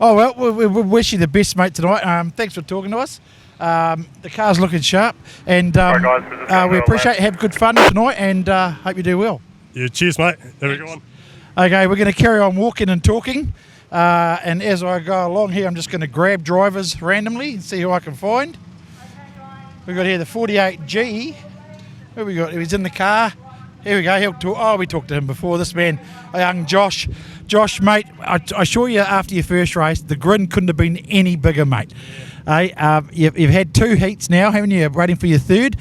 Oh, well, we wish you the best, mate, tonight. Thanks for talking to us. The car's looking sharp, and we appreciate it. Have good fun tonight, and hope you do well. Yeah, cheers, mate. Have a good one. Okay, we're going to carry on walking and talking. And as I go along here, I'm just going to grab drivers randomly and see who I can find. We've got here the 48G. Who we got? He's in the car. Here we go. He'll talk. Oh, we talked to him before. This man, young Josh. Josh, mate, I assure you after your first race, the grin couldn't have been any bigger, mate. Yeah. You've had 2 heats now, haven't you? Waiting for your third.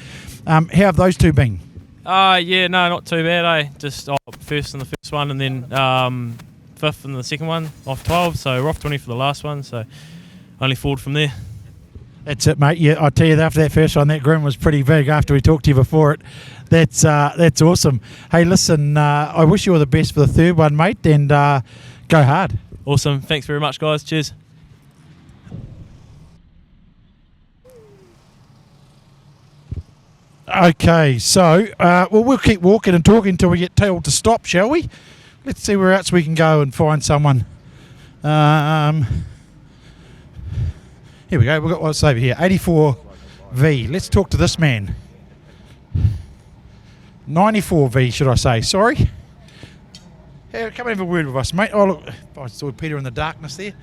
How have those 2 been? Yeah, no, not too bad, Just first in the first one and then 5th in the second one off 12, so we're off 20 for the last one. So only forward from there. That's it, mate. Yeah, I tell you, after that first one, that grin was pretty big. After we talked to you before it, that's awesome. Hey, listen, I wish you all the best for the third one, mate, and go hard. Awesome. Thanks very much, guys. Cheers. Okay, so we'll keep walking and talking until we get told to stop, shall we? Let's see where else we can go and find someone. Here we go. We've got what's over here. 84V. Let's talk to this man. 94V, should I say? Sorry. Hey, come and have a word with us, mate. Oh, look, I saw Peter in the darkness there.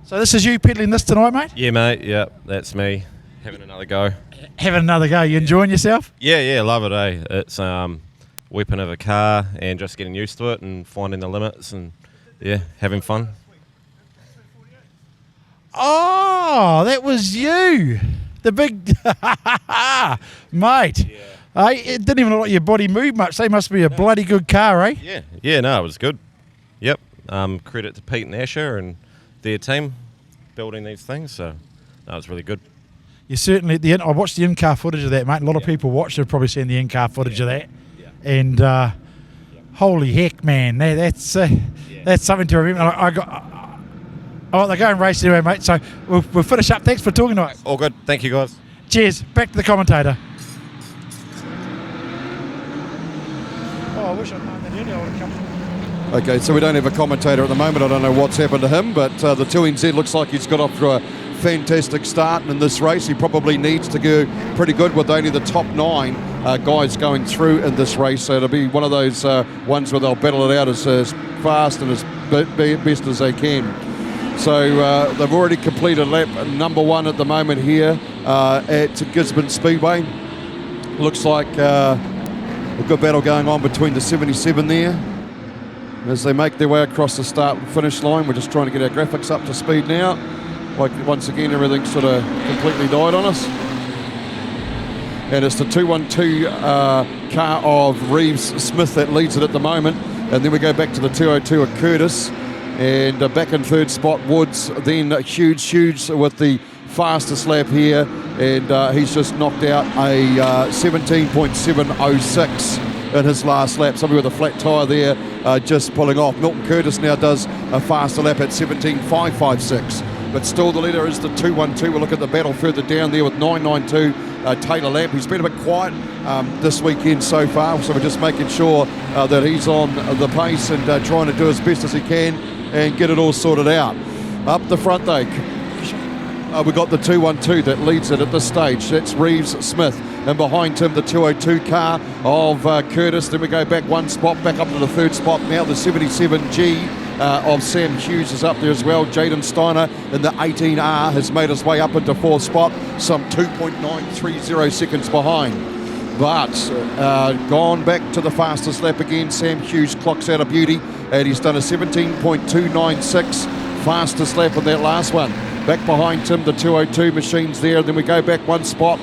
So this is you peddling this tonight, mate? Yeah, mate. Yeah, that's me. Having another go. Having another go. You enjoying yourself? Yeah, love it, eh? It's weapon of a car and just getting used to it and finding the limits and, yeah, having fun. Oh, that was you. The big... Mate. Yeah. It didn't even look like your body moved much. They must be a bloody good car, eh? Yeah, no, it was good. Yep. Credit to Pete and Asher and their team building these things, so no, it was really good. You certainly... I watched the in-car footage of that, mate. A lot of people watched it, probably seen the in-car footage of that. Yeah. And holy heck, man, that's something to remember. I got... Oh, they're going racing anyway, mate. So we'll finish up. Thanks for talking to us. All good. Thank you, guys. Cheers. Back to the commentator. Oh, I wish I'd known that earlier. I would have come. Okay, so we don't have a commentator at the moment. I don't know what's happened to him, but the 2NZ looks like he's got off to a fantastic start in this race. He probably needs to go pretty good with only the top 9 guys going through in this race. So it'll be one of those ones where they'll battle it out as fast and as best as they can. So they've already completed lap number 1 at the moment here at Gisborne Speedway. Looks like a good battle going on between the 77 there. As they make their way across the start and finish line, we're just trying to get our graphics up to speed now. Like once again, everything sort of completely died on us. And it's the 212 car of Reeves Smith that leads it at the moment. And then we go back to the 202 of Curtis. And back in third spot, Woods. Then huge with the fastest lap here. And he's just knocked out a 17.706 in his last lap. Somebody with a flat tyre there just pulling off. Milton Curtis now does a faster lap at 17.556. But still the leader is the 212. We'll look at the battle further down there with 992 Taylor Lamp. He's been a bit quiet this weekend so far, so we're just making sure that he's on the pace and trying to do as best as he can and get it all sorted out. Up the front though, we've got the 212 that leads it at this stage. That's Reeves Smith. And behind him, the 202 car of Curtis. Then we go back one spot, back up to the third spot. Now the 77G of Sam Hughes is up there as well. Jaden Steiner in the 18R has made his way up into fourth spot, some 2.930 seconds behind. But gone back to the fastest lap again. Sam Hughes clocks out a beauty, and he's done a 17.296 fastest lap of that last one. Back behind him, the 202 machines there. Then we go back one spot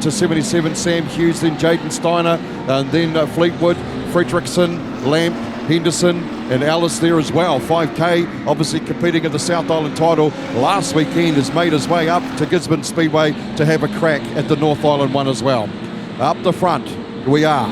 to 77, Sam Hughes, then Jaden Steiner, and then Fleetwood, Fredrickson, Lamp, Henderson, and Ellis there as well. 5K, obviously competing at the South Island title last weekend, has made his way up to Gisborne Speedway to have a crack at the North Island one as well. Up the front we are,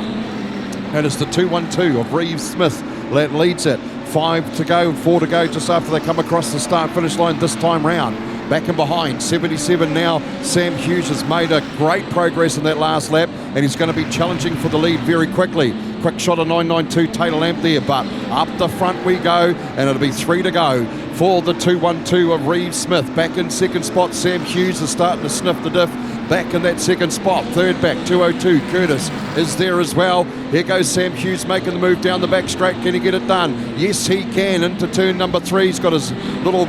and it's the 212 of Reeves Smith that leads it. 5 to go, 4 to go just after they come across the start-finish line this time round. Back and behind, 77 now. Sam Hughes has made a great progress in that last lap, and he's going to be challenging for the lead very quickly. Quick shot of 992 Taylor Lamp there, but up the front we go, and it'll be 3 to go for the 212 of Reeves Smith. Back in second spot, Sam Hughes is starting to sniff the diff. Back in that second spot, third back, 202 Curtis is there as well. Here goes Sam Hughes making the move down the back straight. Can he get it done? Yes, he can. Into turn number 3. He's got his little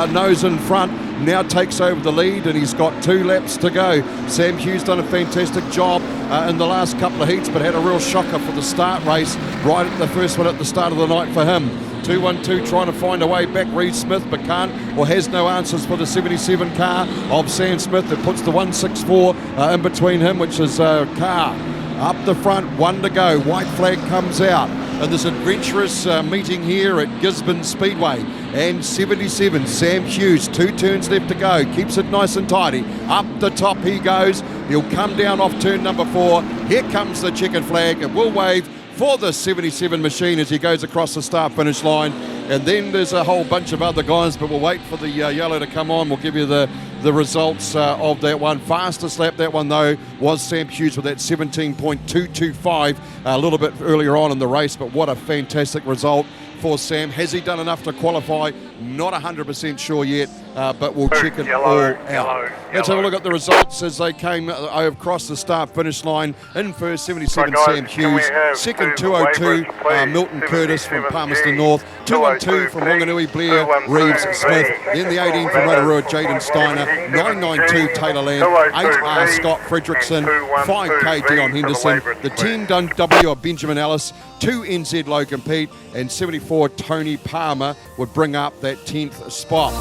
nose in front, now takes over the lead, and he's got 2 laps to go. Sam Hughes done a fantastic job in the last couple of heats, but had a real shocker for the start race right at the first one at the start of the night for him. 212 trying to find a way back. Reeves Smith, but can't or has no answers for the 77 car of Sam Smith that puts the 164 in between him, which is Carr. Up the front, 1 to go. White flag comes out. in this adventurous meeting here at Gisborne Speedway. And 77, Sam Hughes, 2 turns left to go, keeps it nice and tidy. Up the top he goes. He'll come down off turn number 4. Here comes the checkered flag. It will wave for the 77 machine as he goes across the start-finish line. And then there's a whole bunch of other guys, but we'll wait for the yellow to come on. We'll give you the results of that one. Fastest lap, that one though, was Sam Hughes with that 17.225 a little bit earlier on in the race, but what a fantastic result for Sam. Has he done enough to qualify? Not 100% sure yet, but we'll check it all out. Let's have a look at the results as they came across the start-finish line. In first, 77 Sam Hughes. Second, 202 Milton Curtis from Palmerston North. 212 from Wanganui, Blair Reeves Smith. Then the 18 from Rotorua, Jaden Steiner. 992 Taylor Lamb. 8R Scott Fredrickson. 5K Dion Henderson. The 10 W of Benjamin Ellis. 2 NZ Logan Pete. And 74 Tony Palmer would bring up that 10th spot.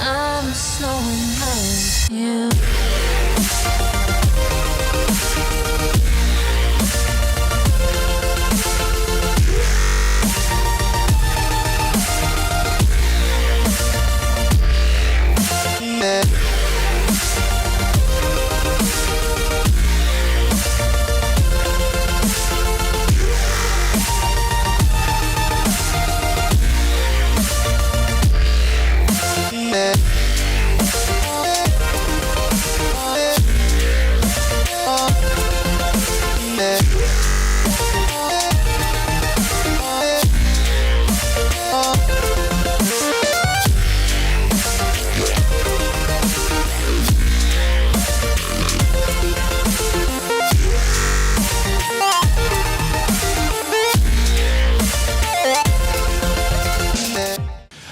I'm so in love with you.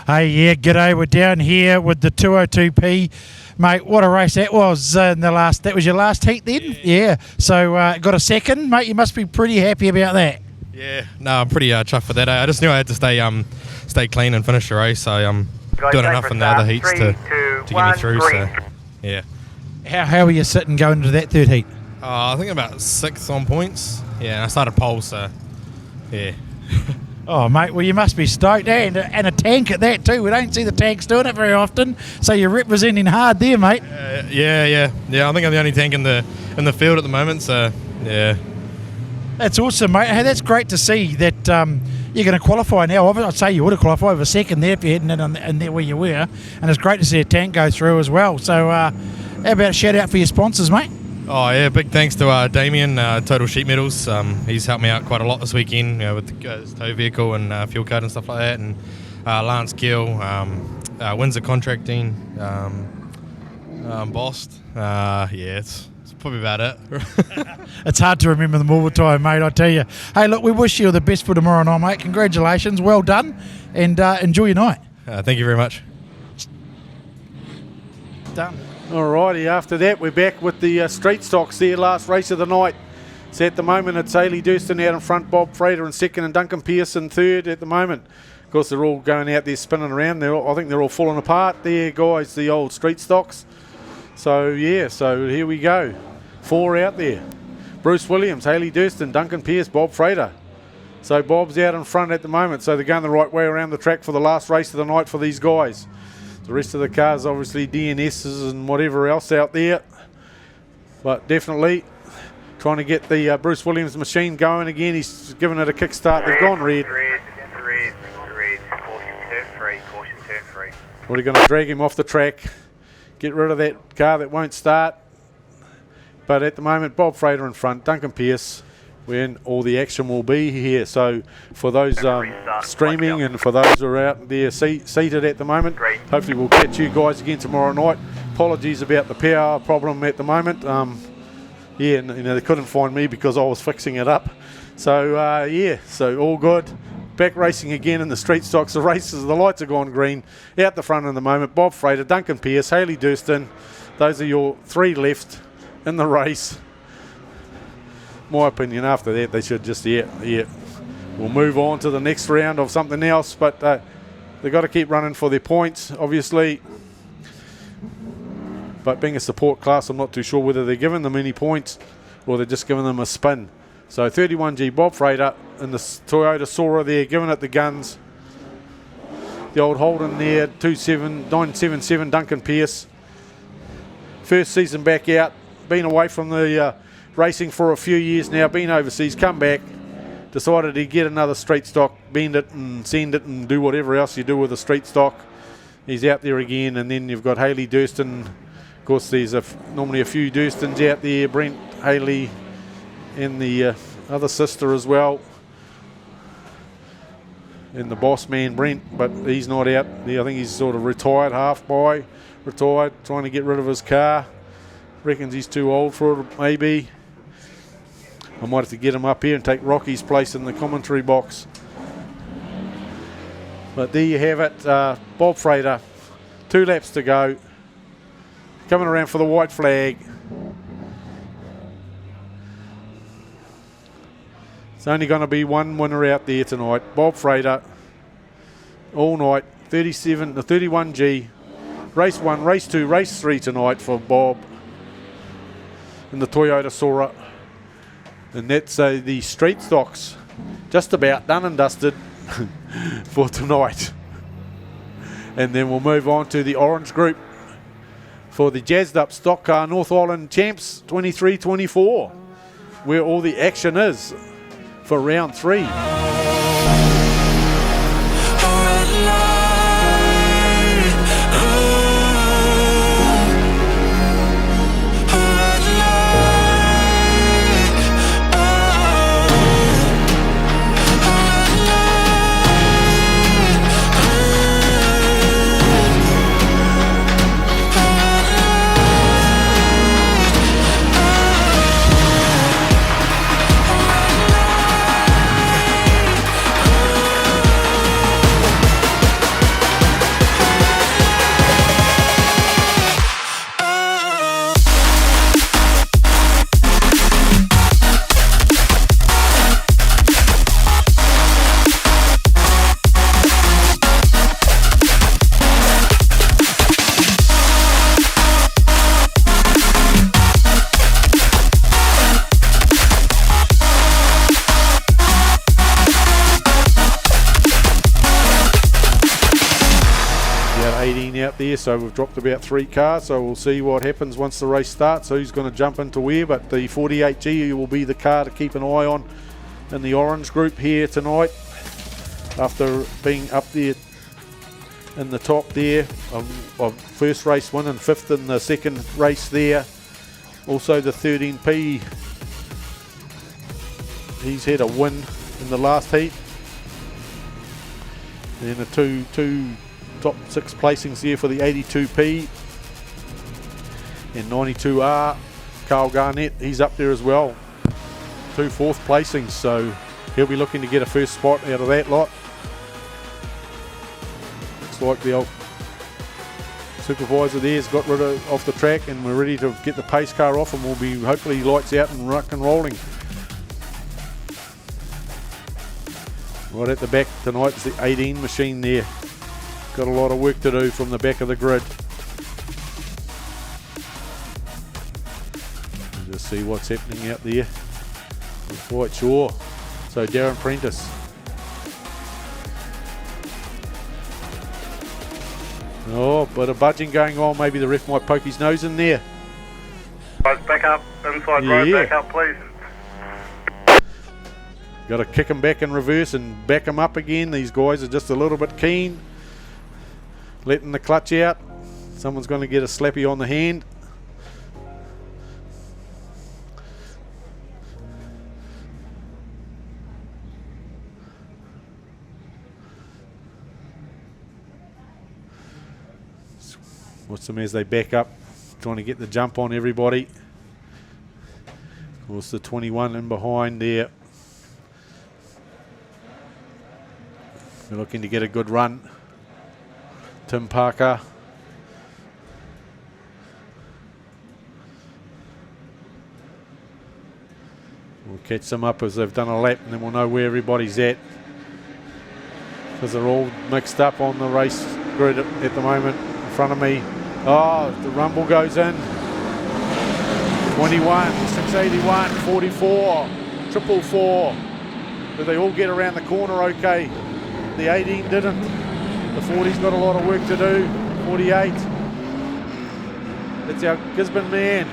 Hey, yeah, g'day. We're down here with the 202P. Mate, what a race that was in the last. That was your last heat then? Yeah. So got a second, mate. You must be pretty happy about that. Yeah. No, I'm pretty chuffed with that. I just knew I had to stay clean and finish the race. So I'm doing enough in the other heats to get me through. So yeah. How were you sitting going into that third heat? I think about 6th on points. Yeah, and I started pole, so yeah. Oh, mate, well, you must be stoked, and a tank at that too. We don't see the tanks doing it very often, so you're representing hard there, mate. Yeah. I think I'm the only tank in the field at the moment, so yeah. That's awesome, mate. Hey, that's great to see that you're going to qualify now. I'd say you would have qualified with a second there if you're heading in there where you were, and it's great to see a tank go through as well. So, how about a shout out for your sponsors, mate? Oh yeah, big thanks to Damien, Total Sheet Metals. He's helped me out quite a lot this weekend, with his tow vehicle and fuel card and stuff like that. And Lance Gill, Windsor Contracting, Bost. Yeah, it's probably about it. It's hard to remember them all the time, mate, I tell you. Hey, look, we wish you the best for tomorrow night, mate. Congratulations, well done, and enjoy your night. Thank you very much. Done. Alrighty, after that we're back with the street stocks there, last race of the night. So at the moment it's Ailey Durston out in front, Bob Frater in second and Duncan Pearson third at the moment. Of course they're all going out there spinning around. I think they're all falling apart there, guys, the old street stocks. So yeah, so here we go. 4 out there. Bruce Williams, Ailey Durston, Duncan Pearce, Bob Frater. So Bob's out in front at the moment, so they're going the right way around the track for the last race of the night for these guys. The rest of the cars, obviously DNSs and whatever else out there. But definitely trying to get the Bruce Williams machine going again. He's given it a kickstart. They've gone red. Red. Caution turn free. We're going to drag him off the track. Get rid of that car that won't start. But at the moment, Bob Frater in front, Duncan Pearce, when all the action will be here. So for those streaming and for those who are out there seated at the moment, hopefully we'll catch you guys again tomorrow night. Apologies about the power problem at the moment. Yeah, they couldn't find me because I was fixing it up. So yeah, so all good. Back racing again in the street stocks. The races, the lights are gone green. Out the front at the moment, Bob Frater, Duncan Pearce, Ailey Durston. Those are your 3 left in the race. my opinion, after that, they should just, we'll move on to the next round of something else, but they've got to keep running for their points, obviously. But being a support class, I'm not too sure whether they're giving them any points or they're just giving them a spin. So 31G Bob Freighter in the Toyota Sora there, giving it the guns. The old Holden there, 977 Duncan Pierce. First season back out, been away from the racing for a few years now, been overseas, come back, decided to get another street stock, bend it and send it and do whatever else you do with a street stock. He's out there again, and then you've got Haley Durston. Of course, there's normally a few Durstons out there, Brent, Haley, and the other sister as well. And the boss man, Brent, but he's not out. I think he's sort of retired, retired, trying to get rid of his car. Reckons he's too old for it, maybe. I might have to get him up here and take Rocky's place in the commentary box. But there you have it, Bob Freighter, 2 laps to go. Coming around for the white flag. It's only going to be one winner out there tonight. Bob Freighter, all night, 31G. Race 1, race 2, race 3 tonight for Bob in the Toyota Sora. And that's the street stocks just about done and dusted for tonight. And then we'll move on to the orange group for the jazzed up Stockcar North Island Champs 23-24, where all the action is for round 3. Out there, so we've dropped about 3 cars, so we'll see what happens once the race starts, who's going to jump into where, but the 48G will be the car to keep an eye on in the orange group here tonight, after being up there in the top there of first race win and 5th in the second race there. Also the 13P, he's had a win in the last heat, and the two top 6 placings here for the 82P and 92R. Carl Garnett, he's up there as well. 2 4th placings, so he'll be looking to get a first spot out of that lot. Looks like the old supervisor there's got rid of off the track, and we're ready to get the pace car off, and we'll be hopefully lights out and rock and rolling. Right at the back tonight is the 18 machine there. Got a lot of work to do from the back of the grid. Just see what's happening out there. Not quite sure. So Darren Prentice. Oh, bit of budging going on. Maybe the ref might poke his nose in there. Back up, inside road, back up please. Got to kick him back in reverse and back him up again. These guys are just a little bit keen. Letting the clutch out. Someone's going to get a slappy on the hand. Watch them as they back up, trying to get the jump on everybody. Of course, the 21 in behind there. They're looking to get a good run. Tim Parker. We'll catch them up as they've done a lap, and then we'll know where everybody's at, because they're all mixed up on the race grid at the moment. In front of me, oh, the rumble goes in. 21, 681, 44, 444. Did they all get around the corner okay? The 18 didn't. The 40's got a lot of work to do. 48. That's our Gisborne man.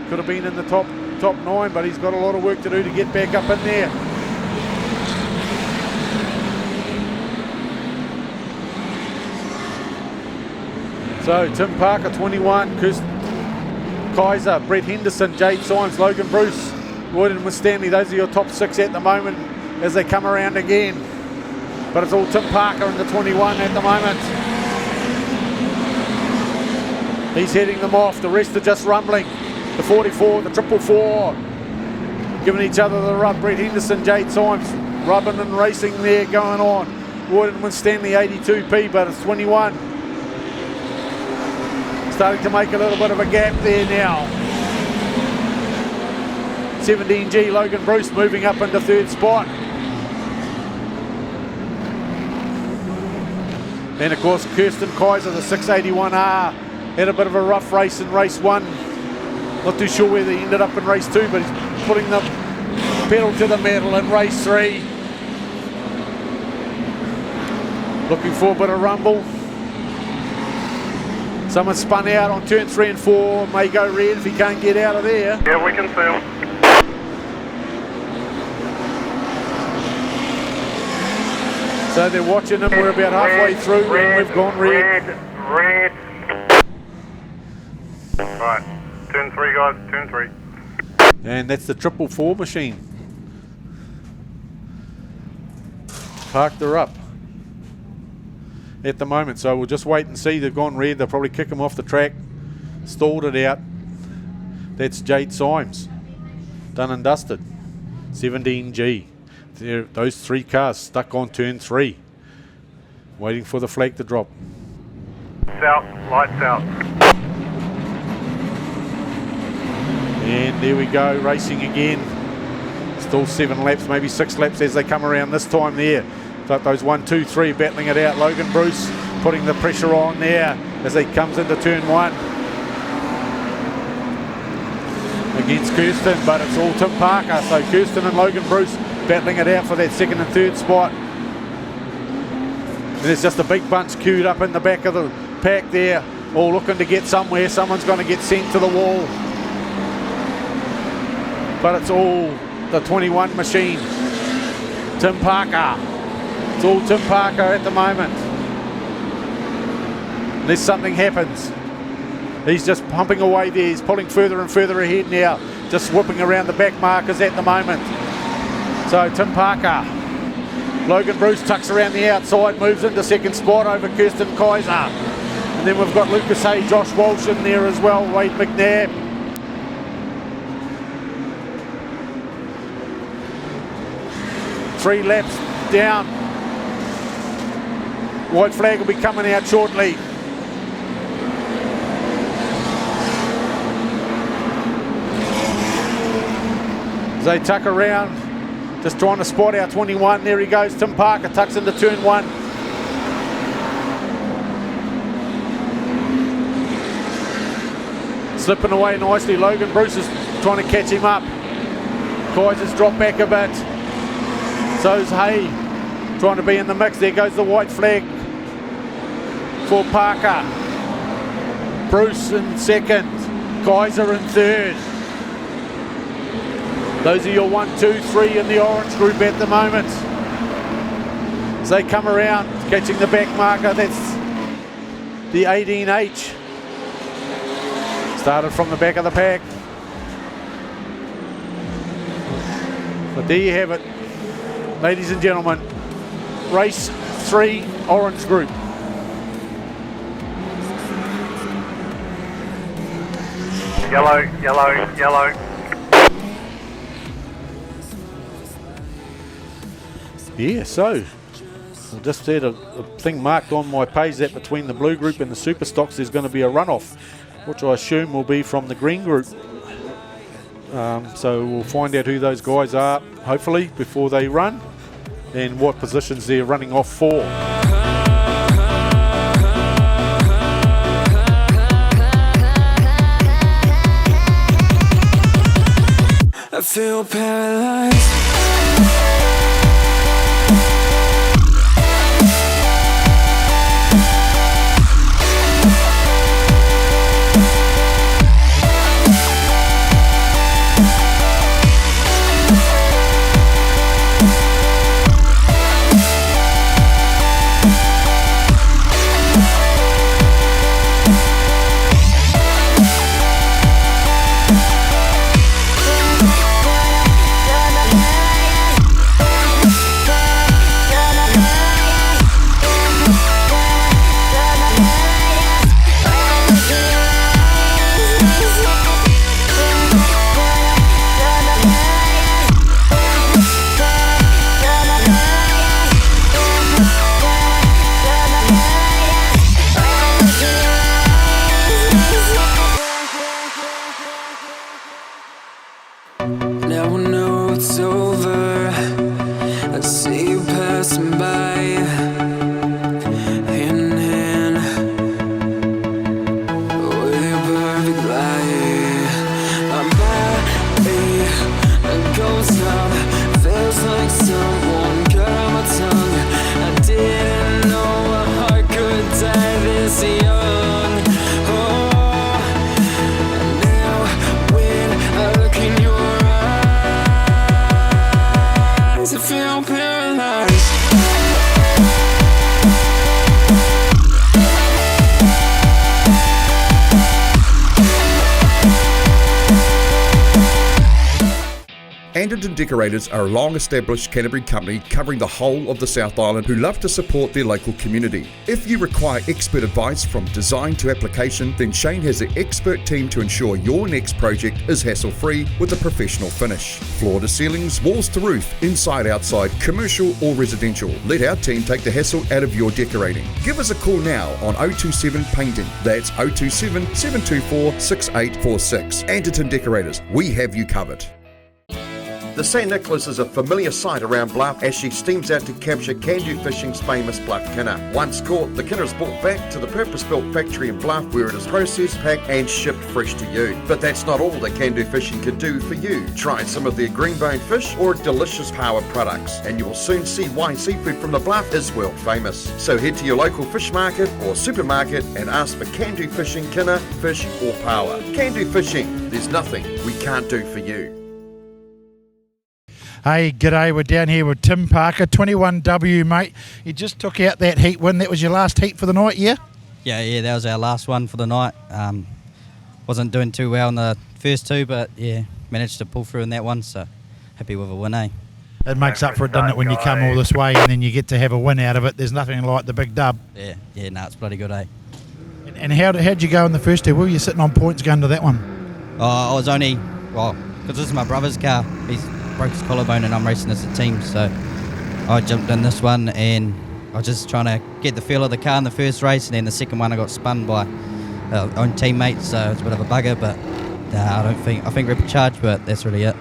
Could have been in the top 9, but he's got a lot of work to do to get back up in there. So Tim Parker, 21, Kaiser, Brett Henderson, Jade Symes, Logan Bruce, Gordon with Stanley. Those are your top 6 at the moment as they come around again. But it's all Tim Parker in the 21 at the moment. He's heading them off. The rest are just rumbling. The 44, the 444, giving each other the rub. Brett Henderson, Jade Symes, rubbing and racing there going on. Gordon with Stanley, 82p, but it's 21. Starting to make a little bit of a gap there now. 17G, Logan Bruce moving up into 3rd spot. And of course Kirsten Kaiser, the 681R, had a bit of a rough race in race 1. Not too sure where they ended up in race 2, but he's putting the pedal to the metal in race 3. Looking for a bit of rumble. Someone spun out on turn 3 and 4, may go red if he can't get out of there. Yeah, we can see him. So they're watching him, we're about halfway through and we've gone red. Red. Right, turn 3 guys, turn 3. And that's the 444 machine. Parked her up at the moment, so we'll just wait and see. They've gone red, they'll probably kick him off the track, stalled it out. That's Jade Symes, done and dusted. 17G. Those 3 cars stuck on turn 3, waiting for the flag to drop. South, lights out. And there we go, racing again. Still 7 laps, maybe 6 laps as they come around this time there. But those 1, 2, 3 battling it out. Logan Bruce putting the pressure on there as he comes into turn 1. Against Kirsten, but it's all Tim Parker. So Kirsten and Logan Bruce battling it out for that 2nd and 3rd spot. And there's just a big bunch queued up in the back of the pack there, all looking to get somewhere. Someone's going to get sent to the wall. But it's all the 21 machine. Tim Parker. It's all Tim Parker at the moment. Unless something happens. He's just pumping away there. He's pulling further and further ahead now. Just whipping around the back markers at the moment. So Tim Parker. Logan Bruce tucks around the outside, moves into 2nd spot over Kirsten Kaiser. And then we've got Lucas Hay, Josh Walsh in there as well, Wade McNabb. Three laps down. White flag will be coming out shortly. As they tuck around, just trying to spot our 21. There he goes, Tim Parker tucks into turn 1. Slipping away nicely. Logan Bruce is trying to catch him up. Kaiser's dropped back a bit. So's Hay trying to be in the mix. There goes the white flag for Parker. Bruce in 2nd. Kaiser in 3rd. Those are your 1, 2, 3 in the orange group at the moment. As they come around, catching the back marker, that's the 18H. Started from the back of the pack. But there you have it, ladies and gentlemen. Race 3, orange group. Yellow, yellow, yellow. Yeah, so I just had a thing marked on my page that between the blue group and the super stocks there's going to be a runoff, which I assume will be from the green group. So we'll find out who those guys are, hopefully, before they run, and what positions they're running off for. I feel paralyzed. Now I know it's over. I see you passing by, hand in hand, with your perfect light. My body goes numb, feels like someone cut my tongue. I didn't know my heart could die this young. Oh, now when I look in your I feel paralyzed. Anderton Decorators are a long-established Canterbury company covering the whole of the South Island who love to support their local community. If you require expert advice from design to application, then Shane has the expert team to ensure your next project is hassle-free with a professional finish. Floor to ceilings, walls to roof, inside, outside, commercial or residential. Let our team take the hassle out of your decorating. Give us a call now on 027 Painting. That's 027 724 6846. Anderton Decorators, we have you covered. The St. Nicholas is a familiar sight around Bluff as she steams out to capture Can-Do Fishing's famous Bluff Kinner. Once caught, the Kinner is brought back to the purpose-built factory in Bluff where it is processed, packed and shipped fresh to you. But that's not all that Can-Do Fishing can do for you. Try some of their green-boned fish or delicious power products and you will soon see why seafood from the Bluff is world famous. So head to your local fish market or supermarket and ask for Can-Do Fishing Kinner, fish or power. Can-Do Fishing, there's nothing we can't do for you. Hey, g'day, we're down here with Tim Parker, 21W, mate. You just took out that heat win. That was your last heat for the night, yeah? Yeah, that was our last one for the night. Wasn't doing too well in the first two, but yeah, managed to pull through in that one, so happy with a win, eh? It makes up for it, doesn't it, when you come all this way and then you get to have a win out of it. There's nothing like the big dub. Yeah, it's bloody good, eh? And how'd you go in the first two? Were you sitting on points going to that one? I was only, because this is my brother's car. He's broke his collarbone and I'm racing as a team, so I jumped in this one and I was just trying to get the feel of the car in the first race, and then the second one I got spun by our own teammate, so it's a bit of a bugger, but I think Ripper charged, but that's really it.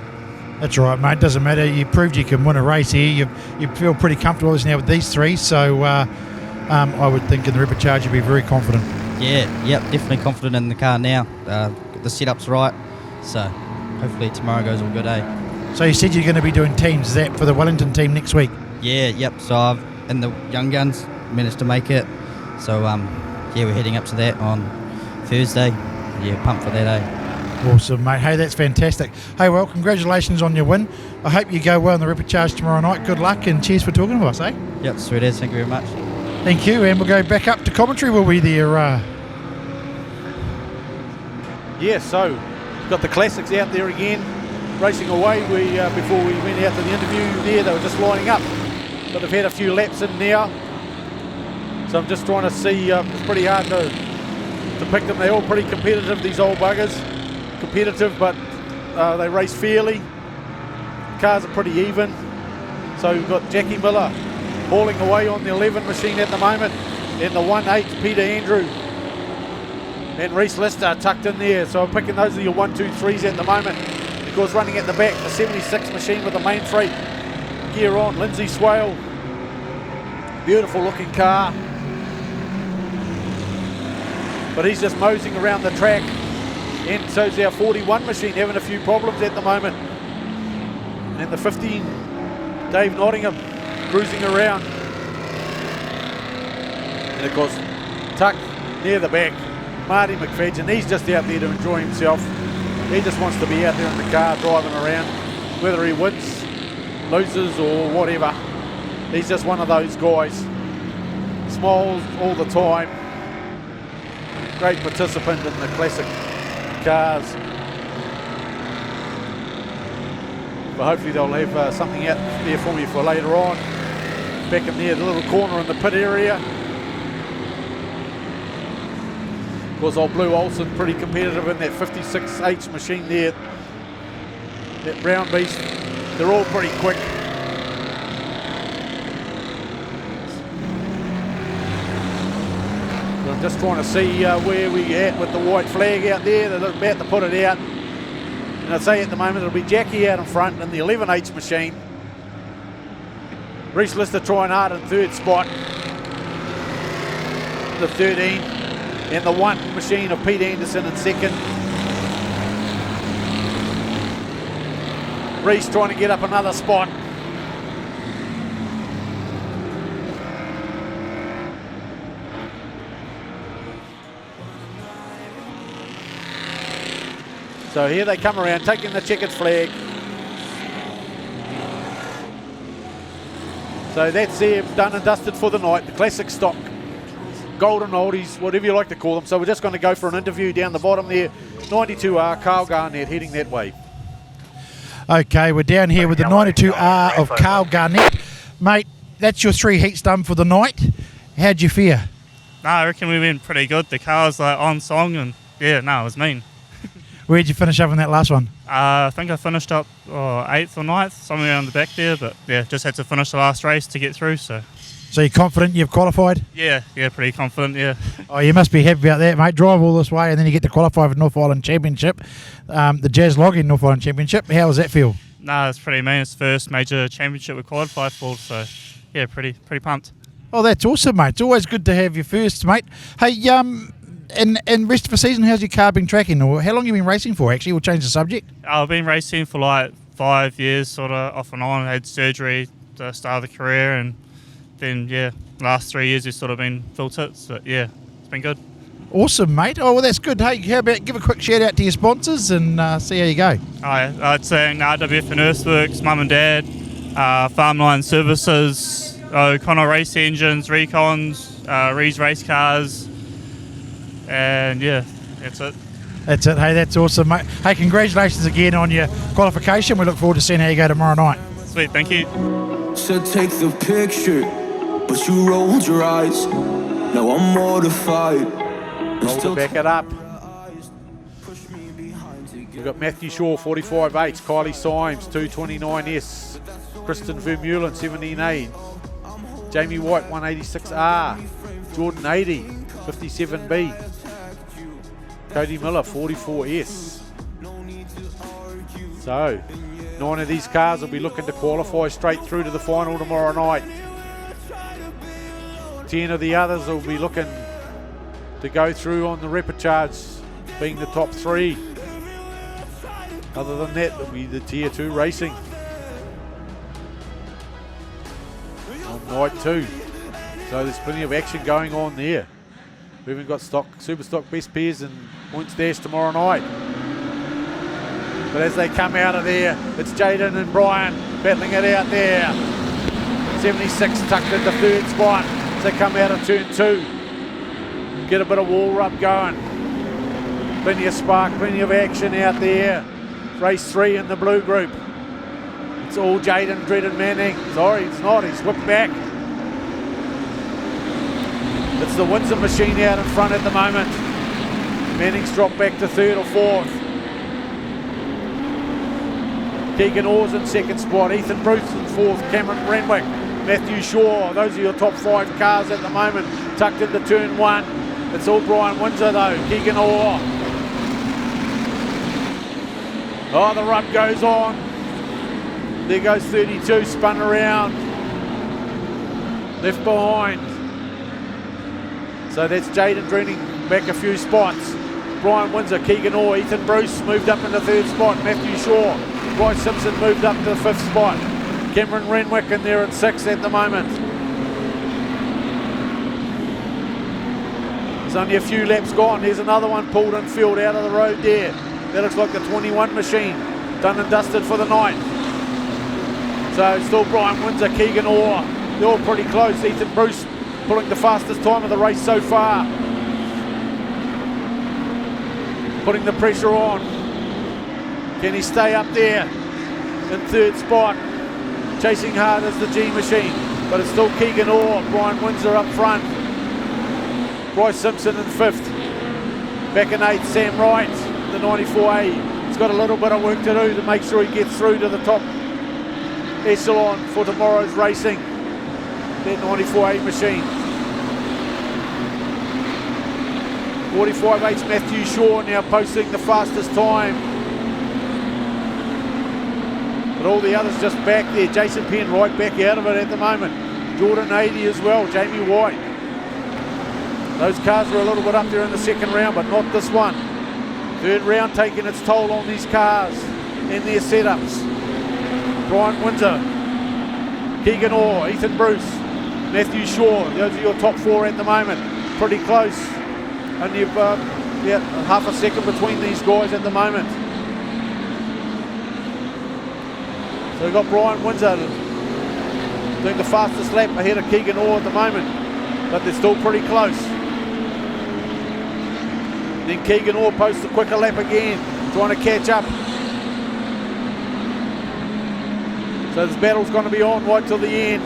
That's right, mate. Doesn't matter. You proved you can win a race here. You feel pretty comfortable now with these three, so I would think in the Ripper Charge you'd be very confident. Definitely confident in the car now. The setup's right, so hopefully tomorrow goes all good, eh? So you said you're going to be doing teams. Is that for the Wellington team next week? So I've in the young guns managed to make it. So we're heading up to that on Thursday. Pumped for that, eh? Awesome, mate. Hey, that's fantastic. Hey, well, congratulations on your win. I hope you go well in the Ripper Charge tomorrow night. Good luck and cheers for talking to us, eh? Yep, sweet as. Thank you very much. Thank you, and we'll go back up to commentary. We'll be there. So we've got the classics out there again. Racing away. Before we went out to the interview there, they were just lining up, but they've had a few laps in now, so I'm just trying to see. It's pretty hard to pick them. They're all pretty competitive, these old buggers. Competitive, but they race fairly. Cars are pretty even. So we've got Jackie Miller hauling away on the 11 machine at the moment, and the 1-8 Peter Andrew and Reese Lister tucked in there. So I'm picking those are your 1, 2, 3s at the moment. because running at the back, the 76 machine with the main freight gear on, Lindsay Swale. Beautiful looking car. But he's just moseying around the track. And so's our 41 machine, having a few problems at the moment. And the 15, Dave Nottingham, cruising around. And of course, tucked near the back, Marty McFadgen, he's just out there to enjoy himself. He just wants to be out there in the car driving around, whether he wins, loses or whatever. He's just one of those guys. Smiles all the time. Great participant in the classic cars. But hopefully they'll have something out there for me for later on. Back in there, the little corner in the pit area. Of course, old Blue Olsen pretty competitive in that 56H machine there. That brown beast, they're all pretty quick. So I'm just trying to see where we at with the white flag out there. They're about to put it out. And I'd say at the moment it'll be Jackie out in front in the 11H machine. Reese Lister trying hard in third spot. The 13. And the 1 machine of Pete Anderson in second. Reese trying to get up another spot. So here they come around, taking the checkered flag. So that's there, done and dusted for the night. The classic stock, golden oldies, whatever you like to call them. So we're just going to go for an interview down the bottom there. 92R, Carl Garnett heading that way. Okay, we're down here with the 92R of Carl Garnett. Mate, that's your 3 heats done for the night. How'd you feel? No, I reckon we went pretty good. The car was like on song and yeah, no, it was mean. Where'd you finish up in that last one? I think I finished up 8th or 9th, somewhere around the back there, but yeah, just had to finish the last race to get through, so. So you're confident you've qualified? Yeah, pretty confident, yeah. Oh, you must be happy about that, mate. Drive all this way and then you get to qualify for North Island Championship, the Jazz Logging North Island Championship. How does that feel? No, it's pretty mean. It's the first major championship we qualified for, so yeah, pretty pumped. Oh, that's awesome, mate. It's always good to have you first, mate. Hey, and rest of the season, how's your car been tracking? Or how long have you been racing for, actually? We'll change the subject. I've been racing for like 5 years, sort of off and on. I had surgery at the start of the career, and then, yeah, last 3 years we've sort of been full tits. But, yeah, it's been good. Awesome, mate. Oh, well, that's good. Hey, how about give a quick shout out to your sponsors and see how you go. I'd say RWF and Earthworks, Mum and Dad, Farmline Services, O'Connor Race Engines, Recons, Rees Race Cars, and yeah, that's it. That's it. Hey, that's awesome, mate. Hey, congratulations again on your qualification. We look forward to seeing how you go tomorrow night. Sweet, thank you. Said take the picture, but you rolled your eyes. Now I'm mortified. Roll to back it up. We've got Matthew Shaw, 45H, Kylie Symes, 229S, Kristen Vermeulen, 17A, Jamie White, 186R, Jordan 80, 57B, Cody Miller, 44S. So, 9 of these cars will be looking to qualify straight through to the final tomorrow night. 10 of the others will be looking to go through on the repechage, being the top 3. Other than that, it'll be the Tier 2 racing on night 2. So there's plenty of action going on there. We even got super stock best pairs and points dash tomorrow night. But as they come out of there, it's Jaden and Brian battling it out there. 76 tucked into third spot as they come out of turn 2. Get a bit of wall rub going. Plenty of spark, plenty of action out there. Race 3 in the blue group. It's all Jaden Dreaded Manning. Sorry, it's not. He's whipped back. It's the Windsor machine out in front at the moment. Manning's dropped back to 3rd or 4th. Keegan Orr's in 2nd spot. Ethan Bruce in 4th. Cameron Renwick. Matthew Shaw. Those are your top 5 cars at the moment. Tucked into turn 1. It's all Brian Windsor though. Keegan Orr. Oh, the run goes on. There goes 32, spun around. Left behind. So that's Jaden Dreening back a few spots. Brian Windsor, Keegan Orr, Ethan Bruce moved up in the 3rd spot. Matthew Shaw, Bryce Simpson moved up to the 5th spot. Cameron Renwick in there at 6th at the moment. There's only a few laps gone. There's another one pulled in field out of the road there. That looks like the 21 machine. Done and dusted for the night. So still Brian Windsor, Keegan Orr. They're all pretty close. Ethan Bruce pulling the fastest time of the race so far. Putting the pressure on. Can he stay up there in 3rd spot? Chasing hard as the G machine. But it's still Keegan Orr, Brian Windsor up front. Bryce Simpson in 5th. Back in 8th, Sam Wright, the 94A. He's got a little bit of work to do to make sure he gets through to the top echelon for tomorrow's racing. That 94A machine. 45.8's Matthew Shaw now posting the fastest time. But all the others just back there. Jason Penn right back out of it at the moment. Jordan 80 as well, Jamie White. Those cars were a little bit up there in the 2nd round, but not this one. 3rd round taking its toll on these cars and their setups. Brian Windsor, Keegan Orr, Ethan Bruce, Matthew Shaw. Those are your top 4 at the moment. Pretty close. Only half a second between these guys at the moment. So we've got Brian Windsor doing the fastest lap ahead of Keegan Orr at the moment, but they're still pretty close. Then Keegan Orr posts a quicker lap again, trying to catch up. So this battle's going to be on right till the end.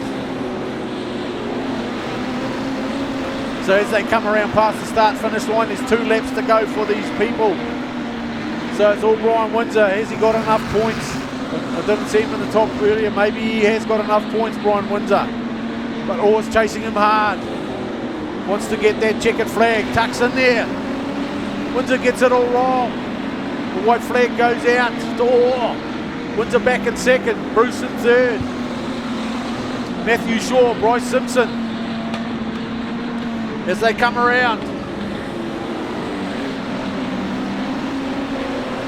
So as they come around past the start-finish line, there's 2 laps to go for these people. So it's all Brian Windsor. Has he got enough points? I didn't see him in the top earlier. Maybe he has got enough points, Brian Windsor. But Orr's chasing him hard. Wants to get that checkered flag. Tucks in there. Windsor gets it all wrong. The white flag goes out to Orr. Windsor back in 2nd. Bruce in 3rd. Matthew Shaw, Bryce Simpson. As they come around.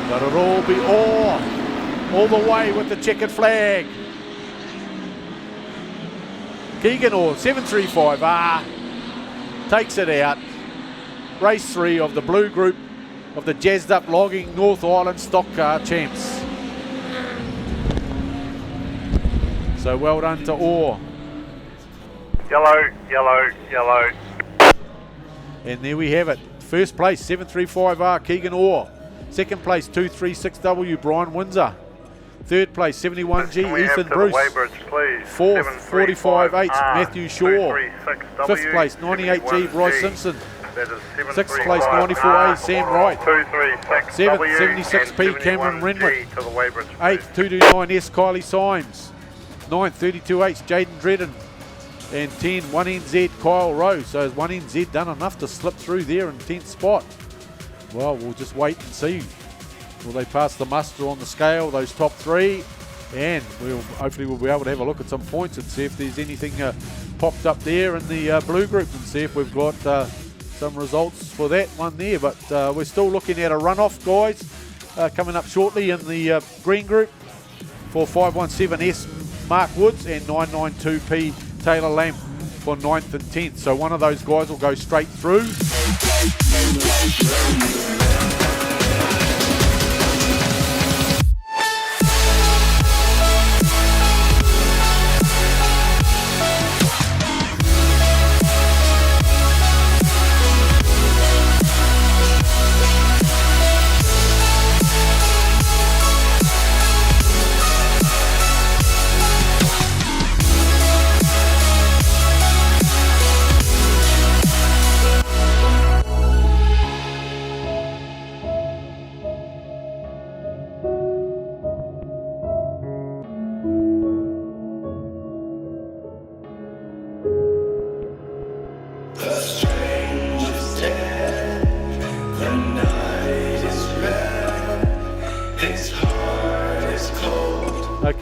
But it'll all be Orr all the way with the checkered flag. Keegan Orr, 735R, takes it out. Race 3 of the blue group of the Jazzed Up Logging North Island Stock Car Champs. So well done to Orr. Yellow, yellow, yellow. And there we have it. 1st place, 735R, Keegan Orr. 2nd place, 236W, Brian Windsor. 3rd place, 71G, Ethan Bruce. 4th, 45H, Matthew Shaw. 5th place, 98G, Bryce Simpson. 6th place, 94A, Sam Wright. 7th, 76P, Cameron Renwick. 8th, 229S, Kylie Symes. 9th, 32H, Jaden Dredden. And 10, 1NZ, Kyle Rowe. So has 1NZ done enough to slip through there in 10th spot? Well, we'll just wait and see. Will they pass the muster on the scale, those top 3? And hopefully we'll be able to have a look at some points and see if there's anything popped up there in the blue group and see if we've got some results for that one there. But we're still looking at a runoff, guys, coming up shortly in the green group for 517S Mark Woods and 992P Taylor Lamb for 9th and 10th. So one of those guys will go straight through.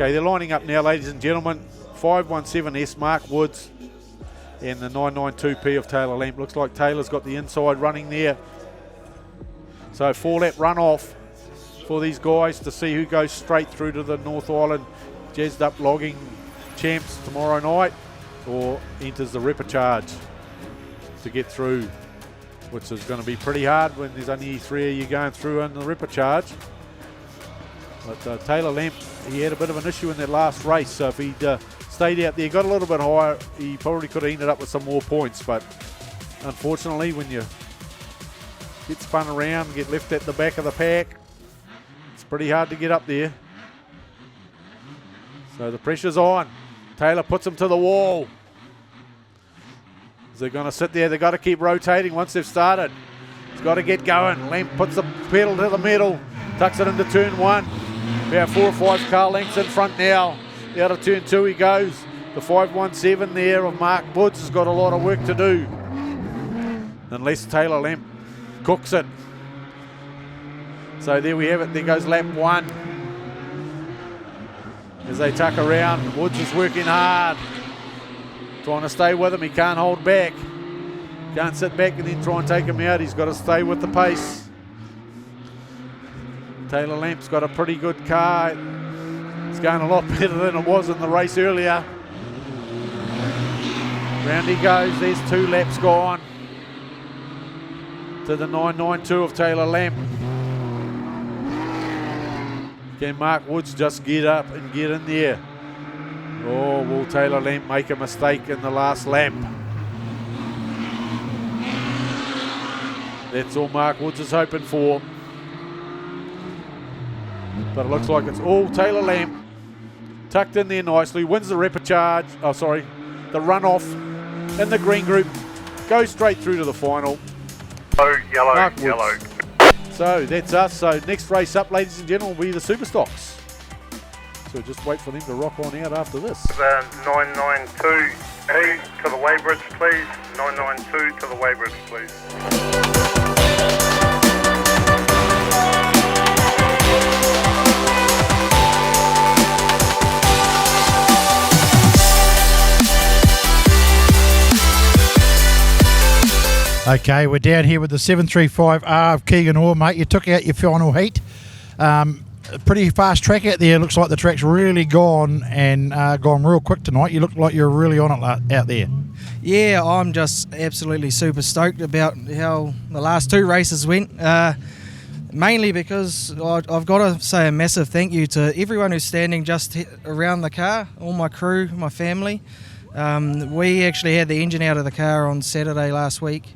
Okay, they're lining up now, ladies and gentlemen. 517S Mark Woods and the 992P of Taylor Lamp. Looks like Taylor's got the inside running there. So 4-lap run off for these guys to see who goes straight through to the North Island jazzed up logging champs tomorrow night or enters the repechage to get through, which is going to be pretty hard when there's only 3 of you going through in the repechage. But Taylor Lamp, he had a bit of an issue in that last race, so if he'd stayed out there, got a little bit higher, he probably could have ended up with some more points. But unfortunately, when you get spun around, get left at the back of the pack, it's pretty hard to get up there. So the pressure's on. Taylor puts him to the wall. They're going to sit there. They've got to keep rotating once they've started. It's got to get going. Lamp puts the pedal to the metal, tucks it into turn 1. About 4 or 5 car lengths in front now. Out of turn 2 he goes. The 517 there of Mark Woods has got a lot of work to do. Unless Taylor Lamp cooks it. So there we have it. There goes lap 1. As they tuck around, Woods is working hard. Trying to stay with him. He can't hold back. Can't sit back and then try and take him out. He's got to stay with the pace. Taylor Lamp's got a pretty good car. It's going a lot better than it was in the race earlier. Round he goes. There's 2 laps gone to the 992 of Taylor Lamp. Can Mark Woods just get up and get in there? Or will Taylor Lamp make a mistake in the last lap? That's all Mark Woods is hoping for. But it looks like it's all Taylor Lamp. Tucked in there nicely. Wins the repechage. Oh, sorry. The runoff in the green group. Goes straight through to the final. Oh, yellow, Mark Woods. yellow. So that's us. So next race up, ladies and gentlemen, will be the Super Stocks. So just wait for them to rock on out after this. 992E to the weighbridge, please. 992 to the weighbridge, please. Okay, we're down here with the 735R of Keegan Orr, mate. You took out your final heat. Pretty fast track out there. Looks like the track's really gone and gone real quick tonight. You look like you're really on it out there. Yeah, I'm just absolutely super stoked about how the last 2 races went. Mainly because I've got to say a massive thank you to everyone who's standing just around the car, all my crew, my family. We actually had the engine out of the car on Saturday last week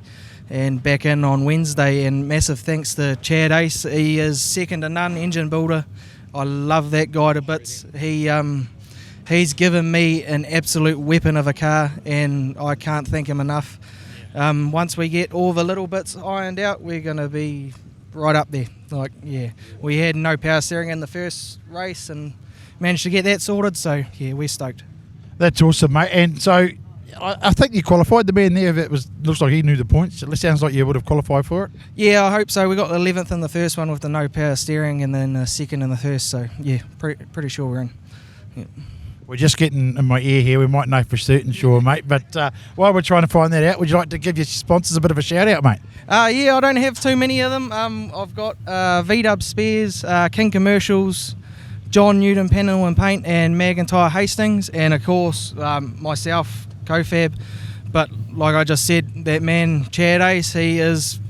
and back in on Wednesday, and massive thanks to Chad Ace. He is second to none engine builder. I love that guy to bits. He's given me an absolute weapon of a car, and I can't thank him enough. Once we get all the little bits ironed out, we're going to be right up there. Like, yeah, we had no power steering in the first race and managed to get that sorted, so yeah, we're stoked. That's awesome, mate. And so I think you qualified. The man there, looks like he knew the points. It sounds like you would have qualified for it. Yeah, I hope so. We got 11th in the first one with the no power steering, and then second in the first. So yeah, pretty sure we're in. Yeah. We're just getting in my ear here. We might know for certain, sure, mate. But while we're trying to find that out, would you like to give your sponsors a bit of a shout out, mate? Yeah, I don't have too many of them. I've got V-Dub Spares, King Commercials, John Newton Panel and Paint, and McIntyre Hastings, and of course myself, CoFab. But like I just said, that man Chad Ace, he is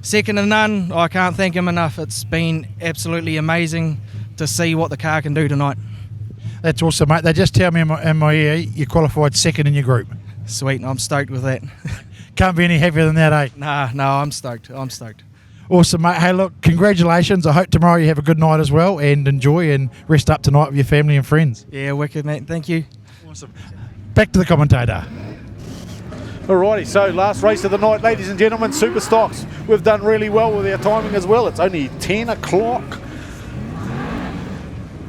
second to none. I can't thank him enough. It's been absolutely amazing to see what the car can do tonight. That's awesome, mate. They just tell me in my ear you qualified second in your group. Sweet, I'm stoked with that. Can't be any happier than that, eh? No, I'm stoked. Awesome, mate. Hey, look, congratulations. I hope tomorrow you have a good night as well and enjoy and rest up tonight with your family and friends. Yeah, wicked, mate. Thank you. Awesome. Back to the commentator. Alrighty, so last race of the night, ladies and gentlemen, Super Stocks. We've done really well with our timing as well. It's only 10 o'clock.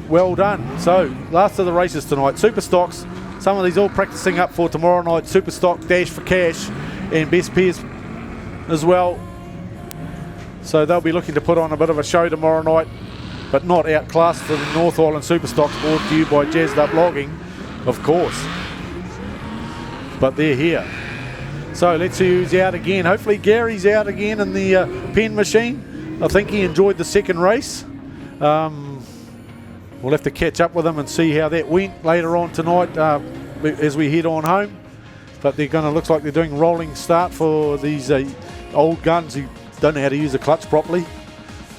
Well done. So, last of the races tonight, Super Stocks. Some of these all practicing up for tomorrow night. Super Stock, Dash for Cash, and Best Pairs as well. So they'll be looking to put on a bit of a show tomorrow night but not outclassed for the North Island Superstocks, brought to you by Jazzed Up Logging, of course. But they're here. So let's see who's out again. Hopefully Gary's out again in the pen machine. I think he enjoyed the second race. We'll have to catch up with him and see how that went later on tonight as we head on home. But they're going to, looks like they're doing rolling start for these old guns who don't know how to use the clutch properly.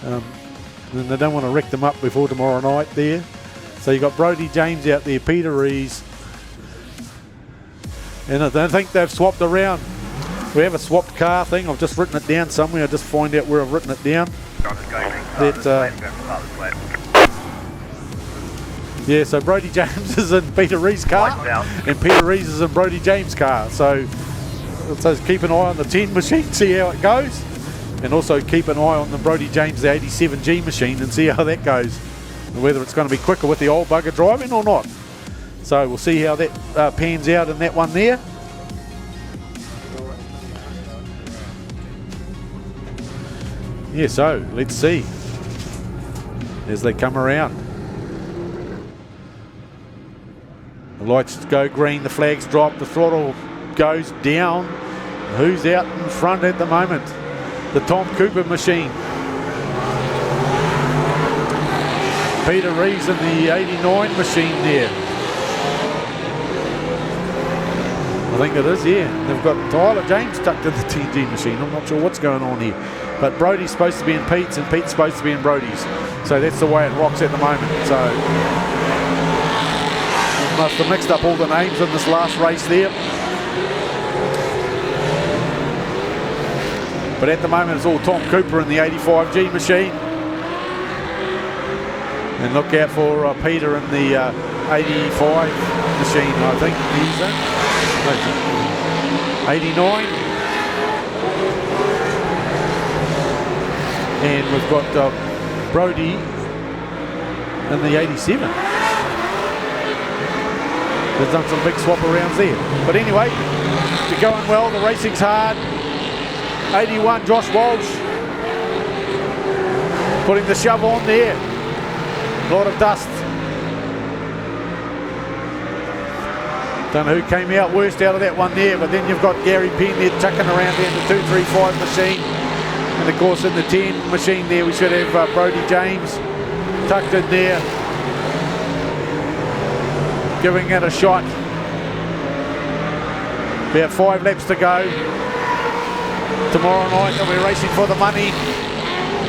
And they don't want to wreck them up before tomorrow night there. So you've got Brodie James out there, Peter Rees. And I don't think they've swapped around. We have a swapped car thing. I've just written it down somewhere. I'll just find out where I've written it down. Yeah, so Brodie James is in Peter Rees' car, and Peter Rees is in Brodie James' car. So keep an eye on the 10 machine, see how it goes, and also keep an eye on the Brodie James, the 87G machine, and see how that goes, and whether it's going to be quicker with the old bugger driving or not. So we'll see how that pans out in that one there. Yeah, so let's see as they come around. The lights go green, the flags drop, the throttle goes down. Who's out in front at the moment? The Tom Cooper machine. Peter Rees in the 89 machine there. I think it is, yeah. They've got Tyler James tucked in the TG machine. I'm not sure what's going on here. But Brodie's supposed to be in Pete's and Pete's supposed to be in Brodie's. So that's the way it rocks at the moment. So must have mixed up all the names in this last race there. But at the moment it's all Tom Cooper in the 85G machine. And look out for Peter in the 85 machine, I think he's in. 89. And we've got Brodie in the 87. They've done some big swap arounds there. But anyway, they're going well, the racing's hard. 81, Josh Walsh putting the shove on there. A lot of dust. Don't know who came out worst out of that one there, but then you've got Gary Penn there chucking around there in the 235 machine. And of course in the 10 machine there we should have Brodie James tucked in there, giving it a shot. About 5 laps to go. Tomorrow night they'll be racing for the money.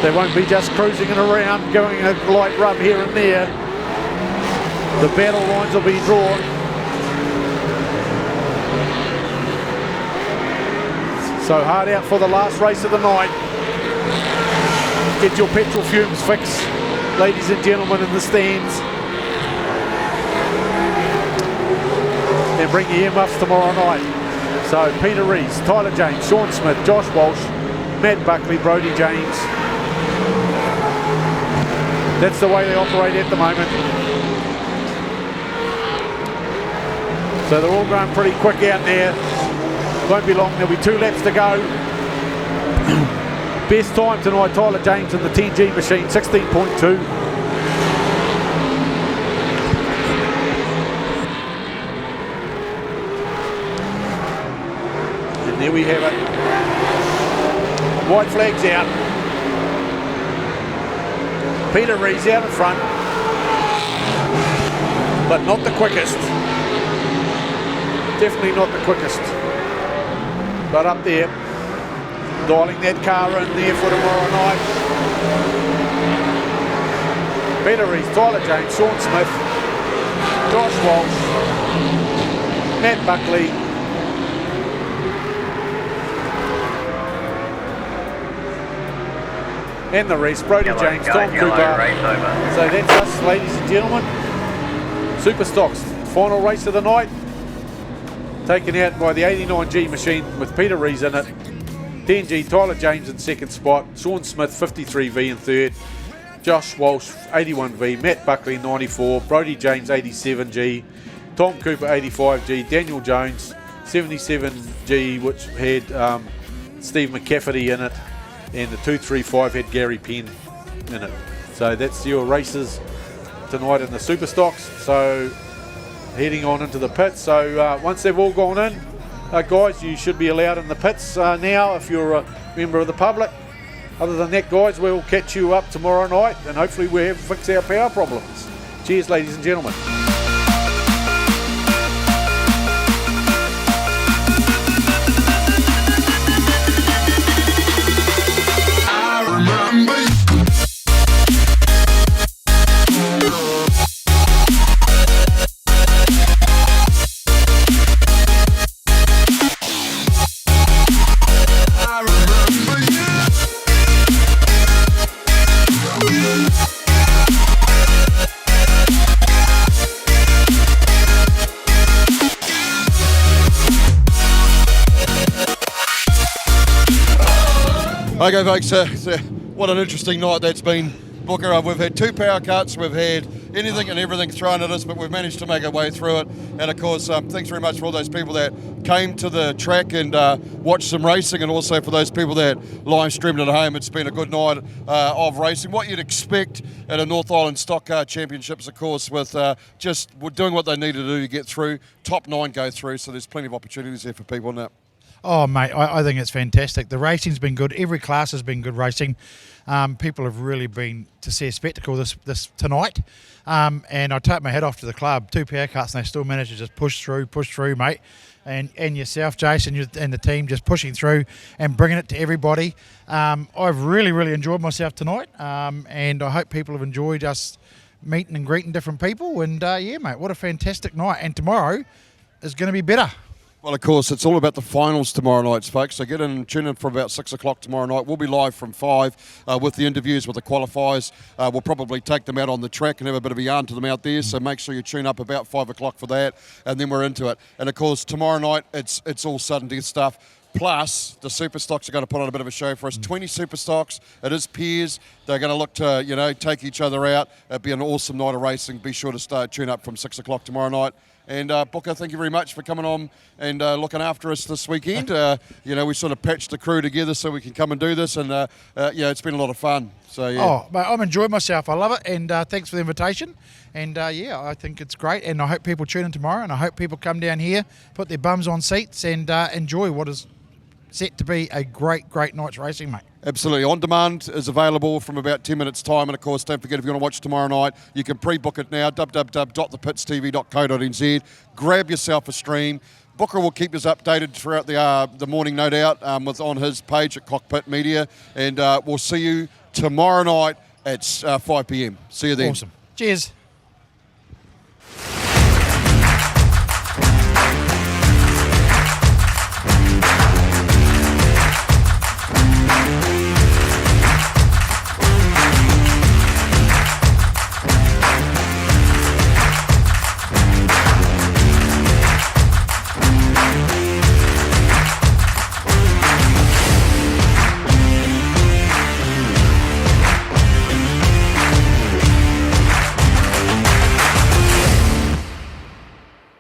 They won't be just cruising it around, giving a light rub here and there. The battle lines will be drawn. So hard out for the last race of the night. Get your petrol fumes fixed, ladies and gentlemen in the stands. And bring your earmuffs tomorrow night. So Peter Rees, Tyler James, Sean Smith, Josh Walsh, Matt Buckley, Brodie James. That's the way they operate at the moment. So they're all going pretty quick out there. Won't be long, there'll be 2 laps to go. Best time tonight, Tyler James in the 10G machine, 16.2. And there we have it. White flag's out. Peter Rees out in front, but not the quickest. Definitely not the quickest. But up there, dialing that car in there for tomorrow night. Peter Rees, Tyler James, Sean Smith, Josh Walsh, Matt Buckley, and the rest, Brodie James, Tom Cooper. So that's us, ladies and gentlemen. Superstocks, final race of the night. Taken out by the 89G machine with Peter Rees in it. 10G, Tyler James in second spot. Sean Smith, 53V in third. Josh Walsh, 81V. Matt Buckley, 94. Brodie James, 87G. Tom Cooper, 85G. Daniel Jones, 77G, which had Steve McCafferty in it. And the 235 had Gary Penn in it. So that's your races tonight in the Super Stocks. So heading on into the pits. So once they've all gone in, guys, you should be allowed in the pits now if you're a member of the public. Other than that, guys, we'll catch you up tomorrow night and hopefully we'll fix our power problems. Cheers, ladies and gentlemen. Okay, folks, what an interesting night that's been, Booker. We've had 2 power cuts, we've had anything and everything thrown at us, but we've managed to make our way through it. And of course, thanks very much for all those people that came to the track and watched some racing, and also for those people that live streamed at home. It's been a good night of racing. What you'd expect at a North Island Stock Car Championships, of course, with just doing what they need to do to get through. Top 9 go through, so there's plenty of opportunities there for people now. Oh, mate, I think it's fantastic. The racing's been good. Every class has been good racing. People have really been to see a spectacle this tonight. And I take my hat off to the club. 2 power cuts and they still managed to just push through, mate. And yourself, Jason, and the team just pushing through and bringing it to everybody. I've really enjoyed myself tonight. And I hope people have enjoyed us meeting and greeting different people. And, yeah, mate, what a fantastic night. And tomorrow is going to be better. Well, of course, it's all about the finals tomorrow night, folks. So get in and tune in for about 6 o'clock tomorrow night. We'll be live from 5 with the interviews with the qualifiers. We'll probably take them out on the track and have a bit of a yarn to them out there. So make sure you tune up about 5 o'clock for that, and then we're into it. And, of course, tomorrow night, it's all sudden death stuff. Plus, the Super Stocks are going to put on a bit of a show for us. 20 Super Stocks. It is pairs. They're going to look to, take each other out. It'll be an awesome night of racing. Be sure to tune up from 6 o'clock tomorrow night. And Booker, thank you very much for coming on and looking after us this weekend. We sort of patched the crew together so we can come and do this, and it's been a lot of fun. So yeah. Oh, mate, I'm enjoying myself. I love it, and thanks for the invitation. And I think it's great, and I hope people tune in tomorrow, and I hope people come down here, put their bums on seats, and enjoy what is set to be a great night's racing, mate. Absolutely. On demand is available from about 10 minutes' time. And, of course, don't forget, if you want to watch tomorrow night, you can pre-book it now, www.thepitstv.co.nz. Grab yourself a stream. Booker will keep us updated throughout the morning, no doubt, on his page at Cockpit Media. And we'll see you tomorrow night at 5 p.m. See you then. Awesome. Cheers.